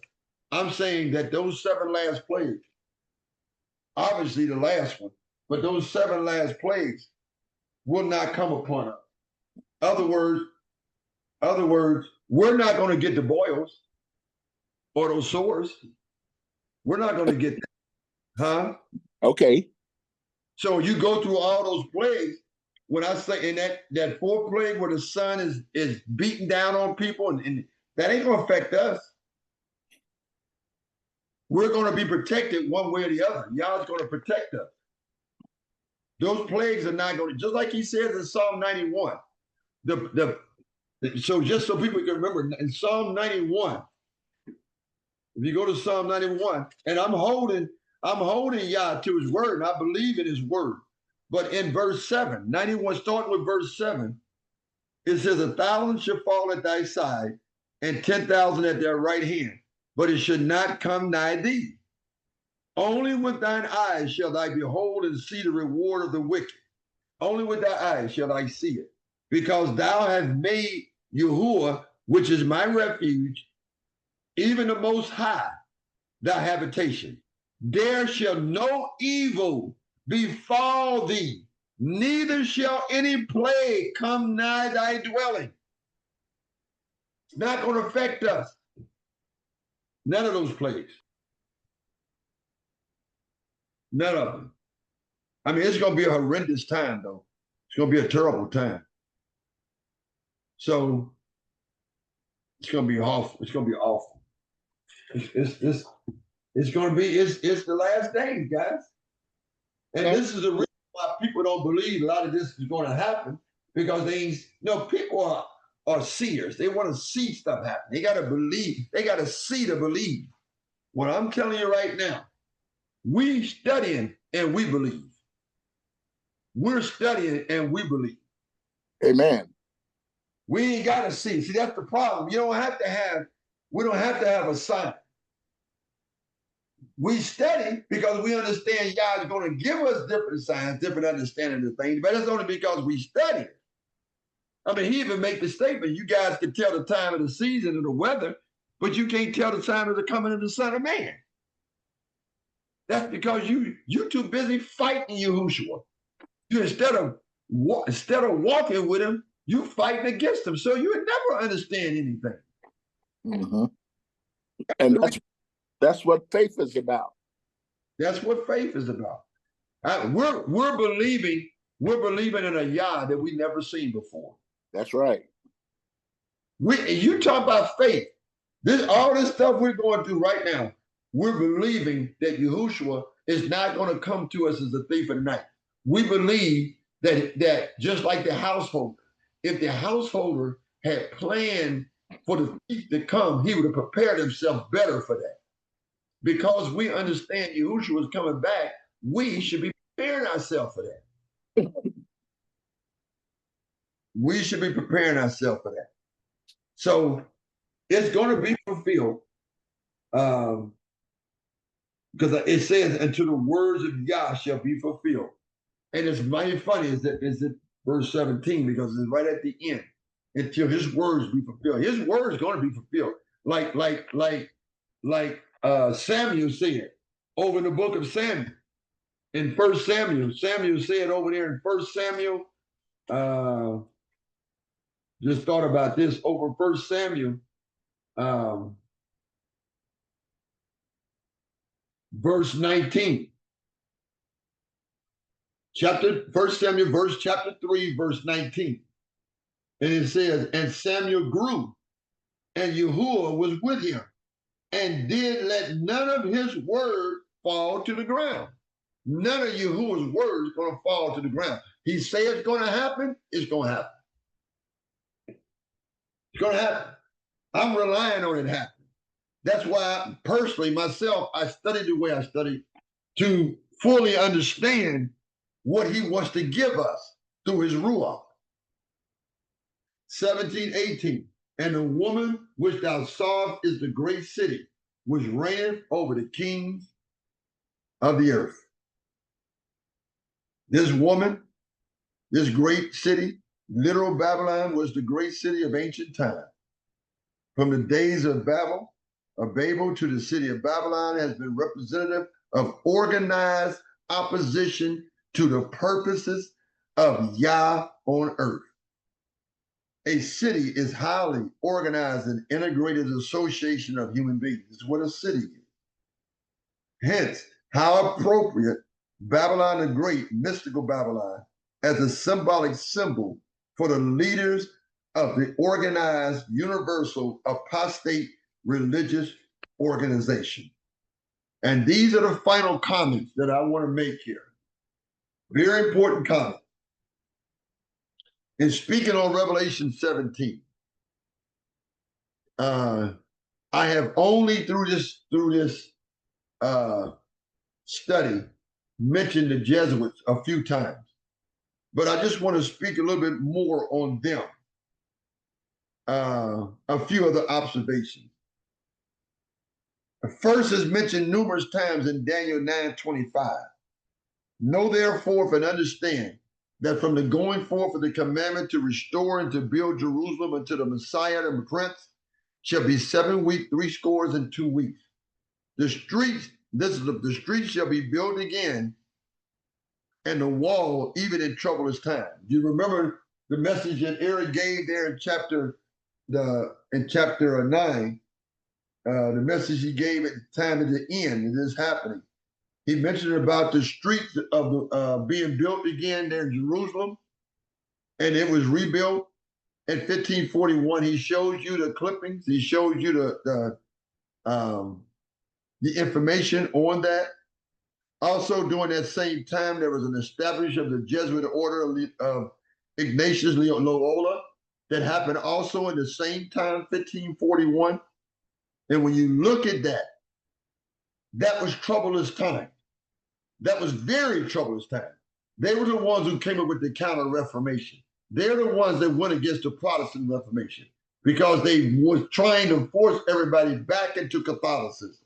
I'm saying that those 7 last plagues, obviously the last one, but those 7 last plagues will not come upon us. Other words, we're not going to get the boils or those sores. We're not going to get that. Huh? Okay. So you go through all those plagues. When I say in that 4th plague where the sun is beating down on people, and that ain't going to affect us. We're going to be protected one way or the other. Yah's going to protect us. Those plagues are not going to, just like he says in Psalm 91. So just so people can remember, in Psalm 91, if you go to Psalm 91, and I'm holding Yah to his word, and I believe in his word. But in verse 7, 91, starting with verse 7, it says, 1,000 shall fall at thy side, and 10,000 at their right hand, but it should not come nigh thee. Only with thine eyes shall thou behold and see the reward of the wicked. Only with thy eyes shall I see it. Because thou hast made Yahuwah, which is my refuge, even the Most High, thy habitation. There shall no evil befall thee, neither shall any plague come nigh thy dwelling. It's not going to affect us. None of those plagues. None of them. I mean, it's going to be a horrendous time, though. It's going to be a terrible time. So it's going to be awful. It's going to be awful. It's going to be, it's the last days, guys. And this is the reason why people don't believe a lot of this is going to happen, because people are seers. They want to see stuff happen. They got to believe. They got to see to believe. What I'm telling you right now, we studying and we believe. We're studying and we believe. Amen. We ain't got to see. See, that's the problem. We don't have to have a sign. We study because we understand God is going to give us different signs, different understanding of things, but it's only because we study. I mean, he even make the statement, you guys can tell the time of the season and the weather, but you can't tell the time of the coming of the Son of Man. That's because you too busy fighting Yahushua. You instead of walking with him, you fighting against him. So you would never understand anything. Mm-hmm. And that's what faith is about. That's what faith is about. We're believing in a Yah that we never seen before. That's right. You talk about faith. All this stuff we're going through right now, we're believing that Yahushua is not going to come to us as a thief in the night. We believe that just like the householder, if the householder had planned for the thief to come, he would have prepared himself better for that. Because we understand Yahushua is coming back, we should be preparing ourselves for that. We should be preparing ourselves for that. So it's going to be fulfilled. Because it says, until the words of Yah shall be fulfilled. And it's mighty funny is it verse 17, because it's right at the end. Until his words be fulfilled. His word is going to be fulfilled. Like Samuel said over in the book of Samuel. In 1 Samuel, Samuel said over there in 1 Samuel, just thought about this over 1 Samuel, verse 19. 1 Samuel, chapter 3, verse 19. And it says, and Samuel grew, and Yahuwah was with him, and did let none of his word fall to the ground. None of Yahuwah's words going to fall to the ground. He said it's going to happen, it's going to happen. It's going to happen. I'm relying on it happening. That's why, personally, myself, I studied the way I studied to fully understand what he wants to give us through his Ruach. 17:18. And the woman which thou sawest is the great city, which reigneth over the kings of the earth. This woman, this great city, literal Babylon, was the great city of ancient time. From the days of Babel of Babel to the city of Babylon has been representative of organized opposition to the purposes of Yah on earth. A city is highly organized and integrated association of human beings. It's what a city is. Hence, how appropriate Babylon the Great, mystical Babylon, as a symbolic symbol for the leaders of the organized, universal, apostate religious organization. And these are the final comments that I want to make here. Very important comment. In speaking on Revelation 17, I have only through this study mentioned the Jesuits a few times, but I just want to speak a little bit more on them. A few other observations. The first is mentioned numerous times in Daniel 9:25. Know therefore and understand that from the going forth of the commandment to restore and to build Jerusalem unto the Messiah and the Prince shall be 7 weeks, 62 weeks. The streets, the streets shall be built again, and the wall even in troublous times. You remember the message that Eric gave there in chapter 9, the message he gave at the time of the end, it is happening. He mentioned about the streets of being built again there in Jerusalem, and it was rebuilt in 1541. He shows you the clippings. He shows you the information on that. Also, during that same time, there was an establishment of the Jesuit order of Ignatius Loyola that happened also in the same time, 1541. And when you look at that, that was troublous time. That was very troublous time. They were the ones who came up with the Counter-Reformation. They're the ones that went against the Protestant Reformation because they was trying to force everybody back into Catholicism.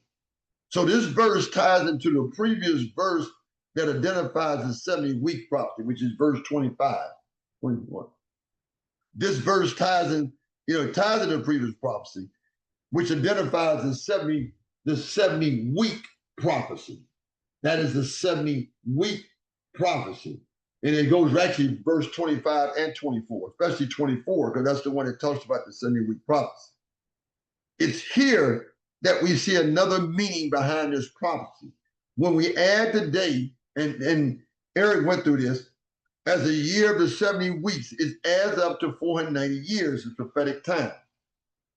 So this verse ties into the previous verse that identifies the 70-week prophecy, which is verse 25, 21. This verse ties in, ties in the previous prophecy, which identifies the 70-week prophecy. That is the 70-week prophecy. And it goes actually verse 25 and 24, especially 24, because that's the one that talks about the 70-week prophecy. It's here that we see another meaning behind this prophecy. When we add the day, and Eric went through this, as a year of the 70 weeks, it adds up to 490 years of prophetic time.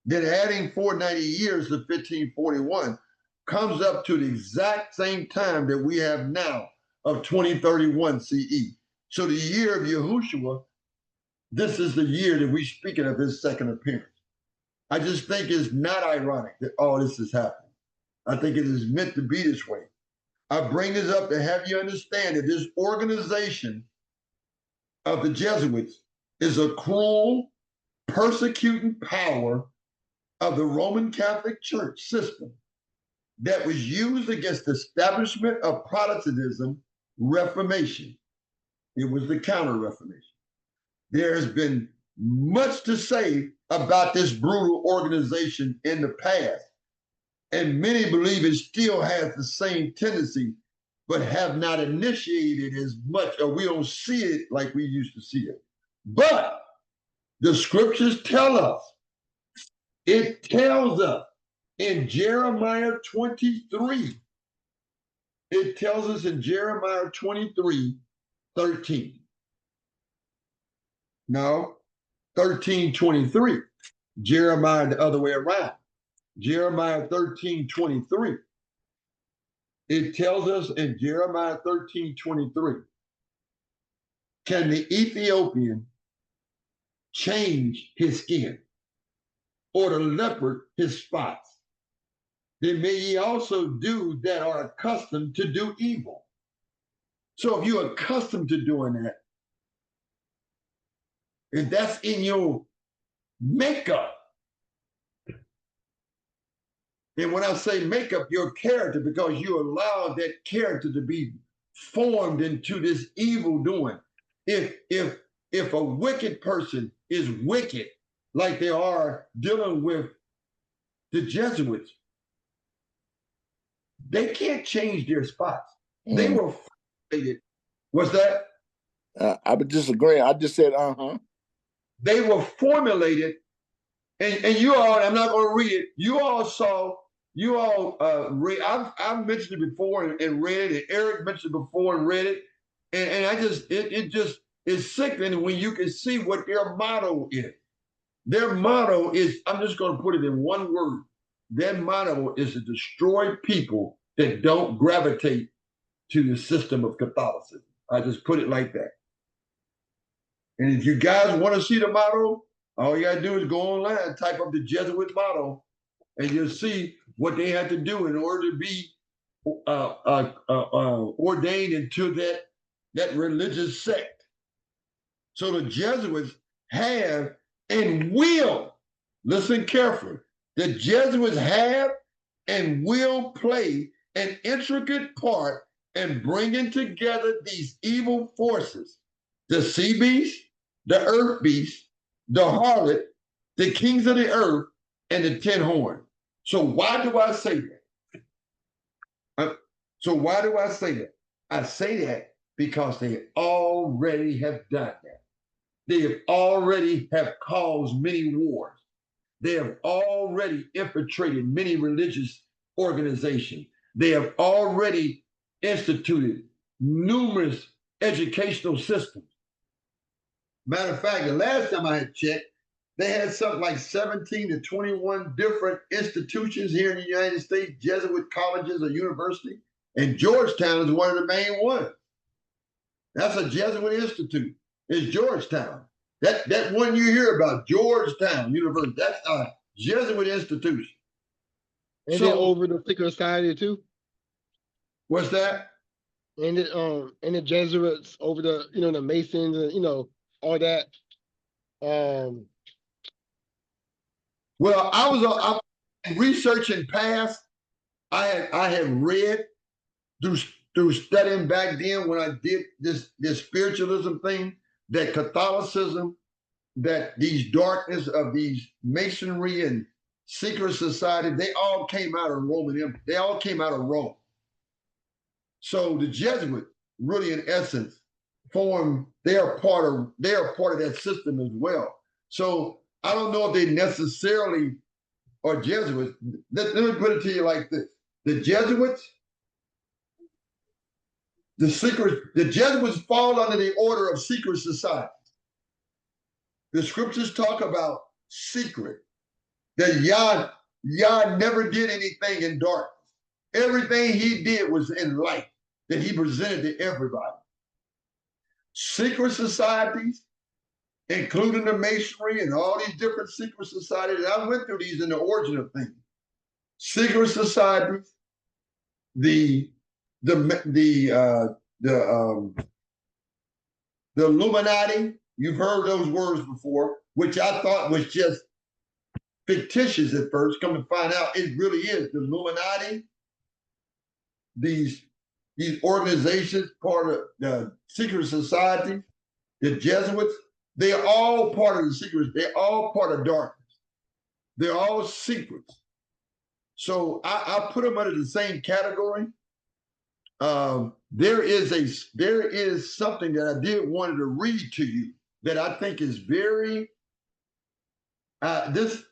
Then adding 490 years to 1541 comes up to the exact same time that we have now of 2031 CE. So the year of Yahushua, this is the year that we're speaking of his second appearance. I just think it's not ironic that all this is happening. I think it is meant to be this way. I bring this up to have you understand that this organization of the Jesuits is a cruel, persecuting power of the Roman Catholic Church system that was used against the establishment of Protestantism, Reformation. It was the Counter-Reformation. There has been much to say about this brutal organization in the past, and many believe it still has the same tendency, but have not initiated as much, or we don't see it like we used to see it. But the scriptures tell us, it tells us in Jeremiah 23, it tells us in Jeremiah 23:13. No, 13:23. Jeremiah the other way around. Jeremiah 13:23. It tells us in Jeremiah 13:23, can the Ethiopian change his skin, or the leopard his spots? Then may ye also do that are accustomed to do evil. So if you're accustomed to doing that, and that's in your makeup. And when I say makeup, your character, because you allow that character to be formed into this evil doing. If a wicked person is wicked, like they are dealing with the Jesuits, they can't change their spots. They Mhm. were formulated. What's that? I would disagree. I just said, uh-huh. They were formulated, and you all, I'm not going to read it. You all saw, you all read, I've mentioned it before and read it, and Eric mentioned it before and read it. And I just, it just is sickening when you can see what their motto is. Their motto is, I'm just going to put it in one word. Their motto is to destroy people that don't gravitate to the system of Catholicism. I just put it like that. And if you guys want to see the motto, all you got to do is go online, type up the Jesuit motto, and you'll see what they had to do in order to be ordained into that religious sect. So the Jesuits have and will, listen carefully, the Jesuits have and will play an intricate part in bringing together these evil forces, the sea beast, the earth beast, the harlot, the kings of the earth, and the 10 horns. So why do I say that? I say that because they already have done that. They have already have caused many wars. They have already infiltrated many religious organizations. They have already instituted numerous educational systems. Matter of fact, the last time I had checked, they had something like 17 to 21 different institutions here in the United States, Jesuit colleges or universities, and Georgetown is one of the main ones. That's a Jesuit institute. It's Georgetown. That one you hear about, Georgetown University, that's a Jesuit institution. And So- then over the secret society too. What's that? And the Jesuits over the the Masons and all that. Well, I researching past. I have read through studying back then when I did this spiritualism thing, that Catholicism, that these darkness of these Masonry and secret society, they all came out of Roman Empire. They all came out of Rome. So the Jesuits, really, in essence, they are part of that system as well. So I don't know if they necessarily are Jesuits. Let me put it to you like this: the Jesuits, the Jesuits fall under the order of secret society. The scriptures talk about secret, that Yah never did anything in darkness. Everything he did was in light that he presented to everybody. Secret societies, including the Masonry and all these different secret societies, and I went through these in the origin of things. Secret societies, the Illuminati, you've heard those words before, which I thought was just fictitious at first. Come to find out, it really is the Illuminati. These organizations, part of the secret society, the Jesuits, they are all part of the secrets. They're all part of darkness. They're all secrets. So I put them under the same category. There is something that I did wanted to read to you that I think is very this,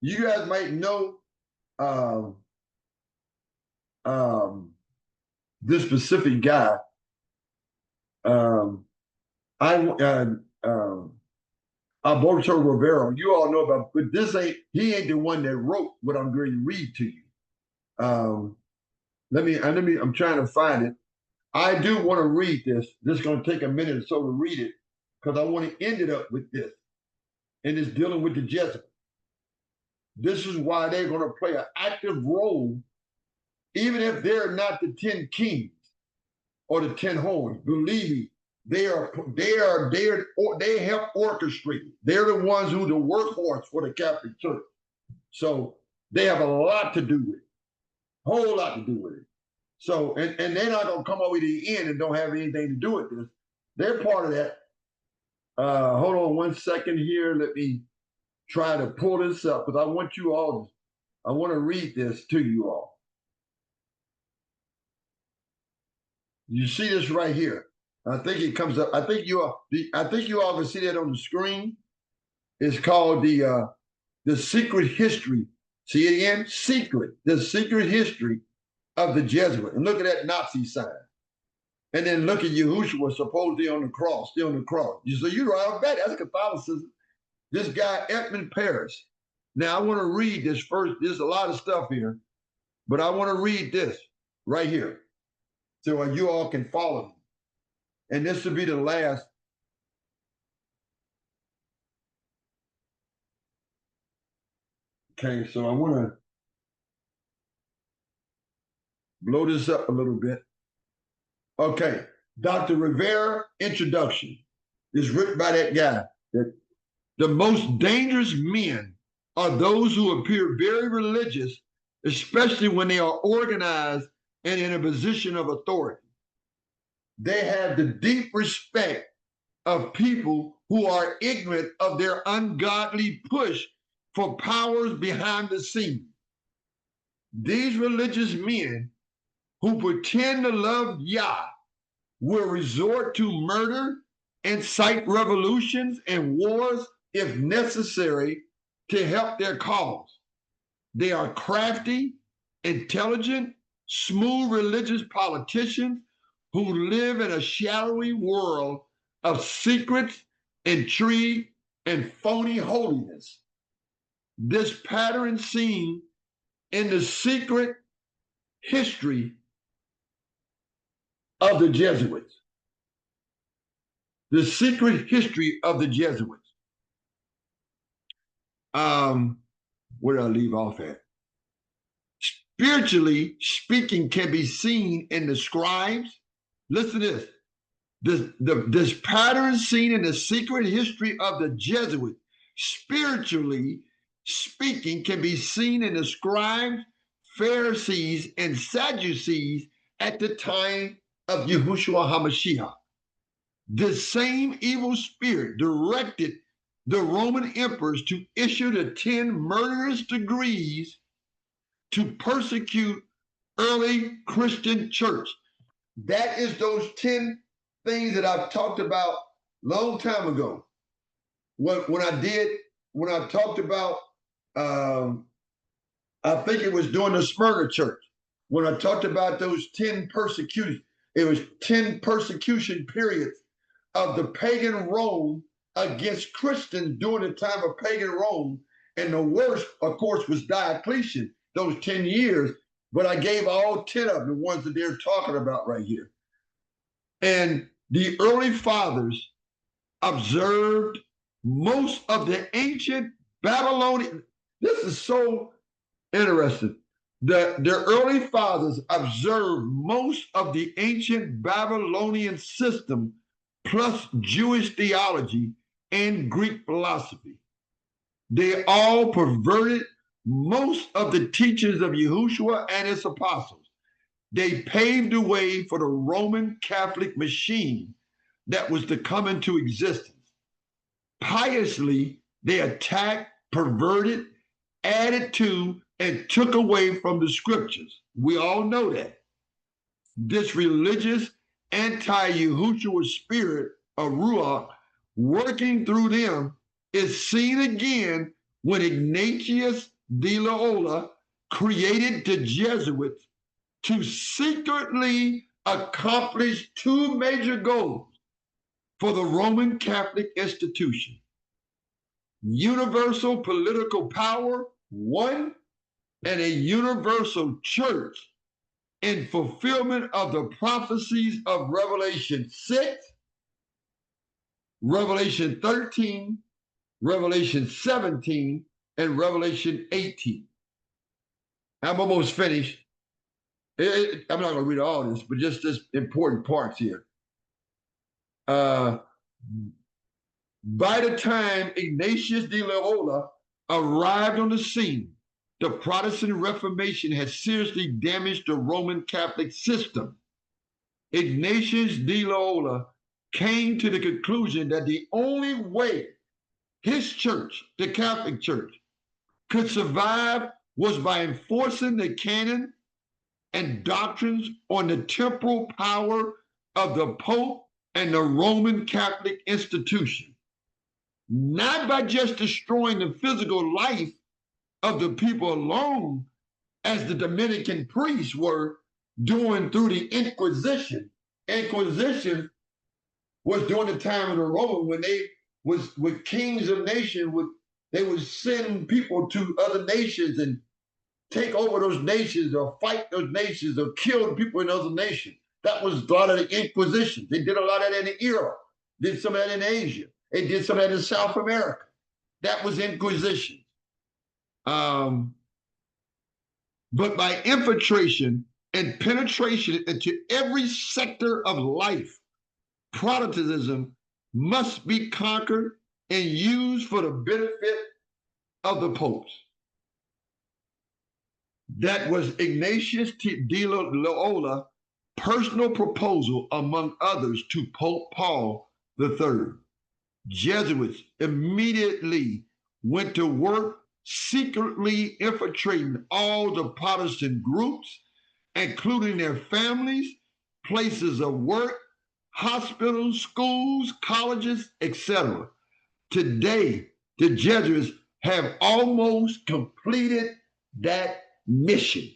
you guys might know this specific guy. Alberto Rivero. You all know about, but he ain't the one that wrote what I'm going to read to you. I'm trying to find it. I do want to read this. This is going to take a minute or so to read it because I want to end it up with this. And it's dealing with the Jesuits. This is why they're going to play an active role, even if they're not the 10 kings or the 10 horns. Believe me, they help orchestrate. They're the ones who the workhorse for the Catholic Church. So they have a lot to do with it, whole lot to do with it. So, and they're not gonna come over to the end and don't have anything to do with this. They're part of that. Hold on 1 second here. Let me try to pull this up because I want to read this to you all. You see this right here. I think it comes up. I think you all can see that on the screen. It's called the secret history. See it again? Secret. The secret history of the Jesuit. And look at that Nazi sign. And then look at Yahushua supposedly on the cross, still on the cross. So you're right off that. That's Catholicism. This guy, Edmund Paris. Now I want to read this first. There's a lot of stuff here, but I want to read this right here so you all can follow me. And this will be the last. Okay, so I want to blow this up a little bit. Okay, Dr. Rivera introduction is written by that guy. The most dangerous men are those who appear very religious, especially when they are organized and in a position of authority. They have the deep respect of people who are ignorant of their ungodly push for powers behind the scene. These religious men who pretend to love Yah will resort to murder, incite revolutions and wars if necessary to help their cause. They are crafty, intelligent, smooth religious politicians who live in a shadowy world of secrets, intrigue, and phony holiness. This pattern seen in the secret history of the Jesuits. The secret history of the Jesuits. Where did I leave off at? Spiritually speaking can be seen in the scribes. Listen to this. This pattern seen in the secret history of the Jesuits, spiritually speaking, can be seen in the scribes, Pharisees, and Sadducees at the time of Yahushua HaMashiach. The same evil spirit directed the Roman emperors to issue the 10 murderous decrees to persecute early Christian church. That is those 10 things that I've talked about a long time ago. When I talked about, I think it was during the Smyrna church, when I talked about those 10 persecutions, it was 10 persecution periods of the pagan Rome against Christians during the time of pagan Rome. And the worst, of course, was Diocletian, those 10 years. But I gave all 10 of them, the ones that they're talking about right here. And the early fathers observed most of the ancient Babylonian. This is so interesting. The early fathers observed most of the ancient Babylonian system plus Jewish theology and Greek philosophy. They all perverted most of the teachings of Yahushua and his apostles. They paved the way for the Roman Catholic machine that was to come into existence. Piously, they attacked, perverted, added to, and took away from the scriptures. We all know that. This religious anti-Yahushua spirit of Ruach working through them is seen again when Ignatius de Loyola created the Jesuits to secretly accomplish 2 major goals for the Roman Catholic institution: universal political power, 1, and a universal church in fulfillment of the prophecies of Revelation 6, Revelation 13, Revelation 17, and Revelation 18. I'm almost finished. I'm not going to read all this, but just this important parts here. By the time Ignatius de Loyola arrived on the scene, the Protestant Reformation had seriously damaged the Roman Catholic system. Ignatius de Loyola came to the conclusion that the only way his church, the Catholic Church, could survive was by enforcing the canon and doctrines on the temporal power of the Pope and the Roman Catholic institution, not by just destroying the physical life of the people alone, as the Dominican priests were doing through the Inquisition. Inquisition was during the time of the Roman, when they was with kings of nations, they would send people to other nations and take over those nations or fight those nations or kill the people in other nations. That was a lot of the Inquisition. They did a lot of that in Europe, did some of that in Asia. They did some of that in South America. That was Inquisition. But by infiltration and penetration into every sector of life, Protestantism must be conquered and used for the benefit of the popes. That was Ignatius de Loyola personal proposal, among others, to Pope Paul III. Jesuits immediately went to work secretly infiltrating all the Protestant groups, including their families, places of work, hospitals, schools, colleges, etc. Today, the Jesuits have almost completed that mission.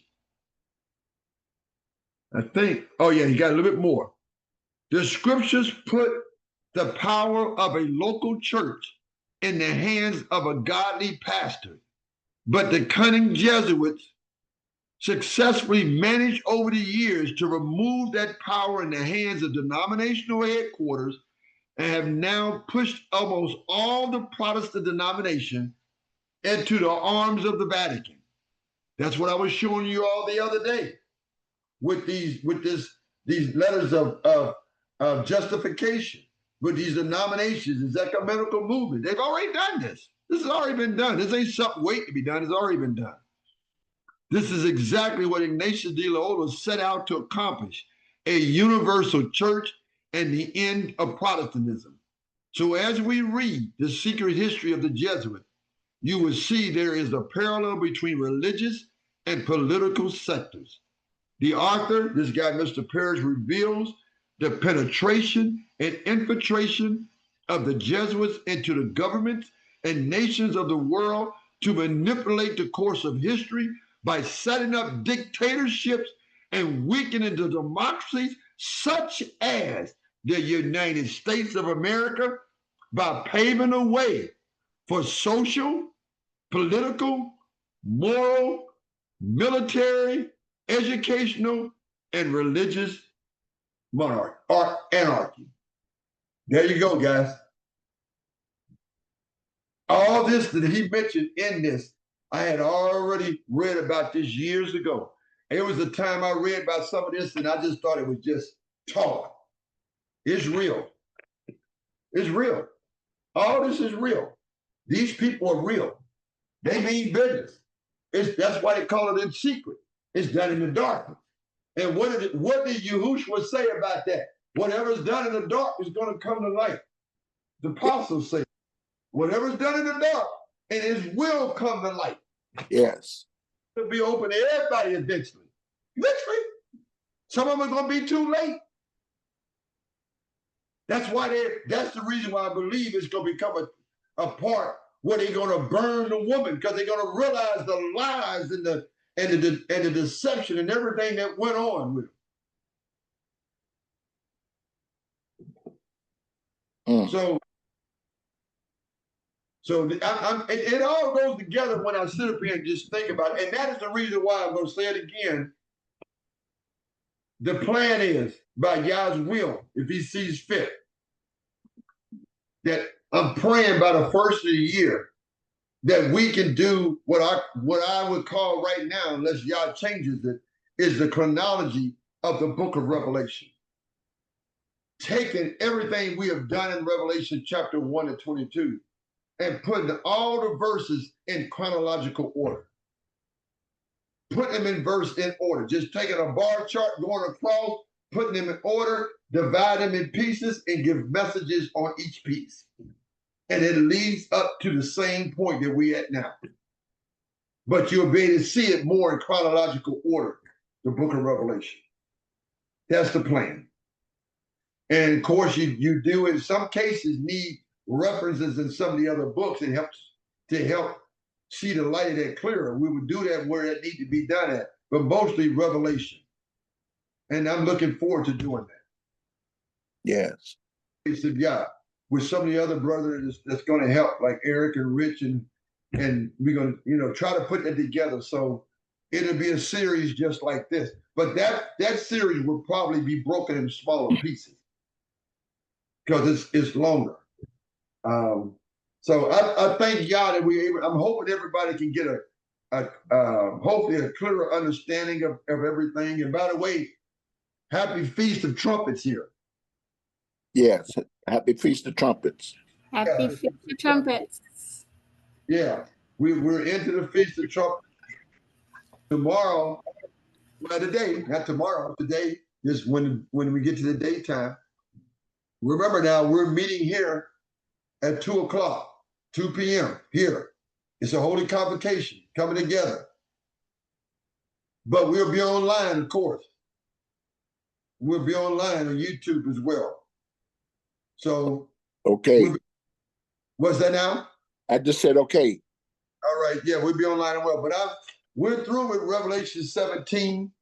I think, oh yeah, he got a little bit more. The scriptures put the power of a local church in the hands of a godly pastor, but the cunning Jesuits successfully managed over the years to remove that power in the hands of denominational headquarters and have now pushed almost all the Protestant denomination into the arms of the Vatican. That's what I was showing you all the other day with these letters of justification, with these denominations, this ecumenical movement. They've already done this. This has already been done. This ain't something waiting to be done. It's already been done. This is exactly what Ignatius de Loyola set out to accomplish: a universal church and the end of Protestantism. So as we read the secret history of the Jesuits, you will see there is a parallel between religious and political sectors. The author, this guy, Mr. Parrish, reveals the penetration and infiltration of the Jesuits into the governments and nations of the world to manipulate the course of history by setting up dictatorships and weakening the democracies such as the United States of America by paving the way for social, political, moral, military, educational, and religious monarchy or anarchy. There you go, guys. All this that he mentioned in this, I had already read about this years ago. It was the time I read about some of this and I just thought it was just talk. It's real. It's real. All this is real. These people are real. They mean business. That's why they call it in secret. It's done in the darkness. And what did Yahushua say about that? Whatever's done in the dark is going to come to light. The apostles say, whatever's done in the dark, and it will come to light. Yes. It'll be open to everybody eventually. Eventually. Some of them are going to be too late. That's the reason why I believe it's going to become a part where they're going to burn the woman, because they're going to realize the lies and the deception and everything that went on with them. So it all goes together when I sit up here and just think about it. And that is the reason why I'm going to say it again. The plan is, by Yah's will, if he sees fit, that I'm praying by the first of the year that we can do what I would call right now, unless Yah changes it, is the chronology of the book of Revelation. Taking everything we have done in Revelation chapter 1 and 22 and putting all the verses in chronological order. Put them in order. Just taking a bar chart, going across, putting them in order, divide them in pieces, and give messages on each piece. And it leads up to the same point that we're at now. But you'll be able to see it more in chronological order. the book of Revelation. That's the plan. And of course, you do in some cases need references in some of the other books. It helps to help see the light of that clearer. We would do that where it need to be done at, but mostly Revelation. And I'm looking forward to doing that. Yes. Grace of God with some of the other brothers that's going to help, like Eric and Rich, and we're going to try to put that together. So it'll be a series just like this, but that series will probably be broken in smaller pieces because it's longer. So I thank y'all that we're able. I'm hoping everybody can get hopefully a clearer understanding of everything. And by the way, happy Feast of Trumpets here. Yes. Happy Feast of Trumpets. Happy Feast of Trumpets. Yeah, we're into the Feast of Trumpets. Tomorrow, well, today, not tomorrow, today is when we get to the daytime. Remember now, we're meeting here at 2 o'clock, 2 p.m. here. It's a holy convocation coming together. But we'll be online, of course. We'll be online on YouTube as well. So, Okay. what's that now? I just said okay. All right, yeah, we'll be online as well. But we're through with Revelation 17.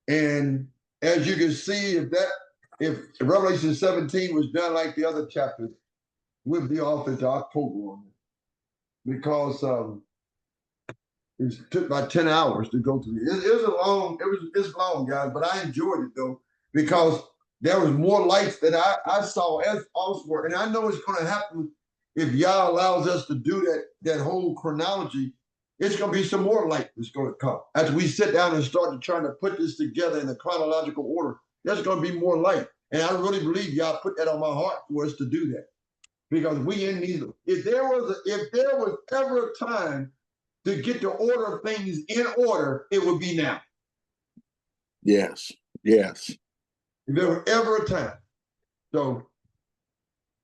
And as you can see, if Revelation 17 was done like the other chapters, we'll be off into October on it. Because it took about 10 hours to go through. It's long, guys, but I enjoyed it though, because there was more lights that I saw as elsewhere. And I know it's going to happen if Yah allows us to do that whole chronology. It's going to be some more light that's going to come. As we sit down and start trying to put this together in a chronological order, there's going to be more light. And I really believe Yah put that on my heart for us to do that. Because we in these, if there was ever a time to get the order of things in order, it would be now. Yes. Yes. If there was ever a time. So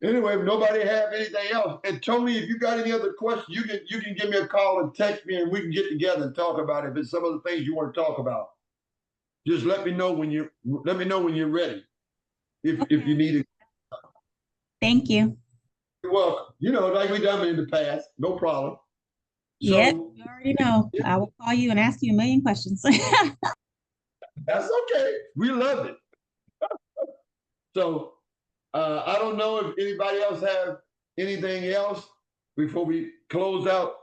anyway, if nobody have anything else, and Tony, if you got any other questions, you can give me a call and text me, and we can get together and talk about it. If it's some of the things you want to talk about, just let me know when you're ready. If you need it. Thank you. You're welcome. Like we done in the past, no problem. So, Yep, you already know. I will call you and ask you a million questions. That's okay. We love it. So I don't know if anybody else have anything else before we close out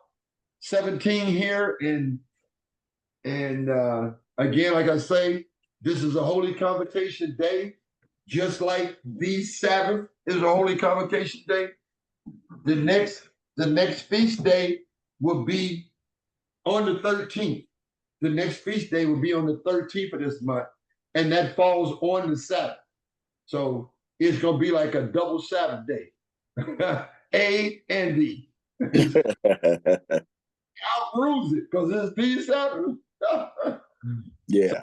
17 here. And again, like I say, this is a holy convocation day, just like the Sabbath is a holy convocation day. The next feast day will be on the 13th. The next feast day will be on the 13th of this month, and that falls on the Sabbath. So it's going to be like a double Sabbath day. A and D. I'll bruise it because it's the Sabbath. Yeah.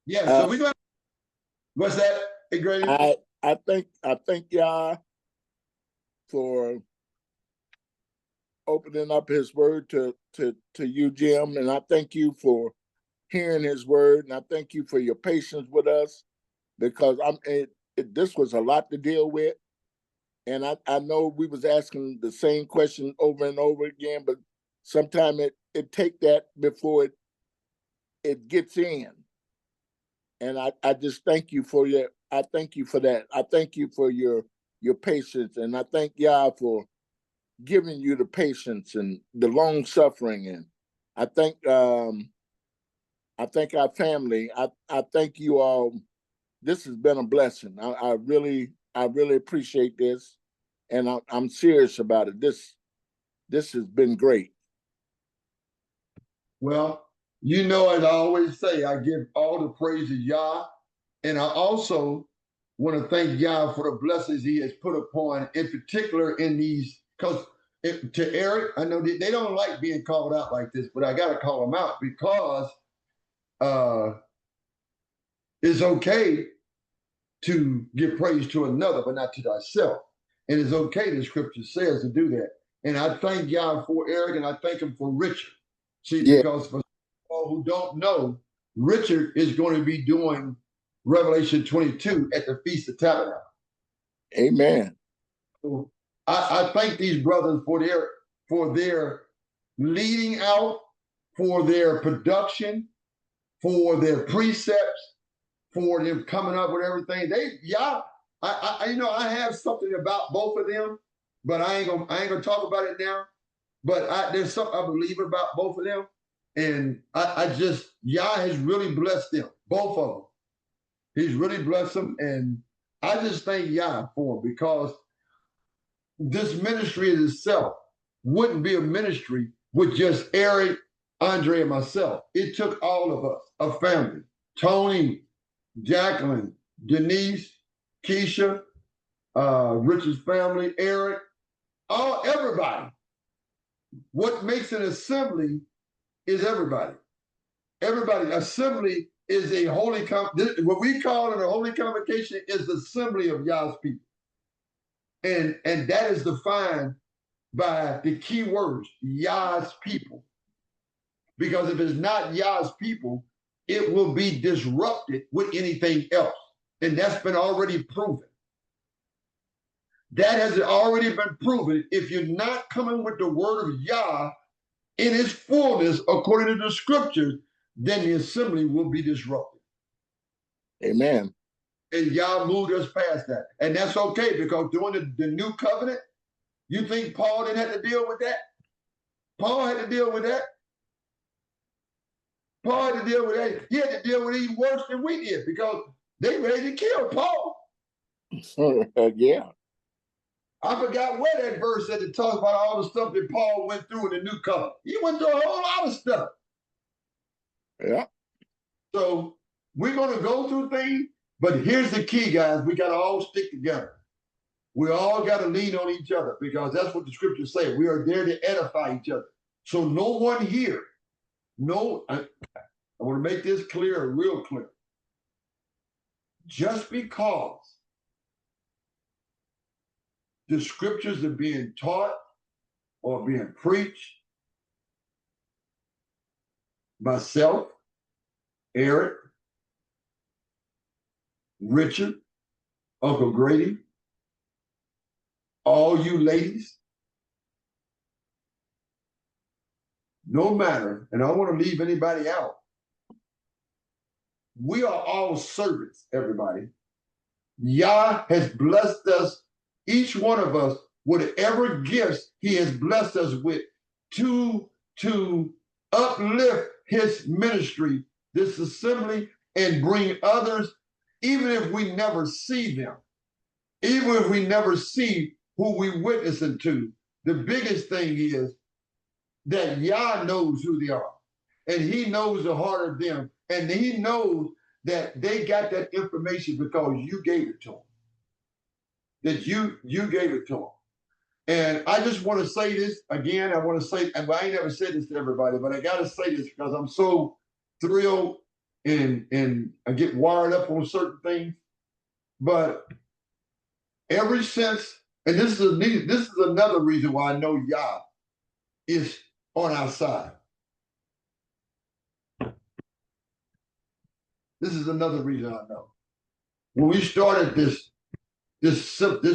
Yeah. So we're going to, what's that? Hey, Grady? I thank y'all for opening up his word to you, Jim, and I thank you for hearing his word, and I thank you for your patience with us, because this was a lot to deal with, and I know we was asking the same question over and over again, but sometimes it take that before it gets in, and I just thank you for that. I thank you for your patience, and I thank y'all for giving you the patience and the long suffering. And I thank our family. I thank you all. This has been a blessing. I really appreciate this, and I'm serious about it. This has been great. Well, as I always say, I give all the praise to Yah, and I also want to thank Yah for the blessings He has put upon, in particular in these. Because to Eric, I know they don't like being called out like this, but I got to call them out because it's okay to give praise to another, but not to thyself. And it's okay, the scripture says, to do that. And I thank Yah for Eric, and I thank him for Richard. See, because for all who don't know, Richard is going to be doing Revelation 22 at the Feast of Tabernacles. Amen. So I thank these brothers for their leading out, for their production, for their precepts, for them coming up with everything. I have something about both of them, but I ain't gonna talk about it now. But there's something I believe about both of them, and Yah has really blessed them, both of them. He's really blessed them, and I just thank Yah for them, because this ministry in itself wouldn't be a ministry with just Eric, Andre, and myself. It took all of us, a family. Tony, Jacqueline, Denise, Keisha, Richard's family, Eric, everybody. What makes an assembly is everybody. Everybody. Assembly is a holy what we call it a holy convocation is the assembly of Yah's people. And that is defined by the key words, Yah's people. Because if it's not Yah's people, it will be disrupted with anything else. And that's been already proven. That has already been proven. If you're not coming with the word of Yah in its fullness, according to the scriptures, then the assembly will be disrupted. Amen. And Yah moved us past that. And that's okay, because during the new covenant, you think Paul didn't have to deal with that? Paul had to deal with that. Paul had to deal with that. He had to deal with it even worse than we did, because they ready to kill Paul. Yeah. I forgot where that verse said to talk about all the stuff that Paul went through in the new covenant. He went through a whole lot of stuff. Yeah. So we're going to go through things, but here's the key, guys. We got to all stick together. We all got to lean on each other, because that's what the scriptures say. We are there to edify each other. So no one here, I want to make this clear, real clear. Just because the scriptures are being taught or being preached, myself, Eric, Richard, Uncle Grady, all you ladies, no matter, and I don't want to leave anybody out, we are all servants, everybody. Yah has blessed us, each one of us, whatever gifts he has blessed us with, to uplift his ministry, this assembly, and bring others, even if we never see them, even if we never see who we witnessing to. The biggest thing is that Yah knows who they are, and he knows the heart of them, and he knows that they got that information because you gave it to them. That you gave it to them. And I just want to say this again. I want to say, and I ain't never said this to everybody, but I got to say this because I'm so thrilled and I get wired up on certain things. But ever since, and this is another reason why I know Yah is on our side. This is another reason I know. When we started this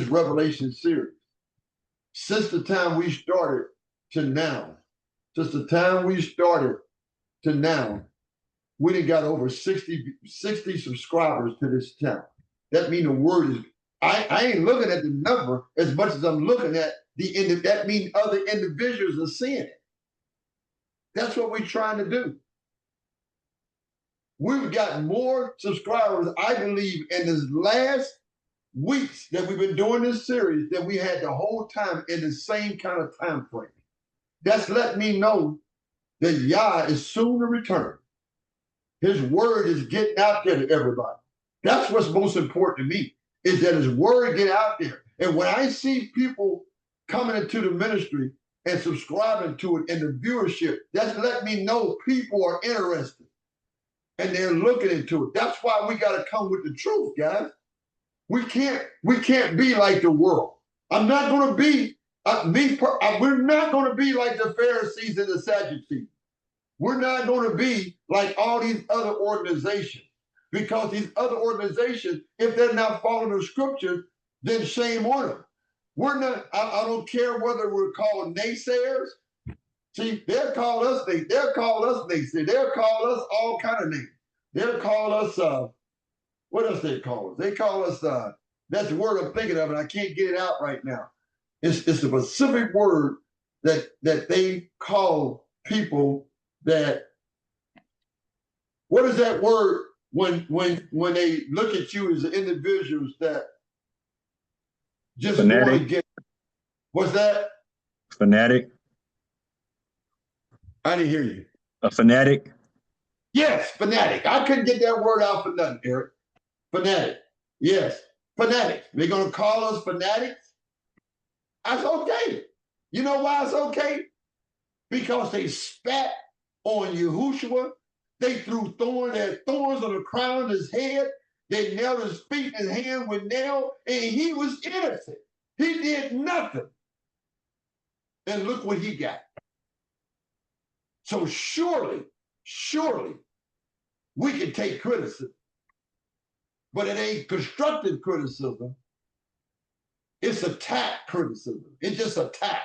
Revelation series, since the time we started to now, we done got over 60 subscribers to this channel. That means the word is, I ain't looking at the number as much as I'm looking at that means other individuals are seeing it. That's what we're trying to do. We've got more subscribers, I believe, in this last weeks that we've been doing this series than we had the whole time in the same kind of time frame. That's letting me know that Yah is soon to return. His word is getting out there to everybody. That's what's most important to me, is that his word get out there. And when I see people coming into the ministry and subscribing to it in the viewership, that's letting me know people are interested and they're looking into it. That's why we got to come with the truth, guys. We can't be like the world. I'm not going to be, we're not going to be like the Pharisees and the Sadducees. We're not going to be like all these other organizations, because these other organizations, if they're not following the scriptures, then shame on them. We're not, I don't care whether we're called naysayers. See, they'll call us naysayers. They'll call us all kind of names. They'll call us, what else they call us? They call us, that's the word I'm thinking of, and I can't get it out right now. It's a specific word that they call people that, what is that word when they look at you as individuals that just want to get, what's that? Fanatic. I didn't hear you. A fanatic. Yes, fanatic. I couldn't get that word out for nothing, Eric. Fanatic. Yes, fanatics. They're going to call us fanatics. That's okay. You know why it's okay? Because they spat on Yahushua. They threw thorns on the crown of his head. They nailed his feet and his hand with nails, and he was innocent. He did nothing. And look what he got. So surely, we can take criticism. But it ain't constructive criticism. It's attack criticism. It's just attack.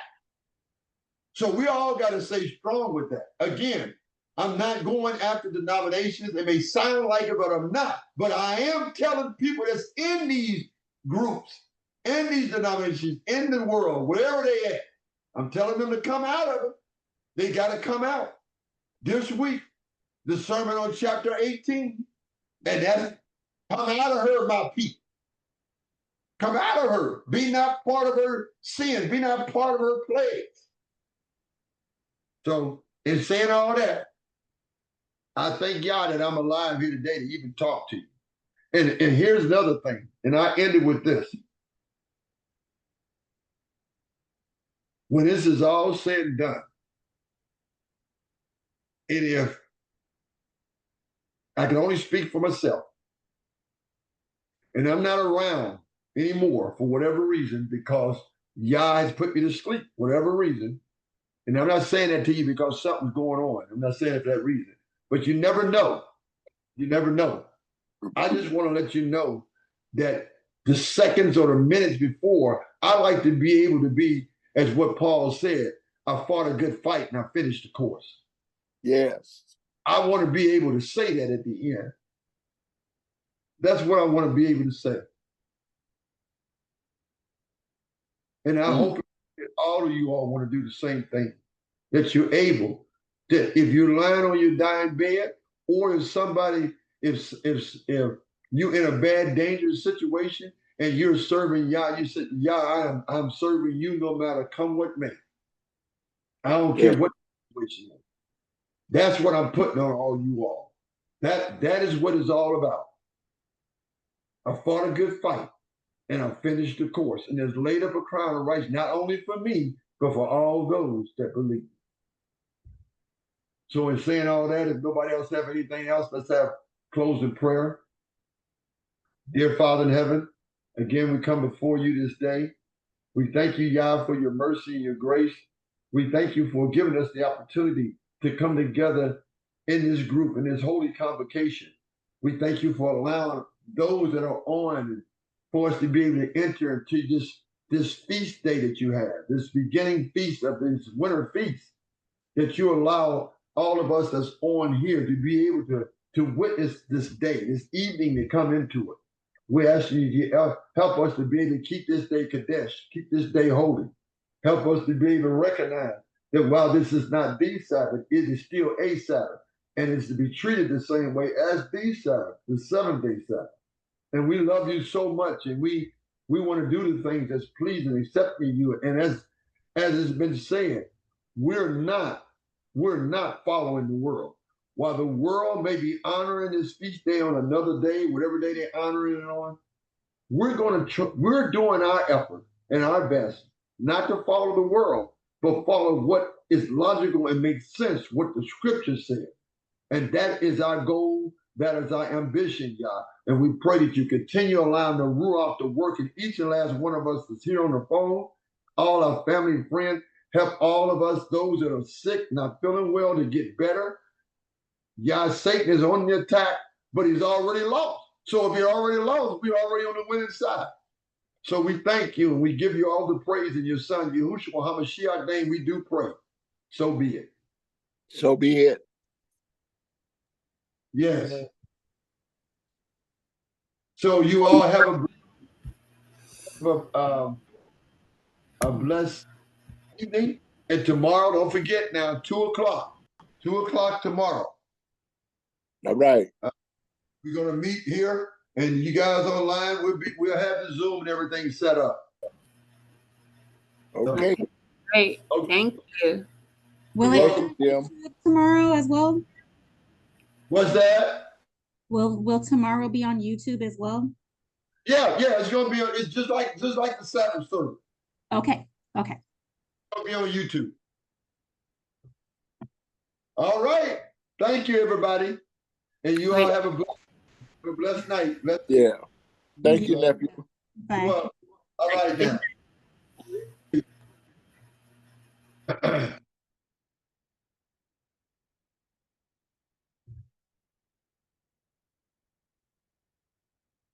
So we all got to stay strong with that. Again, I'm not going after denominations. It may sound like it, but I'm not. But I am telling people that's in these groups, in these denominations, in the world, wherever they at, I'm telling them to come out of it. They got to come out. This week, the sermon on chapter 18, and that's come out of her, my people. Come out of her. Be not part of her sins. Be not part of her plagues. So, in saying all that, I thank God that I'm alive here today to even talk to you. And here's another thing, and I ended with this. When this is all said and done, and if I can only speak for myself, and I'm not around anymore for whatever reason, because Yah has put me to sleep, whatever reason, and I'm not saying that to you because something's going on. I'm not saying it for that reason. But you never know. You never know. I just want to let you know that the seconds or the minutes before, I like to be able to be, as what Paul said, I fought a good fight and I finished the course. Yes. I want to be able to say that at the end. That's what I want to be able to say. And I hope that all of you all want to do the same thing, that you're able, that if you're lying on your dying bed, or if somebody, if you're in a bad, dangerous situation and you're serving Yah, you said, Yah, I'm serving you no matter come what may. I don't care what situation. That's what I'm putting on all you all. That is what it's all about. I fought a good fight and I finished the course. And there's laid up a crown of righteousness, not only for me, but for all those that believe. So in saying all that, if nobody else have anything else, let's have closing prayer. Dear Father in heaven, again, we come before you this day. We thank you, Yah, for your mercy and your grace. We thank you for giving us the opportunity to come together in this group, in this holy convocation. We thank you for allowing those that are on, for us to be able to enter into this feast day that you have, this beginning feast of this winter feast, that you allow all of us that's on here to be able to witness this day, this evening, to come into it. We ask you to help us to be able to keep this day Kadesh, keep this day holy. Help us to be able to recognize that while this is not the Sabbath, it is still a Sabbath, and it's to be treated the same way as the Sabbath, the seventh-day Sabbath. And we love you so much, and we want to do the things that's pleasing, accepting you. And as it's been said, we're not following the world. While the world may be honoring this feast day on another day, whatever day they're honoring it on, we're doing our effort and our best not to follow the world, but follow what is logical and makes sense, what the scripture said. And that is our goal. That is our ambition, Yah. And we pray that you continue allowing the Ruach to work in each and last one of us that's here on the phone, all our family and friends. Help all of us, those that are sick, not feeling well, to get better. Yeah, Satan is on the attack, but he's already lost. So if you're already lost, we're already on the winning side. So we thank you and we give you all the praise in your son, Yahushua HaMashiach name. We do pray. So be it. So be it. Yes. So you all have a blessed evening. And tomorrow, don't forget now, 2 o'clock. 2 o'clock tomorrow. All right. We're gonna meet here, and you guys online. We'll have the Zoom and everything set up. Okay. Great. Okay. Thank you. Will You're it welcome, be Jim. tomorrow as well? What's that? Will tomorrow be on YouTube as well? Yeah, it's gonna be. It's just like the Sabbath service. Okay. It's gonna be on YouTube. All right. Thank you, everybody, and you all have a blessed night. Yeah. Thank you, nephew. Bye. Well, all right now.